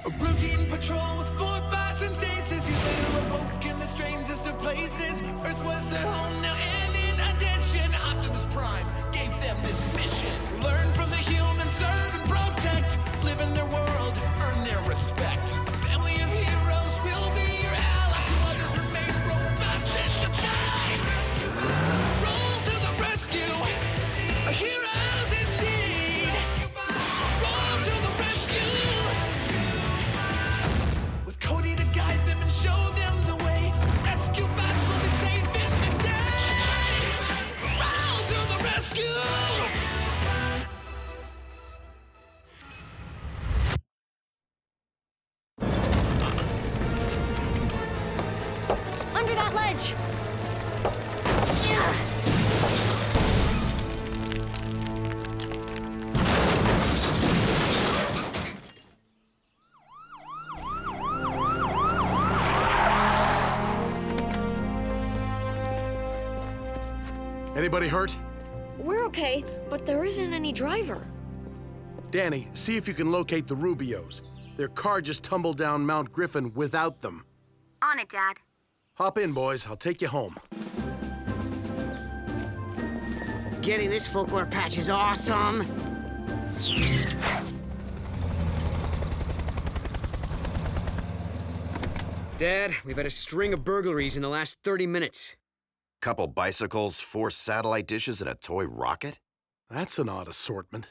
S5: A routine patrol with 4 bots and stasis. Years later awoke in the strangest of places. Earth was their home now, and in addition, Optimus Prime gave them this mission. Learn from the humans, serve and protect. Live in their world, earn their respect. A family of heroes will be your allies. To others remain robots in disguise. Roll to the rescue. Heroes indeed. Roll to the rescue. With Cody to guide them and show them the way. Rescue bots will be safe in the day. Roll to the rescue.
S2: Under that ledge!
S6: Anybody hurt?
S2: We're okay, but there isn't any driver.
S6: Danny, see if you can locate the Rubios. Their car just tumbled down Mount Griffin without them.
S1: On it, Dad.
S6: Hop in, boys. I'll take you home.
S10: Getting this folklore patch is awesome. Dad, we've had a string of burglaries in the last 30 minutes.
S11: Couple bicycles, 4 satellite dishes, and a toy rocket?
S6: That's an odd assortment.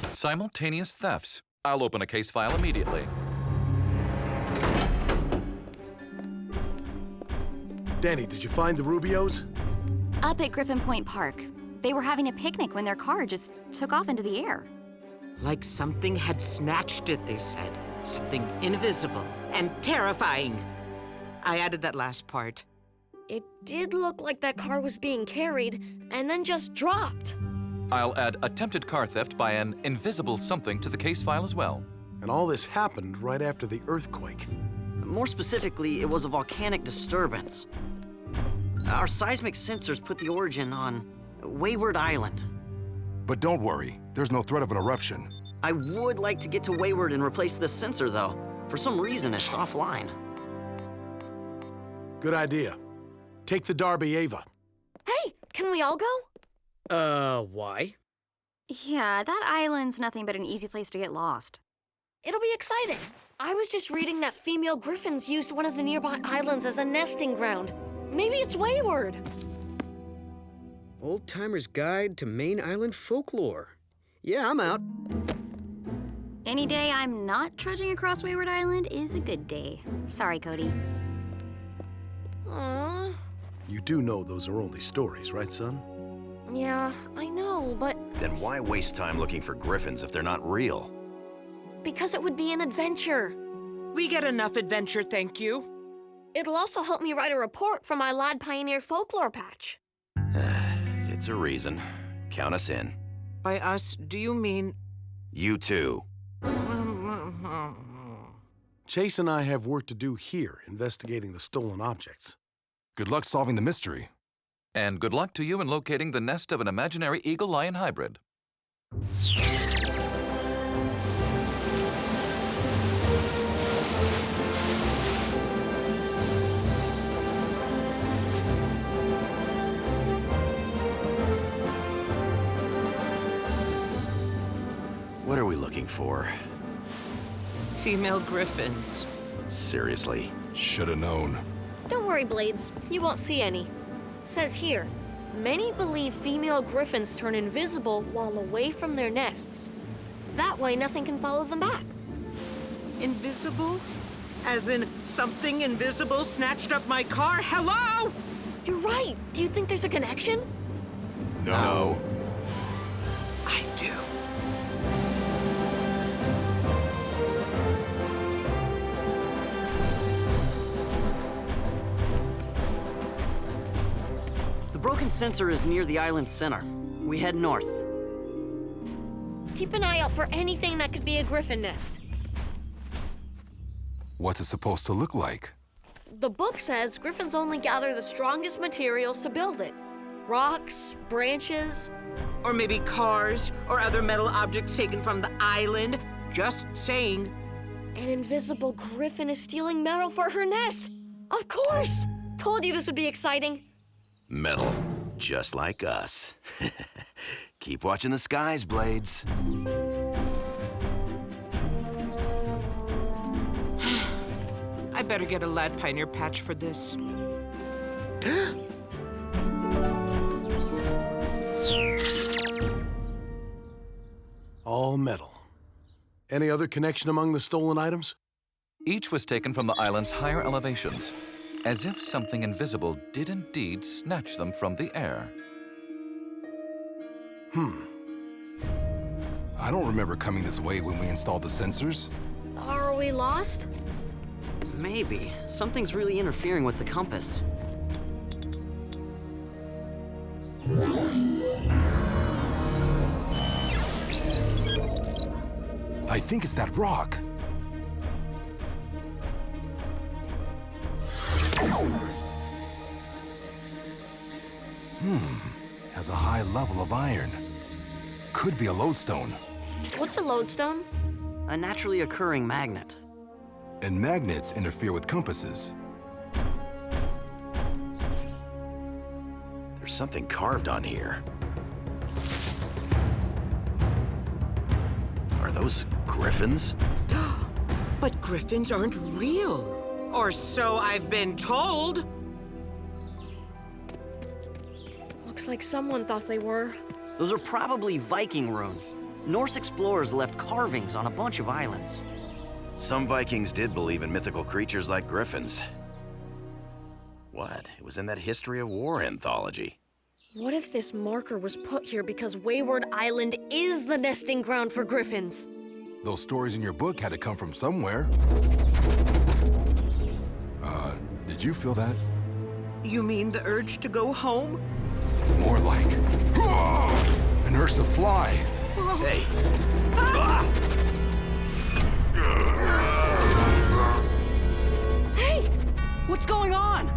S7: Simultaneous thefts. I'll open a case file immediately.
S6: Danny, did you find the Rubios?
S1: Up at Griffin Point Park. They were having a picnic when their car just took off into the air.
S3: Like something had snatched it, they said. Something invisible and terrifying. I added that last part.
S2: It did look like that car was being carried and then just dropped.
S7: I'll add attempted car theft by an invisible something to the case file as well.
S6: And all this happened right after the earthquake.
S9: More specifically, it was a volcanic disturbance. Our seismic sensors put the origin on Wayward Island.
S4: But don't worry, there's no threat of an eruption.
S9: I would like to get to Wayward and replace this sensor, though. For some reason, it's offline.
S6: Good idea. Take the Darby Ava.
S2: Hey, can we all go?
S10: Why?
S1: Yeah, that island's nothing but an easy place to get lost.
S2: It'll be exciting. I was just reading that female griffins used one of the nearby islands as a nesting ground. Maybe it's Wayward.
S10: Old Timer's Guide to Main Island Folklore. Yeah, I'm out.
S1: Any day I'm not trudging across Wayward Island is a good day. Sorry, Cody.
S2: Aww.
S6: You do know those are only stories, right, son?
S2: Yeah, I know, but
S11: Then why waste time looking for griffins if they're not real?
S2: because it would be an adventure.
S3: We get enough adventure, thank you.
S2: It'll also help me write a report for my Lad Pioneer folklore patch.
S11: It's a reason. Count us in.
S3: By us, do you mean...
S11: You too.
S6: Chase and I have work to do here investigating the stolen objects.
S4: Good luck solving the mystery.
S7: And good luck to you in locating the nest of an imaginary eagle-lion hybrid.
S11: What are we looking for?
S3: Female griffins.
S11: Seriously?
S4: Shoulda known.
S2: Don't worry, Blades. You won't see any. Says here, many believe female griffins turn invisible while away from their nests. That way, nothing can follow them back.
S3: Invisible? As in, something invisible snatched up my car? Hello?
S2: You're right. Do you think there's a connection?
S11: No.
S3: I do.
S9: The broken sensor is near the island's center. We head north.
S2: Keep an eye out for anything that could be a griffin nest.
S4: What's it supposed to look like?
S2: The book says Griffins only gather the strongest materials to build it. Rocks, branches.
S3: Or maybe cars or other metal objects taken from the island. Just saying.
S2: An invisible griffin is stealing metal for her nest. Of course! Told you this would be exciting.
S11: Metal, just like us. Keep watching the skies, Blades.
S3: I better get a Lad Pioneer patch for this.
S6: All metal. Any other connection among the stolen items?
S7: Each was taken from the island's higher elevations, as if something invisible did indeed snatch them from the air.
S4: I don't remember coming this way when we installed the sensors.
S2: Are we lost?
S9: Maybe. Something's really interfering with the compass.
S4: I think it's that rock. Has a high level of iron. Could be a lodestone.
S2: What's a lodestone?
S9: A naturally occurring magnet.
S4: And magnets interfere with compasses.
S11: There's something carved on here. Are those griffins?
S3: But griffins aren't real. Or so I've been told.
S2: Looks like someone thought they were.
S9: Those are probably Viking runes. Norse explorers left carvings on a bunch of islands.
S11: Some Vikings did believe in mythical creatures like griffins. What? It was in that History of War anthology.
S2: What if this marker was put here because Wayward Island is the nesting ground for griffins?
S4: Those stories in your book had to come from somewhere. Did you feel that?
S3: You mean the urge to go home?
S4: More like an urge to fly.
S11: Hey.
S9: Hey! What's going on?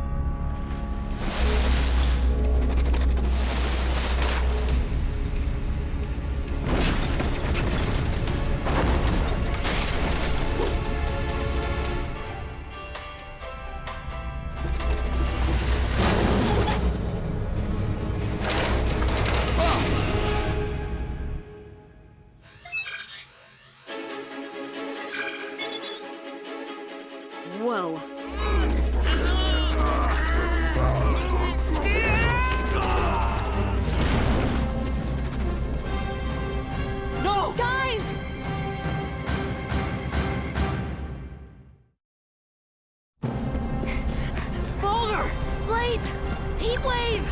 S2: Whoa.
S9: No!
S2: Guys!
S9: Boulder!
S1: Blades! Heatwave!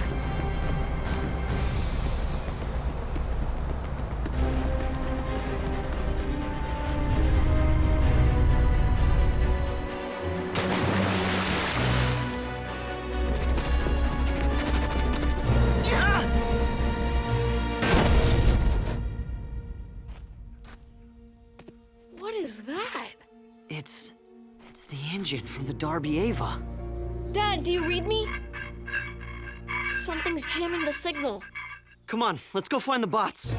S2: What is that?
S9: It's the engine from the Darby Ava.
S2: Dad, do you read me? Something's jamming the signal.
S9: Come on, let's go find the bots.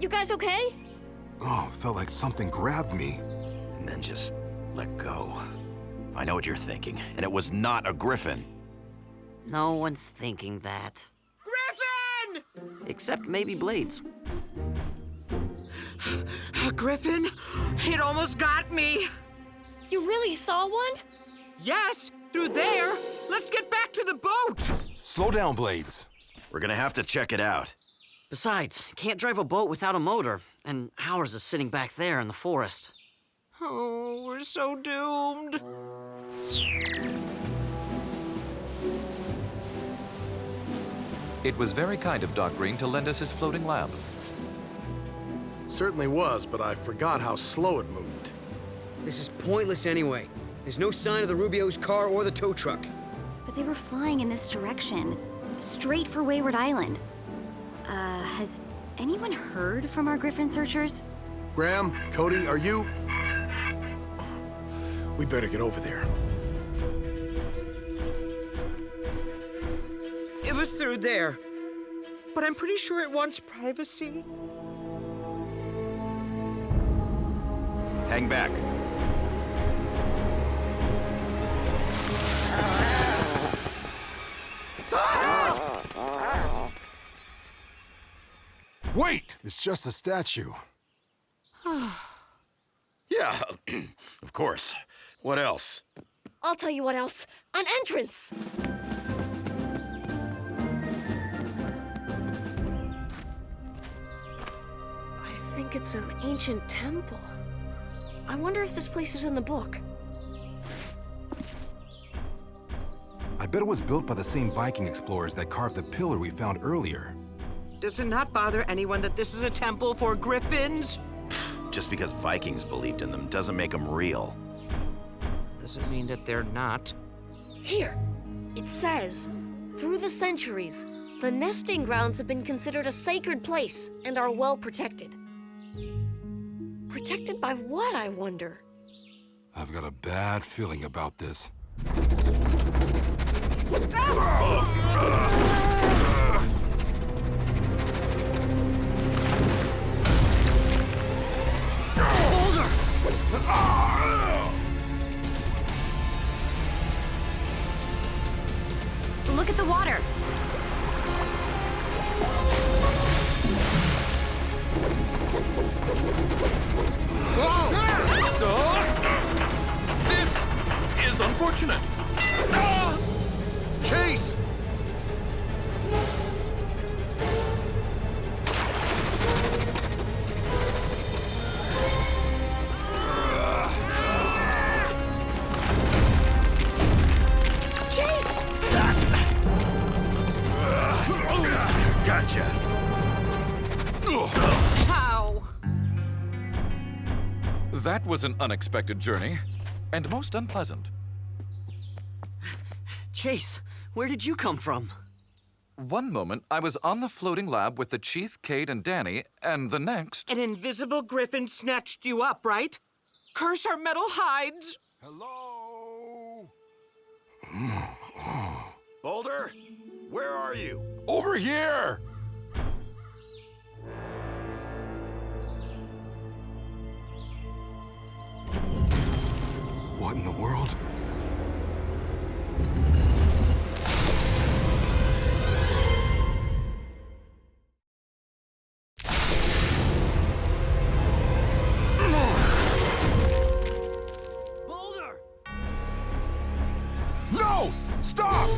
S2: You guys okay?
S4: Oh, felt like something grabbed me.
S11: And then just let go. I know what you're thinking, and it was not a griffin.
S9: No one's thinking that.
S3: Griffin!
S9: Except maybe Blades.
S3: A griffin? It almost got me.
S2: You really saw one?
S3: Yes, through there. Let's get back to the boat.
S4: Slow down, Blades.
S11: We're gonna have to check it out.
S9: Besides, can't drive a boat without a motor, and ours is sitting back there in the forest.
S3: Oh, we're so doomed.
S7: It was very kind of Doc Green to lend us his floating lab.
S6: Certainly was, but I forgot how slow it moved.
S10: This is pointless anyway. There's no sign of the Rubio's car or the tow truck.
S1: But they were flying in this direction, straight for Wayward Island. Has anyone heard from our Griffin searchers?
S6: Graham, Cody, are you... We better get over there.
S3: It was through there. But I'm pretty sure it wants privacy.
S11: Hang back.
S4: Wait! It's just a statue.
S11: Yeah, of course. What else?
S2: I'll tell you what else. An entrance! I think it's an ancient temple. I wonder if this place is in the book.
S4: I bet it was built by the same Viking explorers that carved the pillar we found earlier.
S3: Does it not bother anyone that this is a temple for griffins?
S11: Just because Vikings believed in them doesn't make them real.
S3: Doesn't mean that they're not.
S2: Here, it says, through the centuries, the nesting grounds have been considered a sacred place and are well protected. Protected by what, I wonder?
S4: I've got a bad feeling about this.
S1: Look at the water.
S7: This is unfortunate.
S6: Chase!
S11: Gotcha.
S3: How?
S7: That was an unexpected journey, and most unpleasant.
S9: Chase, where did you come from?
S7: One moment, I was on the floating lab with the Chief, Cade, and Danny, and the next...
S3: An invisible griffin snatched you up, right? Curse our metal hides!
S4: Hello?
S11: Boulder, where are you?
S4: Over here! What in the world?
S9: Boulder!
S4: No! Stop!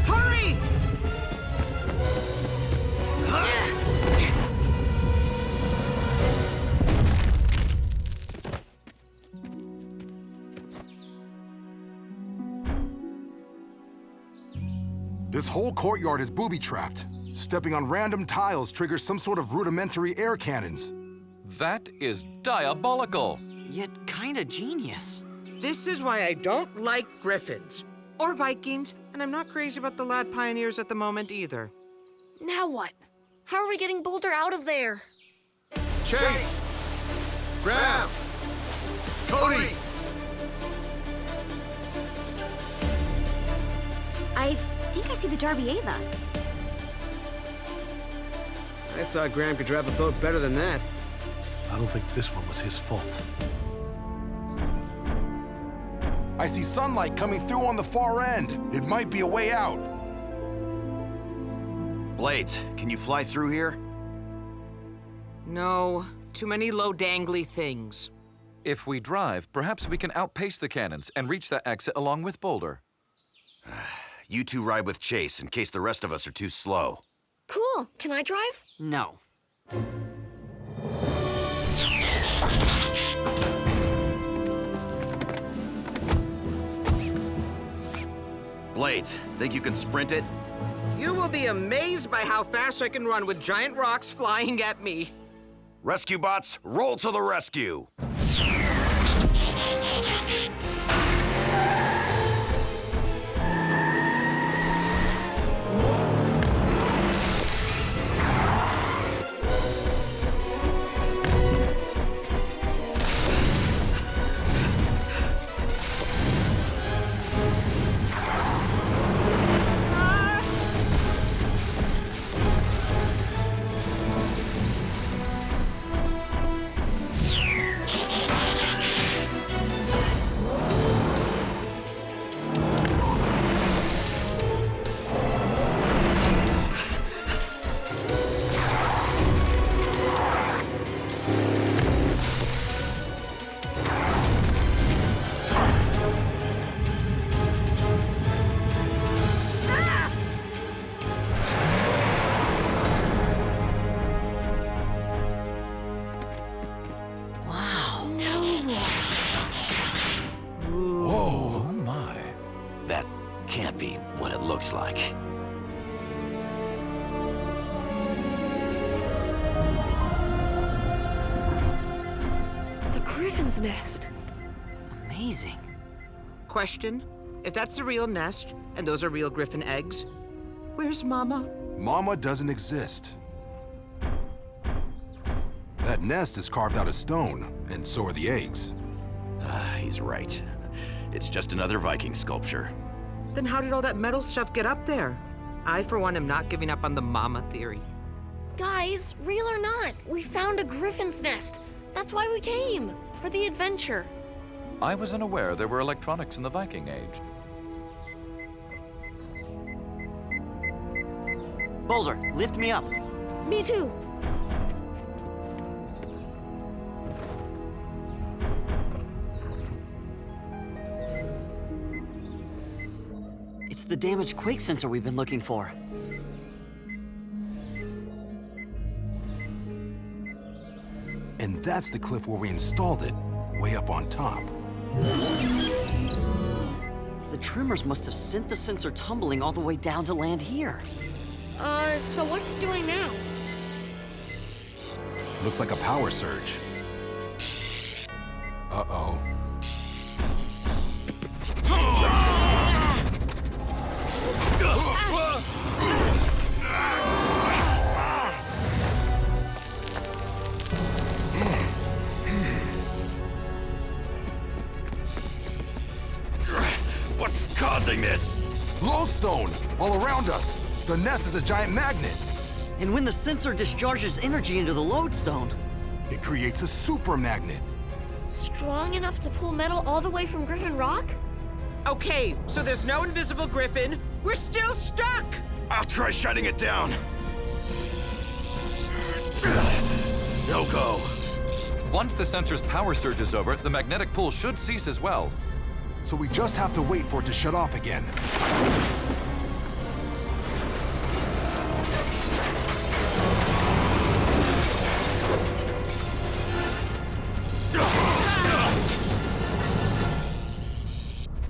S3: Hurry!
S4: This whole courtyard is booby-trapped. Stepping on random tiles triggers some sort of rudimentary air cannons.
S7: That is diabolical.
S9: Yet kinda genius.
S3: This is why I don't like griffins. Or Vikings, and I'm not crazy about the lad pioneers at the moment either.
S2: Now what? How are we getting Boulder out of there?
S6: Chase! Graham! Cody!
S1: I think I see the Darby Ava.
S10: I thought Graham could drive a boat better than that.
S6: I don't think this one was his fault.
S4: I see sunlight coming through on the far end. It might be a way out.
S11: Blades, can you fly through here?
S3: No, too many low dangly things.
S7: If we drive, perhaps we can outpace the cannons and reach that exit along with Boulder.
S11: You two ride with Chase in case the rest of us are too slow.
S2: Cool. Can I drive?
S9: No.
S11: Blades, think you can sprint it?
S3: You will be amazed by how fast I can run with giant rocks flying at me.
S11: Rescue bots, roll to the rescue!
S2: Griffin's nest.
S9: Amazing.
S3: Question: if that's a real nest, and those are real griffin eggs, where's Mama?
S4: Mama doesn't exist. That nest is carved out of stone, and so are the eggs.
S11: He's right. It's just another Viking sculpture.
S3: Then how did all that metal stuff get up there? I, for one, am not giving up on the Mama theory.
S2: Guys, real or not, we found a griffin's nest. That's why we came, for the adventure.
S7: I was unaware there were electronics in the Viking Age.
S9: Boulder, lift me up.
S2: Me too.
S9: It's the damaged quake sensor we've been looking for.
S4: And that's the cliff where we installed it, way up on top.
S9: The tremors must have sent the sensor tumbling all the way down to land here.
S2: So what's it doing now?
S4: Looks like a power surge. Uh-oh.
S11: What's causing this?
S4: Lodestone! All around us! The nest is a giant magnet!
S9: And when the sensor discharges energy into the lodestone,
S4: it creates a super magnet.
S2: Strong enough to pull metal all the way from Griffin Rock?
S3: Okay, so there's no invisible griffin. We're still stuck!
S11: I'll try shutting it down. No go.
S7: Once the sensor's power surge is over, the magnetic pull should cease as well.
S4: So we just have to wait for it to shut off again.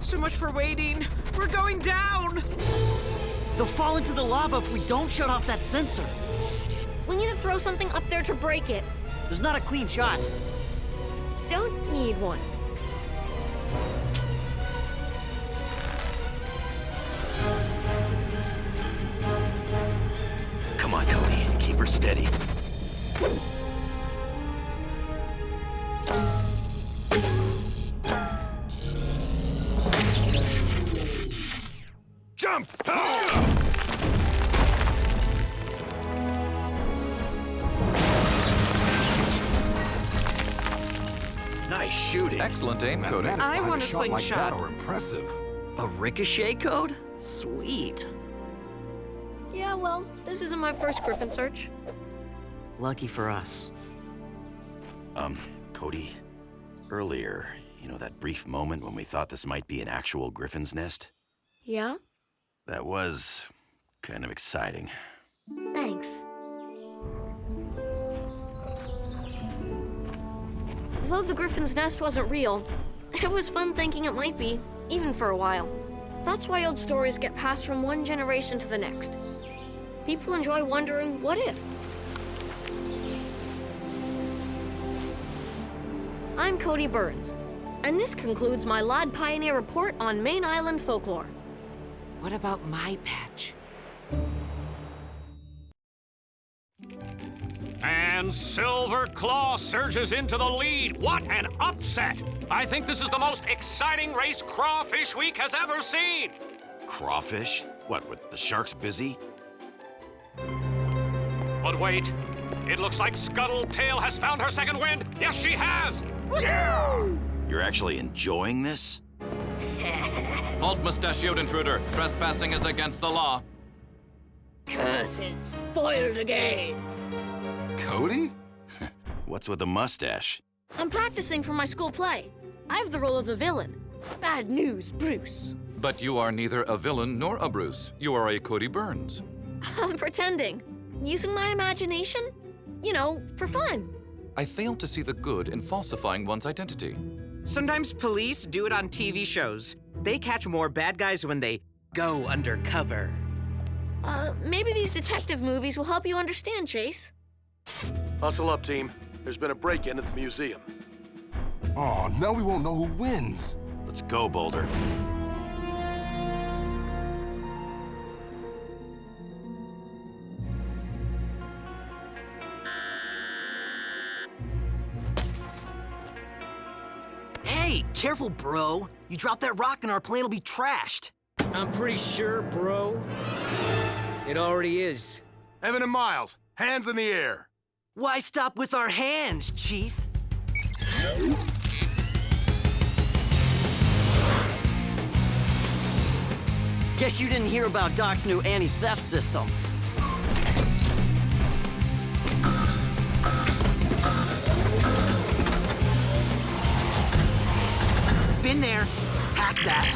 S3: So much for waiting. We're going down.
S9: they'll fall into the lava if we don't shut off that sensor.
S2: We need to throw something up there to break it.
S9: There's not a clean shot.
S2: Don't need one.
S11: Come on, Cody. Keep her steady. Jump! Nice shooting.
S7: Excellent aim, Cody.
S3: I want a
S4: shot like
S3: slingshot.
S4: that are impressive.
S9: A ricochet code? Sweet.
S2: Yeah, well, this isn't my first Griffin search.
S9: Lucky for us.
S11: Cody, earlier, you know that brief moment when we thought this might be an actual Griffin's nest?
S2: Yeah?
S11: That was kind of exciting.
S2: Thanks. Though the Griffin's nest wasn't real, it was fun thinking it might be, even for a while. That's why old stories get passed from one generation to the next. People enjoy wondering, what if? I'm Cody Burns, and this concludes my Lad Pioneer report on Main Island folklore.
S3: What about my patch?
S13: And Silver Claw surges into the lead. What an upset! I think this is the most exciting race Crawfish Week has ever seen.
S11: Crawfish? What, with the sharks busy?
S13: But wait, it looks like Scuttletail has found her second wind. Yes, she has!
S11: You're actually enjoying this?
S7: Halt, mustachioed intruder. Trespassing is against the law.
S15: Curses, foiled again.
S4: Cody?
S11: What's with the mustache?
S2: I'm practicing for my school play. I have the role of the villain. Bad news, Bruce.
S7: But you are neither a villain nor a Bruce. You are a Cody Burns.
S2: I'm pretending. Using my imagination? You know, for fun.
S7: I fail to see the good in falsifying one's identity.
S3: Sometimes police do it on TV shows. They catch more bad guys when they go undercover.
S2: Maybe these detective movies will help you understand, Chase.
S6: Hustle up, team. There's been a break-in at the museum.
S4: Aw, now we won't know who wins.
S11: Let's go, Boulder.
S9: Hey, careful, bro. You drop that rock and our plane will be trashed.
S10: I'm pretty sure, bro. It already is.
S6: Evan and Miles, hands in the air.
S9: Why stop with our hands, Chief? Guess you didn't hear about Doc's new anti-theft system. Been there. Hack that.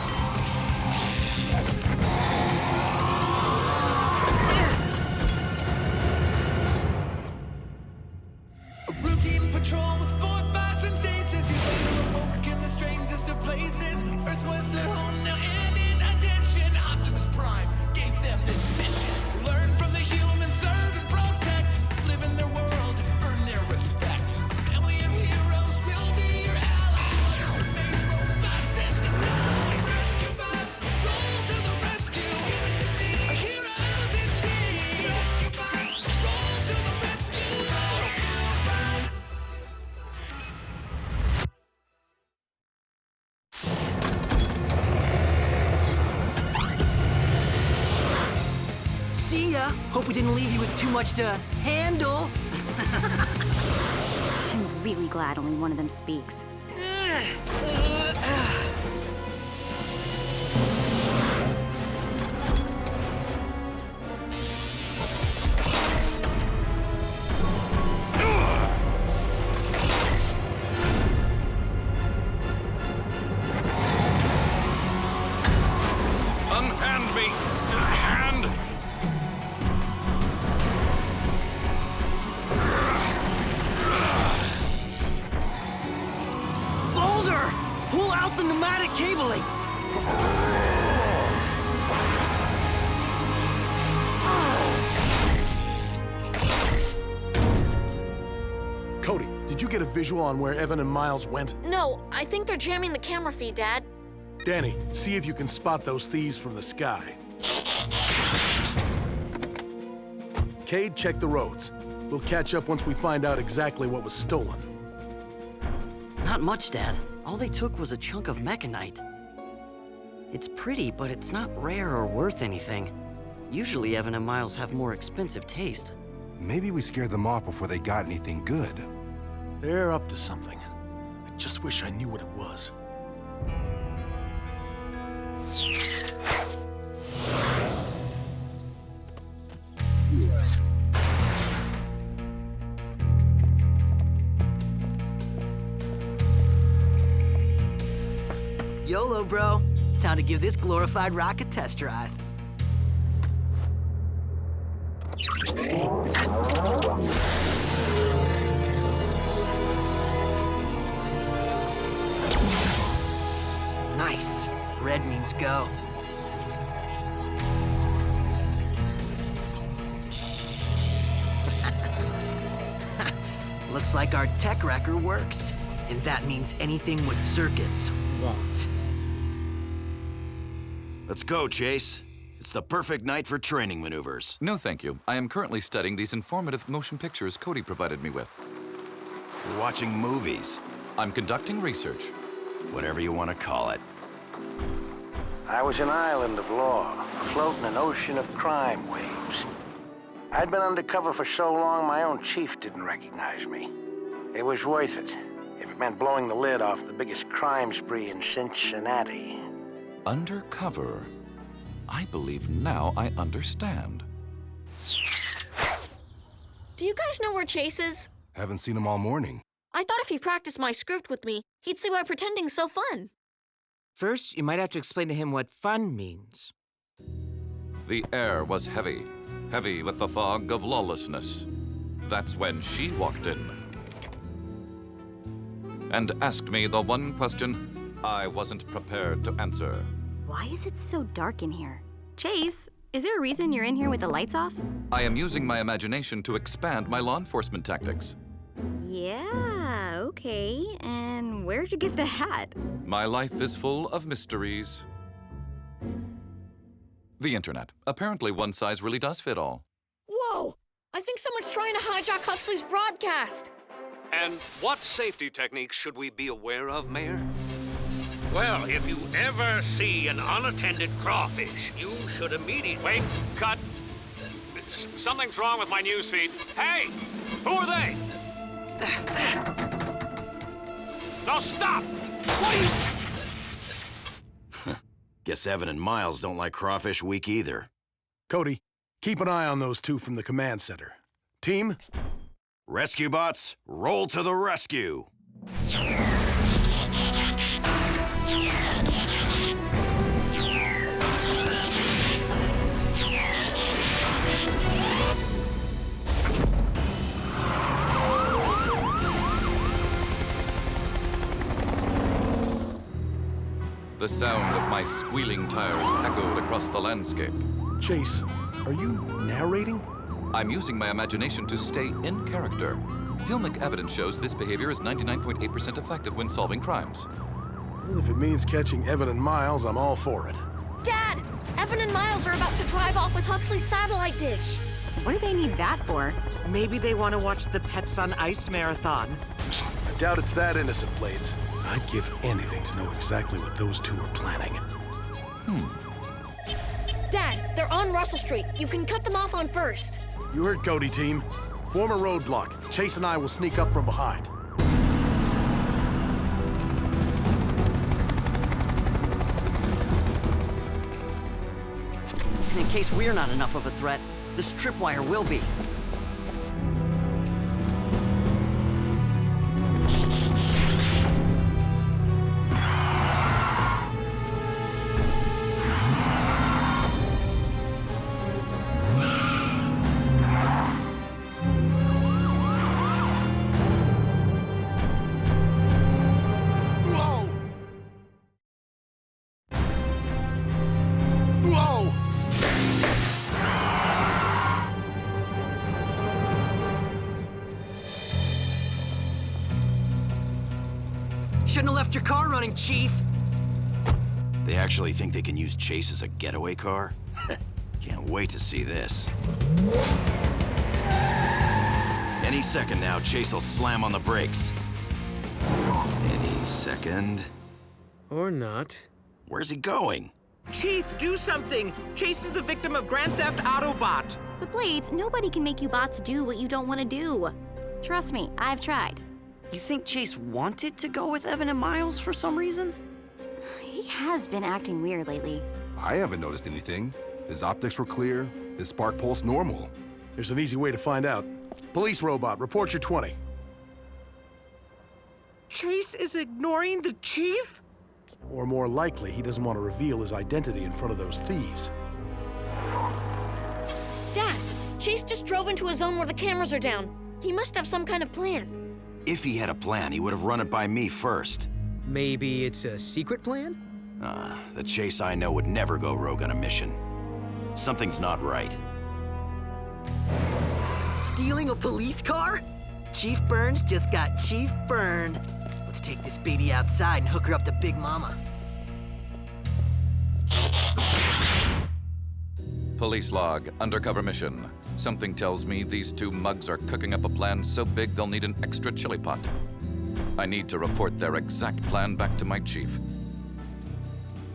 S5: A routine patrol with 4 bots and chases. He's later awoke in the strangest of places. Earth was their home now, and in addition, Optimus Prime gave them this mission. Learn from the humans, serve and protect. Live in their world, earn their respect. Family of heroes will be your allies. Toddlers remain robots in disguise. Rescue bots, roll to the rescue. Heroes indeed. Rescue bots, roll to the rescue. Rescue bots.
S9: See ya. Hope we didn't leave you with too much to handle.
S1: I'm really glad only one of them speaks.
S7: Unhand me! Hand!
S9: Boulder! Pull out the pneumatic cabling!
S6: Cody, did you get a visual on where Evan and Miles went?
S2: No, I think they're jamming the camera feed, Dad.
S6: Danny, see if you can spot those thieves from the sky. Cade, check the roads. We'll catch up once we find out exactly what was stolen.
S9: Not much, Dad. All they took was a chunk of mechanite. It's pretty, but it's not rare or worth anything. Usually Evan and Miles have more expensive taste.
S4: Maybe we scared them off before they got anything good.
S6: They're up to something. I just wish I knew what it was.
S9: YOLO, bro. Time to give this glorified rock a test drive. Nice. Red means go. Looks like our tech wrecker works. And that means anything with circuits won't.
S11: Let's go, Chase. It's the perfect night for training maneuvers.
S7: No, thank you. I am currently studying these informative motion pictures Cody provided me with.
S11: We're watching movies.
S7: I'm conducting research.
S11: Whatever you want to call it.
S20: I was an island of law, afloat in an ocean of crime waves. I'd been undercover for so long, my own chief didn't recognize me. It was worth it, if it meant blowing the lid off the biggest crime spree in Cincinnati.
S7: Undercover. I believe now I understand.
S2: Do you guys know where Chase is?
S4: Haven't seen him all morning.
S2: I thought if he practiced my script with me, he'd see why pretending's so fun.
S3: First, you might have to explain to him what fun means.
S7: The air was heavy, heavy with the fog of lawlessness. That's when she walked in and asked me the one question I wasn't prepared to answer.
S1: Why is it so dark in here? Chase, is there a reason you're in here with the lights off?
S7: I am using my imagination to expand my law enforcement tactics.
S1: Yeah, okay. And where'd you get the hat?
S7: My life is full of mysteries. The internet. Apparently one size really does fit all.
S2: Whoa! I think someone's trying to hijack Huxley's broadcast.
S13: And what safety techniques should we be aware of, Mayor? Well, if you ever see an unattended crawfish, you should immediately... Wait, cut. Something's wrong with my newsfeed. Hey, who are they? No, stop! What are you...
S11: Guess Evan and Miles don't like Crawfish Week either.
S6: Cody, keep an eye on those two from the command center. Team?
S11: Rescue bots, roll to the rescue!
S7: The sound of my squealing tires echoed across the landscape.
S6: Chase, are you narrating?
S7: I'm using my imagination to stay in character. Filmic evidence shows this behavior is 99.8% effective when solving crimes.
S6: Well, if it means catching Evan and Miles, I'm all for it.
S2: Dad! Evan and Miles are about to drive off with Huxley's satellite dish.
S3: What do they need that for? Maybe they want to watch the Pets on Ice marathon.
S6: I doubt it's that innocent, Blades. I'd give anything to know exactly what those two are planning.
S2: Dad, they're on Russell Street. You can cut them off on First.
S6: You heard Cody, team. Form a roadblock. Chase and I will sneak up from behind.
S9: And in case we're not enough of a threat, this tripwire will be.
S10: Shouldn't have left your car running, Chief.
S11: They actually think they can use Chase as a getaway car? Can't wait to see this. Any second now, Chase will slam on the brakes. Any second.
S10: Or not.
S11: Where's he going?
S3: Chief, do something! Chase is the victim of Grand Theft Autobot.
S1: The Blades, nobody can make you bots do what you don't want to do. Trust me, I've tried.
S9: You think Chase wanted to go with Evan and Miles for some reason?
S1: He has been acting weird lately.
S4: I haven't noticed anything. His optics were clear, his spark pulse normal.
S6: There's an easy way to find out. Police robot, report your 20.
S3: Chase is ignoring the chief?
S6: Or more likely, he doesn't want to reveal his identity in front of those thieves.
S2: Dad, Chase just drove into a zone where the cameras are down. He must have some kind of plan.
S11: If he had a plan, he would have run it by me first.
S10: Maybe it's a secret plan?
S11: The Chase I know would never go rogue on a mission. Something's not right.
S10: Stealing a police car? Chief Burns just got Chief Burned. Let's take this baby outside and hook her up to Big Mama.
S7: Police log, undercover mission. Something tells me these two mugs are cooking up a plan so big they'll need an extra chili pot. I need to report their exact plan back to my chief.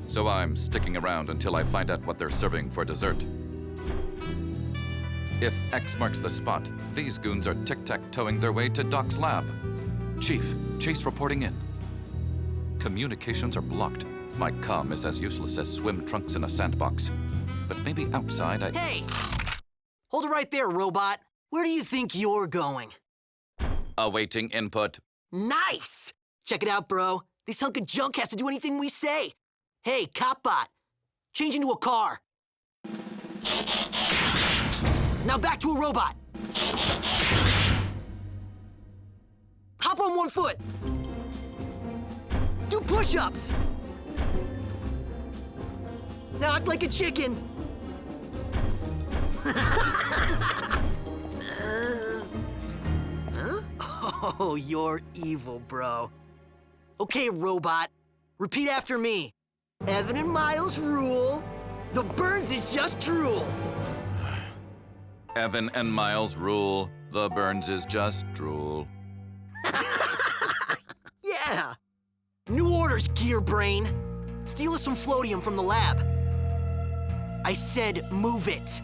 S7: So I'm sticking around until I find out what they're serving for dessert. If X marks the spot, these goons are tic-tac-toeing their way to Doc's lab. Chief, Chase reporting in. Communications are blocked. My comm is as useless as swim trunks in a sandbox. But maybe outside I...
S10: Hey! Hold it right there, robot. Where do you think you're going?
S7: Awaiting input.
S10: Nice! Check it out, bro. This hunk of junk has to do anything we say. Hey, Copter-Bot, change into a car. Now back to a robot. Hop on one foot. Do push-ups. Now act like a chicken. Huh?
S9: Oh, you're evil, bro. Okay, robot. Repeat after me. Evan and Miles rule. The Burns is just drool.
S7: Evan and Miles rule. The Burns is just drool.
S9: Yeah. New orders, gear brain. Steal us some floatium from the lab. I said move it.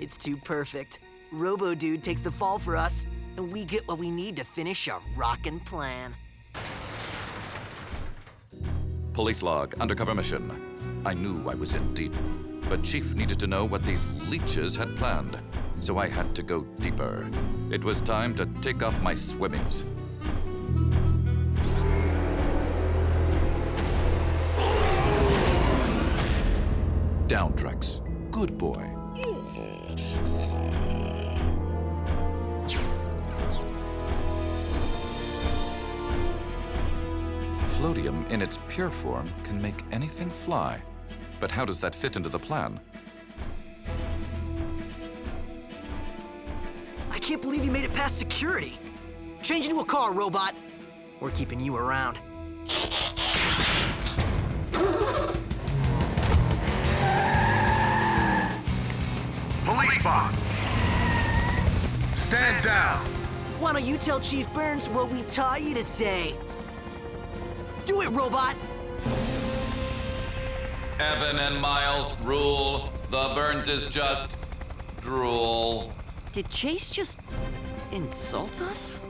S9: It's too perfect. Robo-Dude takes the fall for us, and we get what we need to finish our rockin' plan.
S7: Police log, undercover mission. I knew I was in deep, but Chief needed to know what these leeches had planned, so I had to go deeper. It was time to take off my swimmies. Down, Drex. Good boy. Floatium, in its pure form, can make anything fly. But how does that fit into the plan?
S9: I can't believe you made it past security. Change into a car, robot. We're keeping you around.
S14: Police bot! Stand down!
S9: Why don't you tell Chief Burns what we taught you to say? Do it, robot!
S7: Evan and Miles rule. The Burns is just drool.
S9: Did Chase just insult us?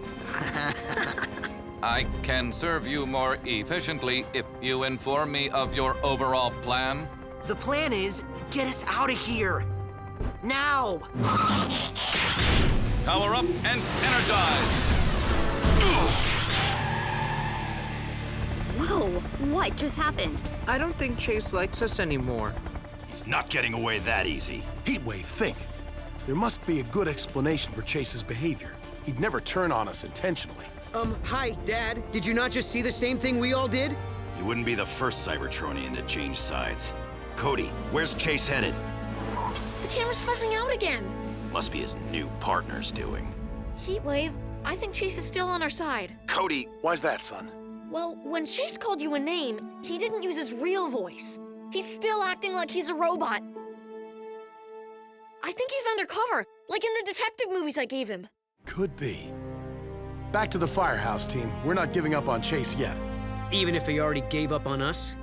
S7: I can serve you more efficiently if you inform me of your overall plan.
S9: The plan is get us out of here. Now!
S7: Power up and energize!
S1: Whoa, what just happened?
S3: I don't think Chase likes us anymore.
S11: He's not getting away that easy.
S6: Heatwave, think. There must be a good explanation for Chase's behavior. He'd never turn on us intentionally.
S10: Hi, Dad. Did you not just see the same thing we all did?
S11: You wouldn't be the first Cybertronian to change sides. Cody, where's Chase headed?
S2: The camera's fuzzing out again.
S11: Must be his new partner's doing.
S2: Heatwave, I think Chase is still on our side.
S11: Cody!
S6: Why's that, son?
S2: Well, when Chase called you a name, he didn't use his real voice. He's still acting like he's a robot. I think he's undercover, like in the detective movies I gave him.
S6: Could be. Back to the firehouse, team. We're not giving up on Chase yet.
S10: Even if he already gave up on us?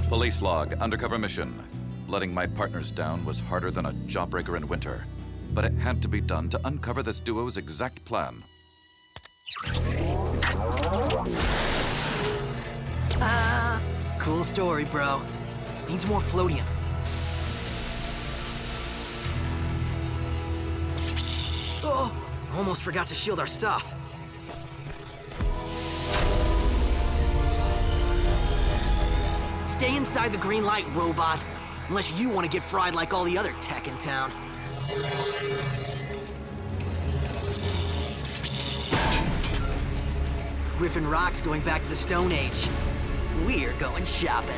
S7: Police log, undercover mission. Letting my partners down was harder than a jawbreaker in winter, but it had to be done to uncover this duo's exact plan.
S9: Cool story, bro. Needs more floatium. Oh, almost forgot to shield our stuff. Stay inside the green light, robot. Unless you want to get fried like all the other tech in town. Griffin Rock's going back to the Stone Age. We're going shopping.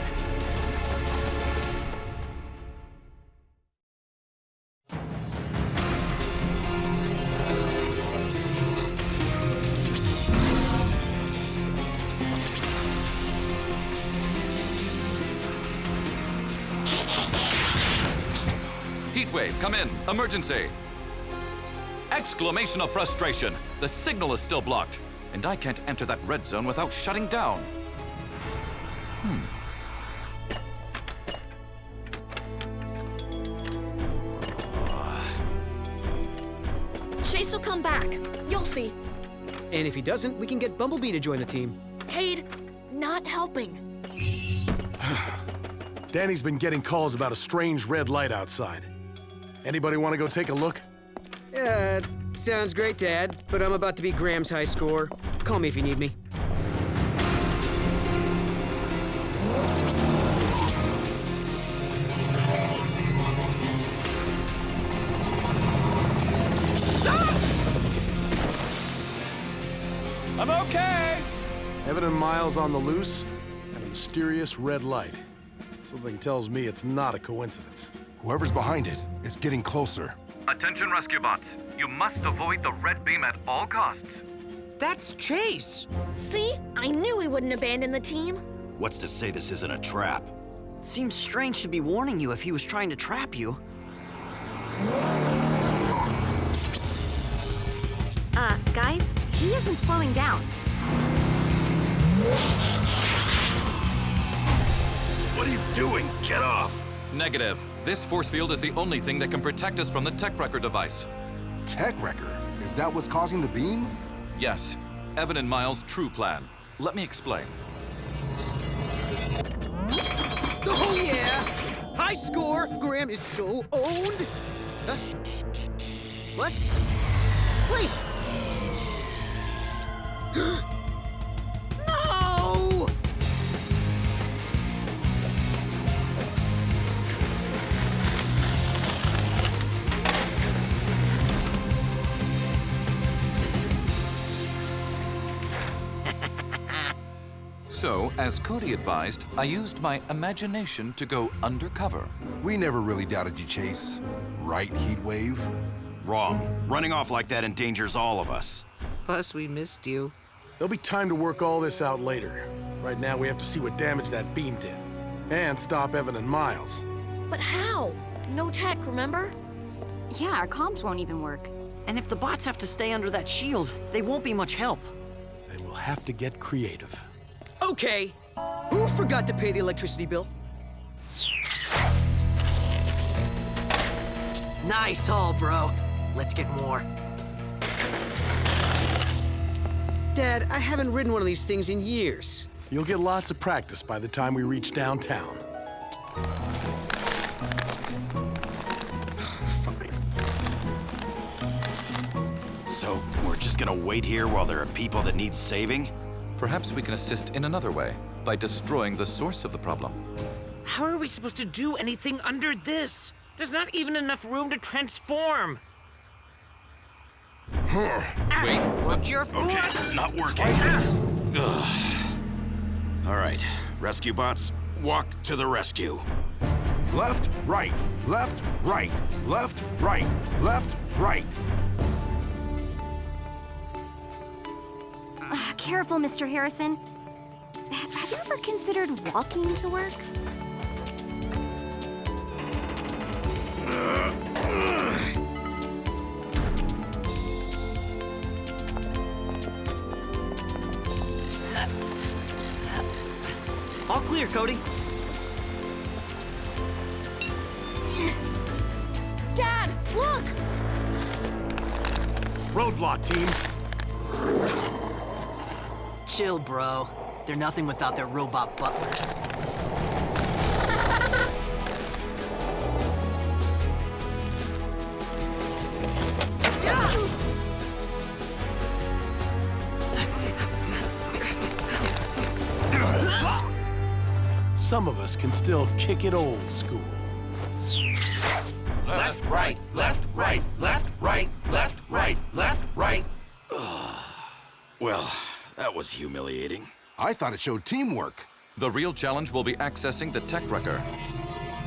S7: Heatwave, come in. Emergency. Exclamation of frustration. The signal is still blocked, and I can't enter that red zone without shutting down.
S2: Chase will come back. You'll see.
S10: And if he doesn't, we can get Bumblebee to join the team.
S2: Cade, not helping.
S6: Danny's been getting calls about a strange red light outside. Anybody want to go take a look?
S10: Sounds great, Dad, but I'm about to be Graham's high score. Call me if you need me.
S13: I'm okay!
S6: Evan and Miles on the loose, and a mysterious red light. Something tells me it's not a coincidence.
S4: Whoever's behind it is getting closer.
S7: Attention, rescue bots. You must avoid the red beam at all costs.
S3: That's Chase.
S2: See? I knew he wouldn't abandon the team.
S11: What's to say this isn't a trap?
S9: Seems strange to be warning you if he was trying to trap you.
S1: Guys, he isn't slowing down.
S11: What are you doing? Get off!
S7: Negative. This force field is the only thing that can protect us from the tech wrecker device.
S4: Tech wrecker? Is that what's causing the beam?
S7: Yes. Evan and Miles' true plan. Let me explain.
S10: Oh, yeah! High score! Graham is so owned! Huh? What? Wait! No!
S7: So, as Cody advised, I used my imagination to go undercover.
S4: We never really doubted you, Chase. Right, Heatwave?
S11: Wrong. Running off like that endangers all of us.
S3: Plus, we missed you.
S6: There'll be time to work all this out later. Right now, we have to see what damage that beam did. And stop Evan and Miles.
S2: But how? No tech, remember?
S1: Yeah, our comms won't even work.
S9: And if the bots have to stay under that shield, they won't be much help.
S6: Then we'll have to get creative.
S10: Okay. Who forgot to pay the electricity bill?
S9: Nice haul, bro. Let's get more.
S10: Dad, I haven't ridden one of these things in years.
S6: You'll get lots of practice by the time we reach downtown.
S10: Fine.
S11: So, we're just gonna wait here while there are people that need saving?
S7: Perhaps we can assist in another way, by destroying the source of the problem.
S3: How are we supposed to do anything under this? There's not even enough room to transform.
S7: Wait,
S3: Watch your foot!
S11: Okay, it's not working. Ugh. All right, rescue bots, walk to the rescue.
S4: Left, right, left, right, left, right, left, right.
S1: Careful, Mr. Harrison. Have you ever considered walking to work?
S9: All clear, Cody.
S2: Dad, look!
S6: Roadblock, team.
S9: Chill, bro. They're nothing without their robot butlers.
S6: Some of us can still kick it old school.
S11: Left, right, left, right, left, right, left, right, left, right. Well, that was humiliating.
S4: I thought it showed teamwork.
S7: The real challenge will be accessing the tech wrecker.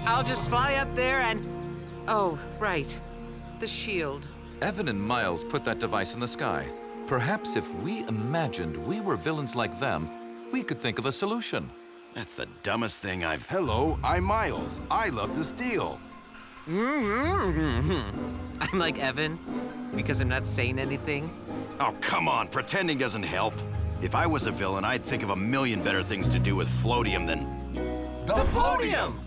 S3: I'll just fly up there and... Oh, right. The shield.
S7: Evan and Miles put that device in the sky. Perhaps if we imagined we were villains like them, we could think of a solution.
S11: That's the dumbest thing I've...
S4: Hello, I'm Miles. I love to steal.
S3: I'm like Evan, because I'm not saying anything.
S11: Oh, come on, pretending doesn't help. If I was a villain, I'd think of a million better things to do with floatium than...
S4: The floatium!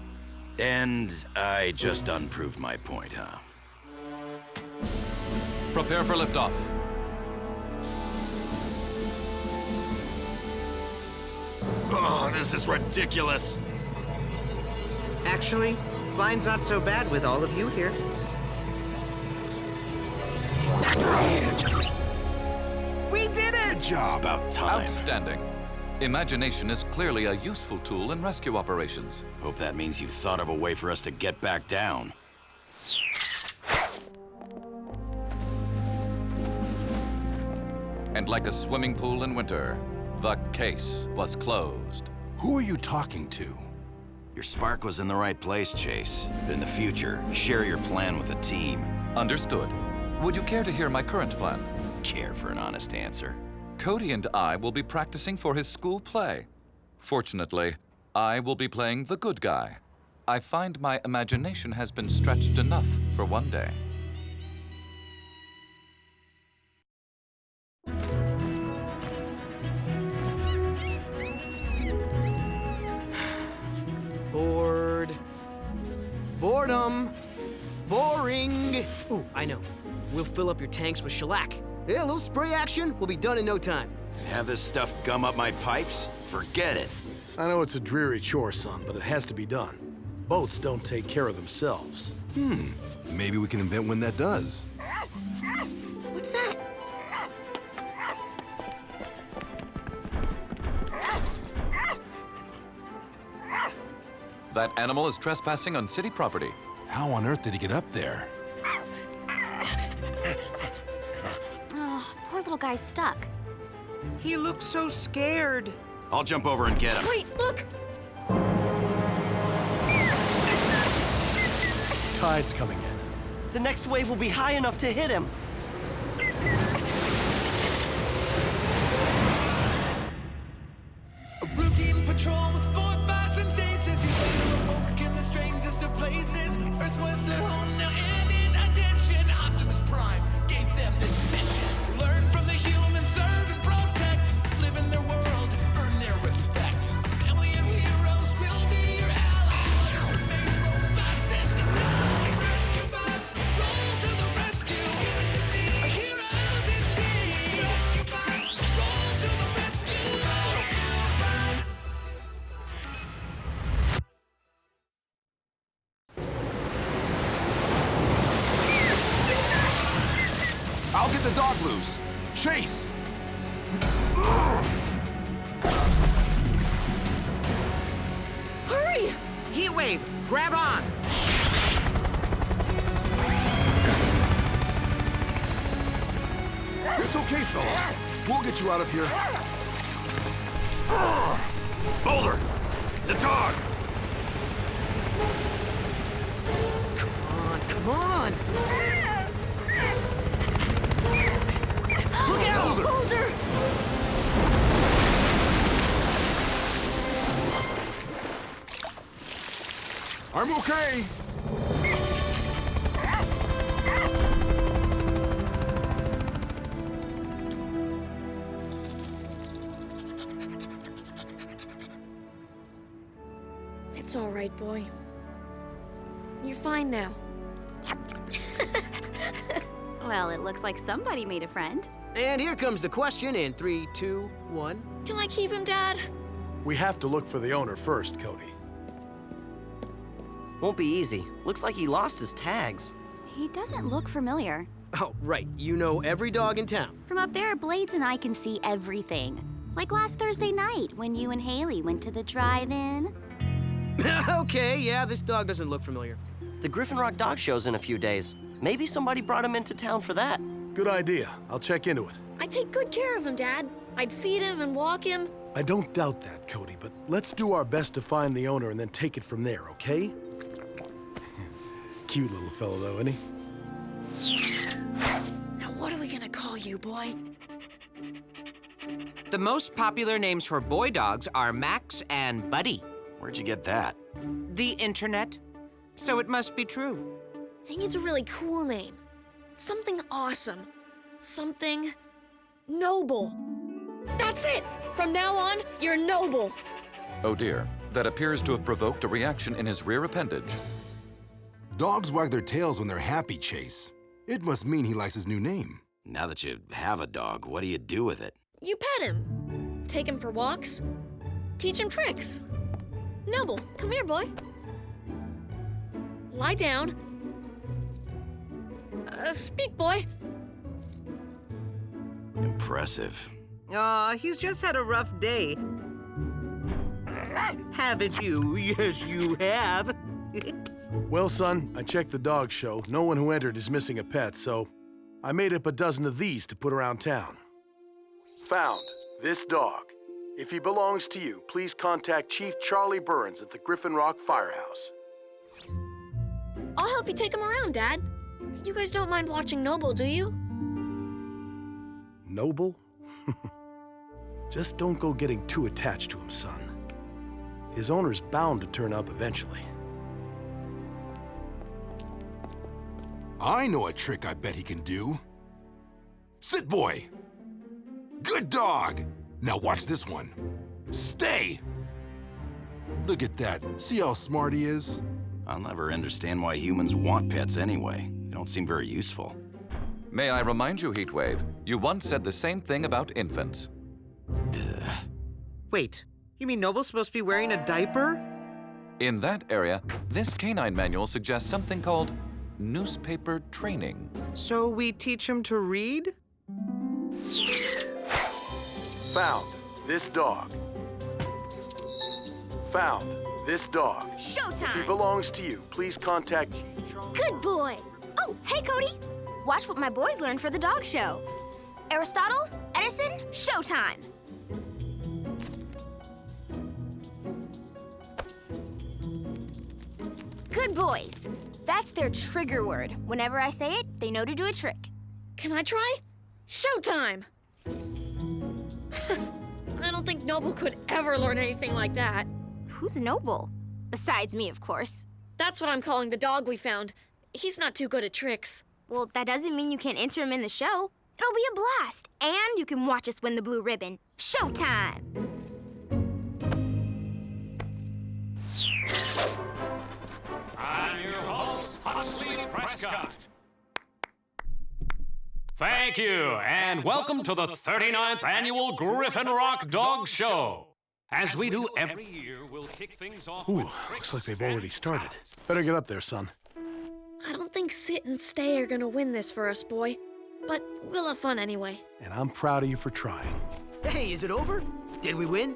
S11: And I just unproved my point, huh?
S7: Prepare for liftoff.
S11: Oh, this is ridiculous.
S3: Actually, flying's not so bad with all of you here. We did it!
S11: Good job. About time.
S7: Outstanding. Imagination is clearly a useful tool in rescue operations.
S11: Hope that means you thought of a way for us to get back down.
S7: and like a swimming pool in winter, the case was closed.
S4: Who are you talking to?
S11: Your spark was in the right place, Chase. But in the future, share your plan with the team.
S7: Understood. Would you care to hear my current plan?
S11: Care for an honest answer.
S7: Cody and I will be practicing for his school play. Fortunately, I will be playing the good guy. I find my imagination has been stretched enough for one day.
S10: Bored. Boredom. Boring. Ooh, I know. We'll fill up your tanks with shellac. Yeah, a little spray action, we'll be done in no time.
S11: Have this stuff gum up my pipes? Forget it.
S6: I know it's a dreary chore, son, but it has to be done. Boats don't take care of themselves.
S4: Maybe we can invent when that does.
S2: What's that?
S7: That animal is trespassing on city property.
S4: How on earth did he get up there?
S1: Oh, the poor little guy's stuck.
S3: He looks so scared.
S11: I'll jump over and get him.
S2: Wait, look!
S6: Tide's coming in.
S9: The next wave will be high enough to hit him.
S5: A routine patrol with 4 bots and chases. He's later awoke in the strangest of places. Earth was their home now, and in addition, Optimus Prime gave them this mission. Learn from the humans, serve and protect. Live in their world, earn their respect. Family of heroes will be your allies. Toddlers remain robots in disguise. Rescue bots, roll to the rescue. Heroes indeed. Rescue bots, roll to the rescue. Rescue bots.
S4: I'll get the dog loose. Chase!
S2: Hurry!
S3: Heatwave, grab on.
S4: It's okay, fella. We'll get you out of here.
S11: Boulder! The dog!
S10: Come on!
S2: Look out, Boulder!
S4: I'm okay.
S2: It's all right, boy. You're fine now.
S1: Well, it looks like somebody made a friend.
S10: And here comes the question in 3, 2, 1.
S2: Can I keep him, Dad?
S6: We have to look for the owner first, Cody.
S9: Won't be easy. Looks like he lost his tags.
S1: He doesn't look familiar.
S10: Oh, right. You know every dog in town.
S1: From up there, Blades and I can see everything. Like last Thursday night when you and Haley went to the drive-in.
S10: Okay, yeah, this dog doesn't look familiar.
S9: The Griffin Rock Dog Show's in a few days. Maybe somebody brought him into town for that.
S6: Good idea. I'll check into it.
S2: I'd take good care of him, Dad. I'd feed him and walk him.
S6: I don't doubt that, Cody, but let's do our best to find the owner and then take it from there, okay? Cute little fellow, though, isn't he?
S2: Now what are we gonna call you, boy?
S3: The most popular names for boy dogs are Max and Buddy.
S11: Where'd you get that?
S3: The internet. So it must be true.
S2: He needs a really cool name. Something awesome. Something noble. That's it! From now on, you're noble.
S7: Oh dear, that appears to have provoked a reaction in his rear appendage.
S4: Dogs wag their tails when they're happy, Chase. It must mean he likes his new name.
S11: Now that you have a dog, what do you do with it?
S2: You pet him. Take him for walks. Teach him tricks. Noble, come here, boy. Lie down. Speak, boy.
S11: Impressive.
S3: Aw, he's just had a rough day. Haven't you? Yes, you have.
S6: Well, son, I checked the dog show. No one who entered is missing a pet, so I made up a dozen of these to put around town. Found this dog. If he belongs to you, please contact Chief Charlie Burns at the Griffin Rock Firehouse.
S2: I'll help you take him around, Dad. You guys don't mind watching Noble, do you?
S6: Noble? Just don't go getting too attached to him, son. His owner's bound to turn up eventually.
S4: I know a trick I bet he can do. Sit, boy. Good dog. Now watch this one. Stay. Look at that. See how smart he is?
S11: I'll never understand why humans want pets anyway. They don't seem very useful.
S7: May I remind you, Heatwave, you once said the same thing about infants.
S3: Wait, you mean Noble's supposed to be wearing a diaper?
S7: In that area, this canine manual suggests something called newspaper training.
S3: So we teach him to read?
S6: Found this dog. Found this dog.
S17: Showtime!
S6: If he belongs to you, please contact
S17: Good boy! Oh, hey, Cody! Watch what my boys learned for the dog show. Aristotle, Edison, showtime! Good boys. That's their trigger word. Whenever I say it, they know to do a trick.
S2: Can I try? Showtime! I don't think Noble could ever learn anything like that.
S17: Who's Noble? Besides me, of course.
S2: That's what I'm calling the dog we found. He's not too good at tricks.
S17: Well, that doesn't mean you can't enter him in the show. It'll be a blast. And you can watch us win the blue ribbon. Showtime!
S13: I'm your host, Huxley Prescott. Thank you, and welcome to the 39th Annual Griffin Rock Dog Show. As we do every year, we'll kick things off
S6: Ooh,
S13: with
S6: looks like they've already started. Better get up there, son.
S2: I don't think Sit and Stay are gonna win this for us, boy. But we'll have fun anyway.
S6: And I'm proud of you for trying.
S10: Hey, is it over? Did we win?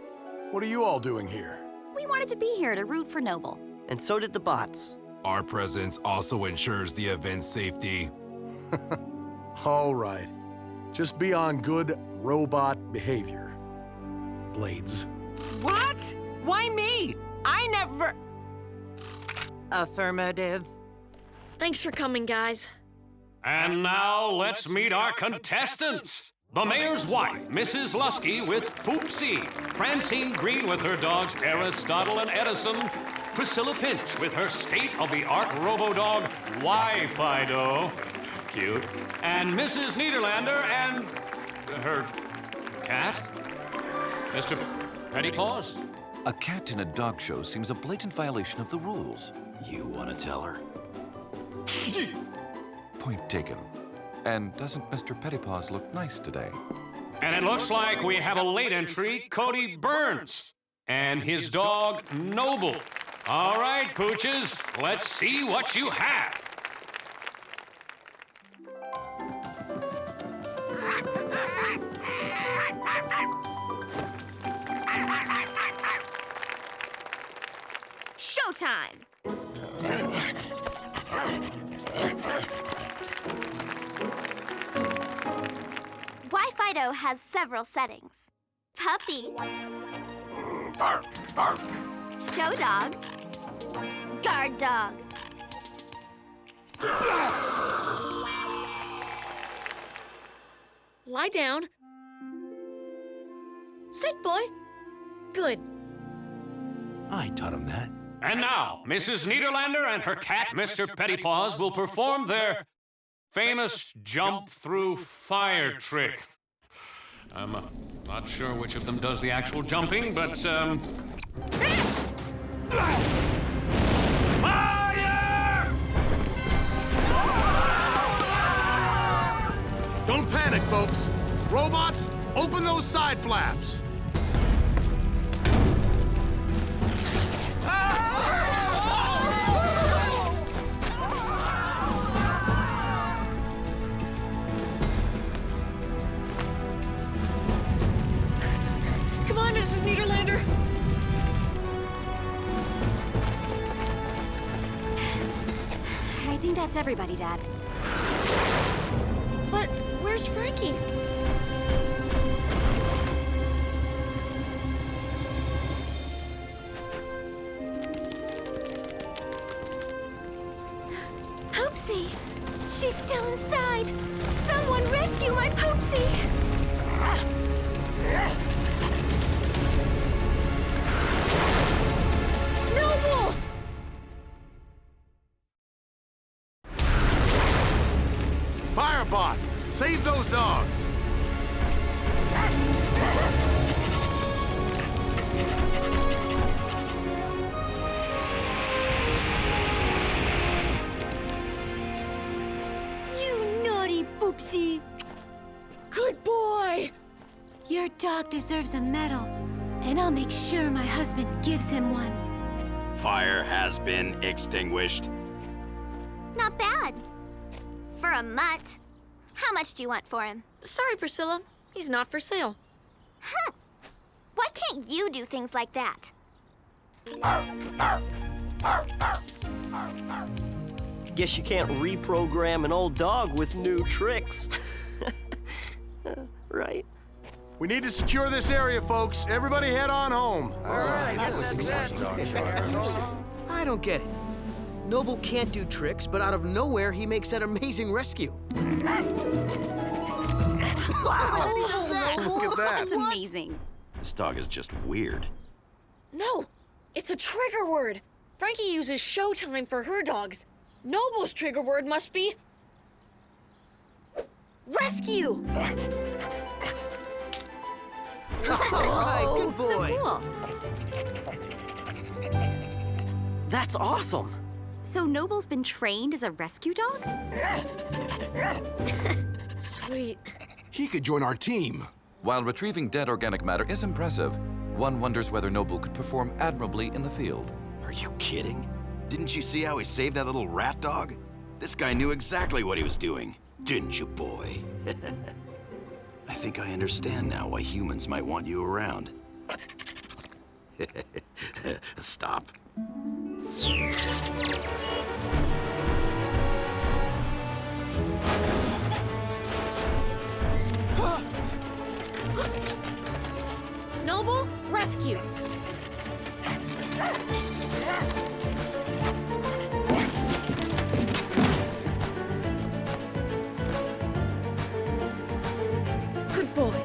S6: What are you all doing here?
S1: We wanted to be here to root for Noble.
S9: And so did the bots.
S4: Our presence also ensures the event's safety.
S6: All right. Just be on good robot behavior. Blades.
S3: What? Why me? I never... Affirmative.
S2: Thanks for coming, guys.
S13: And now let's meet our contestants. The mayor's wife, Mrs. Lusky with Poopsie, Francine Green with her dogs Aristotle and Edison, Priscilla Pinch with her state-of-the-art robo-dog Wi-Fido, cute, and Mrs. Niederlander and her cat, Mr. Pettypaws.
S7: A cat in a dog show seems a blatant violation of the rules.
S11: You want to tell her?
S7: Point taken. And doesn't Mr. Pettypaws look nice today?
S13: And it looks like we have a late entry, Cody Burns, and his dog, Noble. All right, Pooches, let's see what you have.
S17: Showtime! Wi-Fido has several settings. Puppy.
S14: Bark, bark.
S17: Show dog. Guard dog.
S2: Lie down. Sit, boy. Good.
S4: I taught him that.
S13: And now, Mrs. Niederlander and her cat, Mr. Pettypaws, will perform their famous jump through fire trick. I'm not sure which of them does the actual jumping, but, Fire!
S6: Don't panic, folks. Robots, open those side flaps.
S2: Come on, Mrs. Niederlander.
S1: I think that's everybody, Dad.
S2: But where's Frankie?
S6: Copter-Bot! Save those dogs!
S2: You naughty boopsie. Good boy.
S8: Your dog deserves a medal, and I'll make sure my husband gives him one.
S11: Fire has been extinguished.
S1: Not bad. For a mutt. How much do you want for him?
S2: Sorry, Priscilla. He's not for sale.
S1: Huh. Why can't you do things like that?
S21: Guess you can't reprogram an old dog with new tricks. Right?
S6: We need to secure this area, folks. Everybody head on home.
S10: I don't get it. Noble can't do tricks, but out of nowhere he makes that amazing rescue.
S1: Wow!
S6: Look at that.
S1: That's amazing.
S11: This dog is just weird.
S2: No, it's a trigger word. Frankie uses Showtime for her dogs. Noble's trigger word must be... rescue!
S10: Right, good boy.
S1: So cool.
S21: That's awesome.
S1: So Noble's been trained as a rescue dog?
S2: Sweet.
S4: He could join our team.
S7: While retrieving dead organic matter is impressive, one wonders whether Noble could perform admirably in the field.
S11: Are you kidding? Didn't you see how he saved that little rat dog? This guy knew exactly what he was doing. Didn't you, boy? I think I understand now why humans might want you around. Stop.
S2: Noble, rescue! Good boy.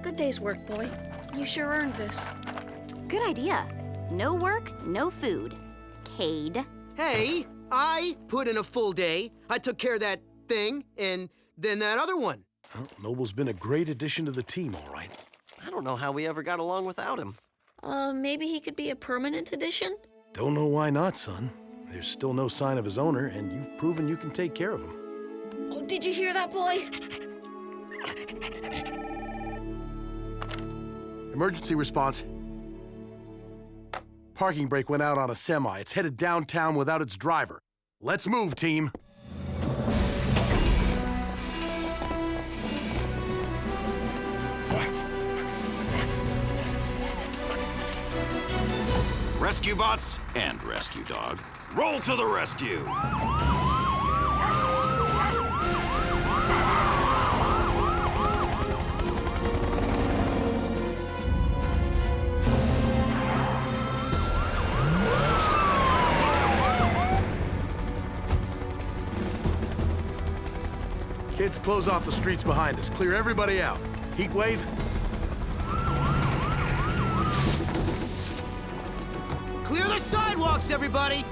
S2: Good day's work, boy. You sure earned this.
S1: Good idea. No work, no food. Cade.
S10: Hey, I put in a full day. I took care of that thing, and then that other one.
S6: Well, Noble's been a great addition to the team, all right.
S21: I don't know how we ever got along without him.
S2: Maybe he could be a permanent addition?
S6: Don't know why not, son. There's still no sign of his owner, and you've proven you can take care of him.
S2: Oh, did you hear that, boy?
S6: Emergency response. Parking brake went out on a semi. It's headed downtown without its driver. Let's move, team.
S11: Rescue bots and rescue dog, roll to the rescue!
S6: Kids, close off the streets behind us. Clear everybody out. Heatwave.
S10: Clear the sidewalks, everybody!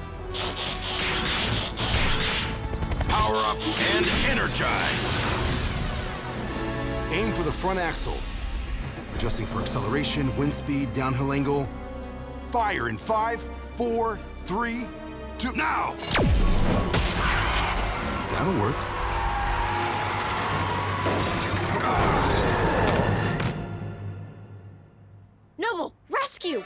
S11: Power up and energize!
S4: Aim for the front axle. Adjusting for acceleration, wind speed, downhill angle. Fire in 5, 4, 3, 2... Now! That'll work.
S2: Noble, rescue!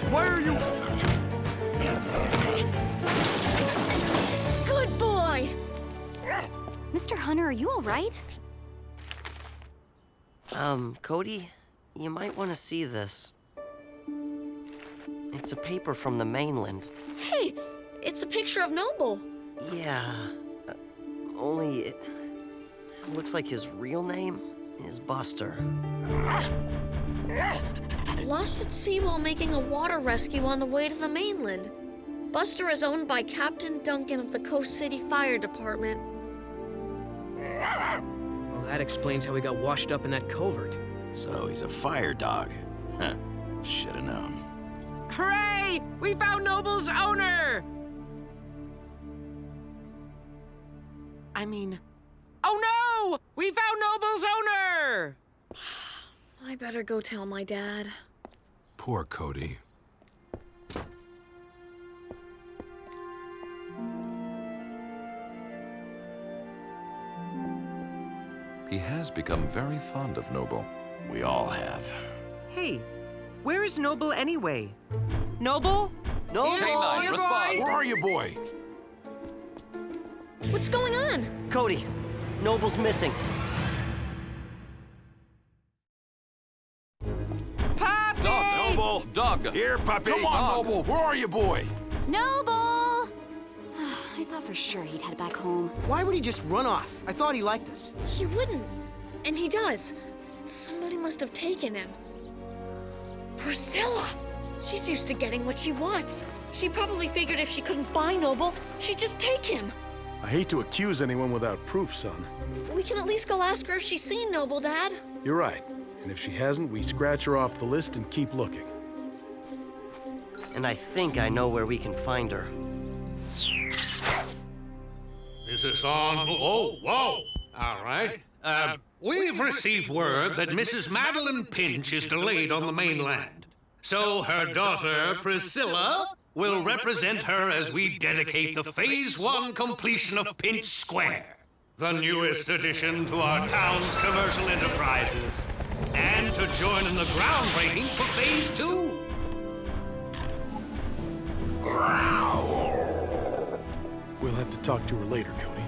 S6: Why are you...
S2: Good boy!
S1: Mr. Hunter, are you all right?
S9: Cody, You might want to see this. It's a paper from the mainland.
S2: Hey, it's a picture of Noble.
S9: Yeah, only it looks like his real name is Buster.
S2: Lost at sea while making a water rescue on the way to the mainland. Buster is owned by Captain Duncan of the Coast City Fire Department.
S10: Well, that explains how he got washed up in that covert.
S11: So he's a fire dog. Huh. Should've known.
S3: Hooray! We found Noble's owner! Oh no! We found Noble's owner!
S2: I better go tell my dad.
S4: Poor Cody.
S7: He has become very fond of Noble.
S11: We all have.
S3: Hey, where is Noble anyway? Noble?
S9: Noble!
S7: K9, respond!
S4: Where are you, boy?
S2: What's going on?
S9: Cody, Noble's missing.
S3: Puppy!
S11: Noble!
S7: Dog!
S11: Here, puppy!
S4: Come on, Noble! Where are you, boy?
S1: Noble! I thought for sure he'd head back home.
S10: Why would he just run off? I thought he liked us.
S2: He wouldn't. And he does. Somebody must have taken him. Priscilla! She's used to getting what she wants. She probably figured if she couldn't buy Noble, she'd just take him.
S6: I hate to accuse anyone without proof, son.
S2: We can at least go ask her if she's seen Noble, Dad.
S6: You're right. And if she hasn't, we scratch her off the list and keep looking.
S9: And I think I know where we can find her.
S13: Is this on? Oh, whoa! All right. We've received word that Mrs. Madeline Pinch is delayed on the mainland. So her daughter, Priscilla, will represent her as we dedicate the Phase 1 completion of Pinch Square, the newest addition to our town's commercial enterprises, and to join in the groundbreaking for Phase 2.
S6: We'll have to talk to her later, Cody.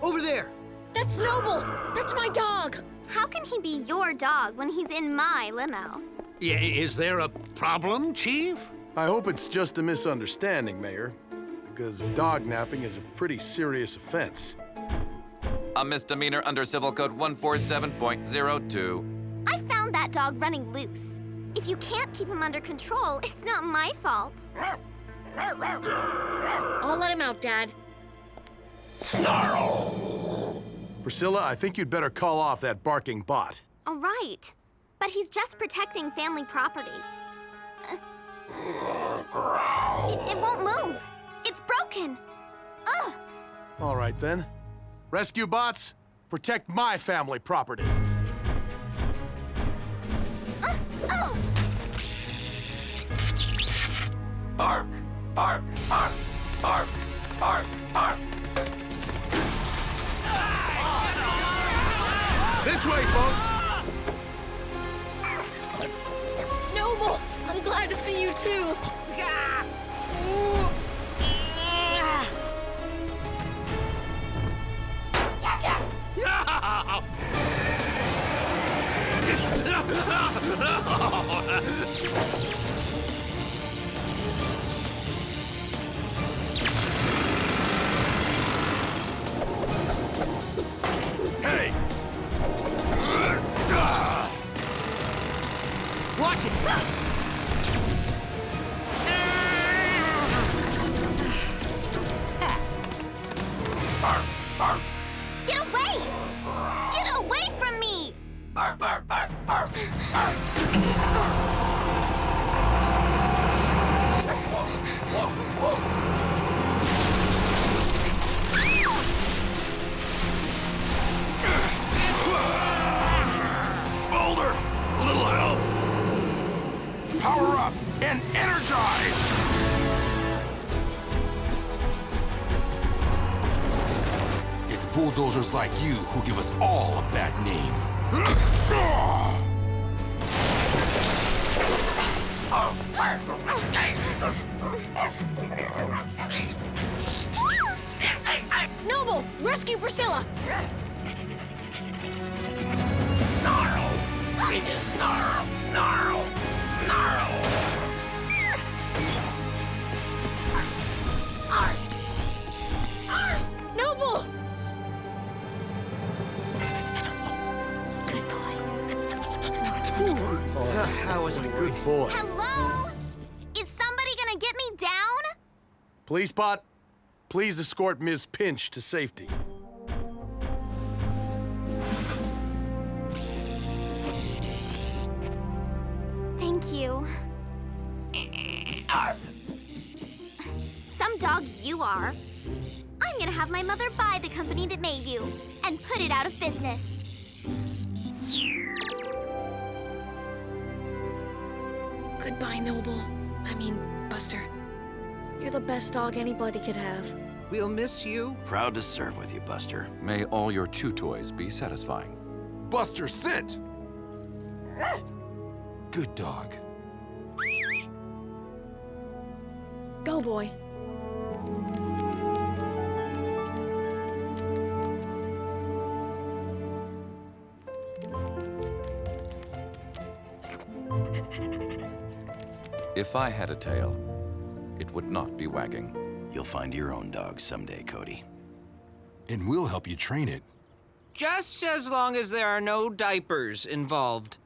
S10: Over there!
S2: That's Noble! That's my dog!
S17: How can he be your dog when he's in my limo?
S13: Yeah, is there a problem, Chief?
S6: I hope it's just a misunderstanding, Mayor, because dog napping is a pretty serious offense.
S7: A misdemeanor under Civil Code 147.02.
S17: I found that dog running loose. If you can't keep him under control, it's not my fault.
S2: I'll let him out, Dad.
S6: Priscilla, I think you'd better call off that barking bot.
S17: All right, but he's just protecting family property. It won't move. It's broken. Ugh.
S6: All right, then. Rescue bots, protect my family property.
S14: Bark, bark, bark, bark, bark, bark.
S6: This way, folks!
S2: Noble! I'm glad to see you too.
S11: Hey!
S3: Watch it!
S14: Bark, bark,
S17: Get away! Get away from me!
S14: bark, bark, bark, bark, bark. Whoa, whoa.
S11: Boulder! A little help!
S4: Power up and energize! It's bulldozers like you who give us all a bad name.
S2: Noble, rescue Priscilla!
S14: Gnarl.
S2: Thanks.
S9: That wasn't a good boy.
S1: Hello? Is somebody gonna get me down?
S6: Police Bot, please escort Ms. Pinch to safety.
S1: Thank you. Some dog you are. I'm gonna have my mother buy the company that made you and put it out of business.
S2: Goodbye, Noble. I mean, Buster. You're the best dog anybody could have.
S3: We'll miss you.
S11: Proud to serve with you, Buster.
S7: May all your chew toys be satisfying.
S4: Buster, sit! Good dog.
S2: Go, boy.
S7: If I had a tail, it would not be wagging.
S11: You'll find your own dog someday, Cody.
S4: And we'll help you train it.
S3: Just as long as there are no diapers involved.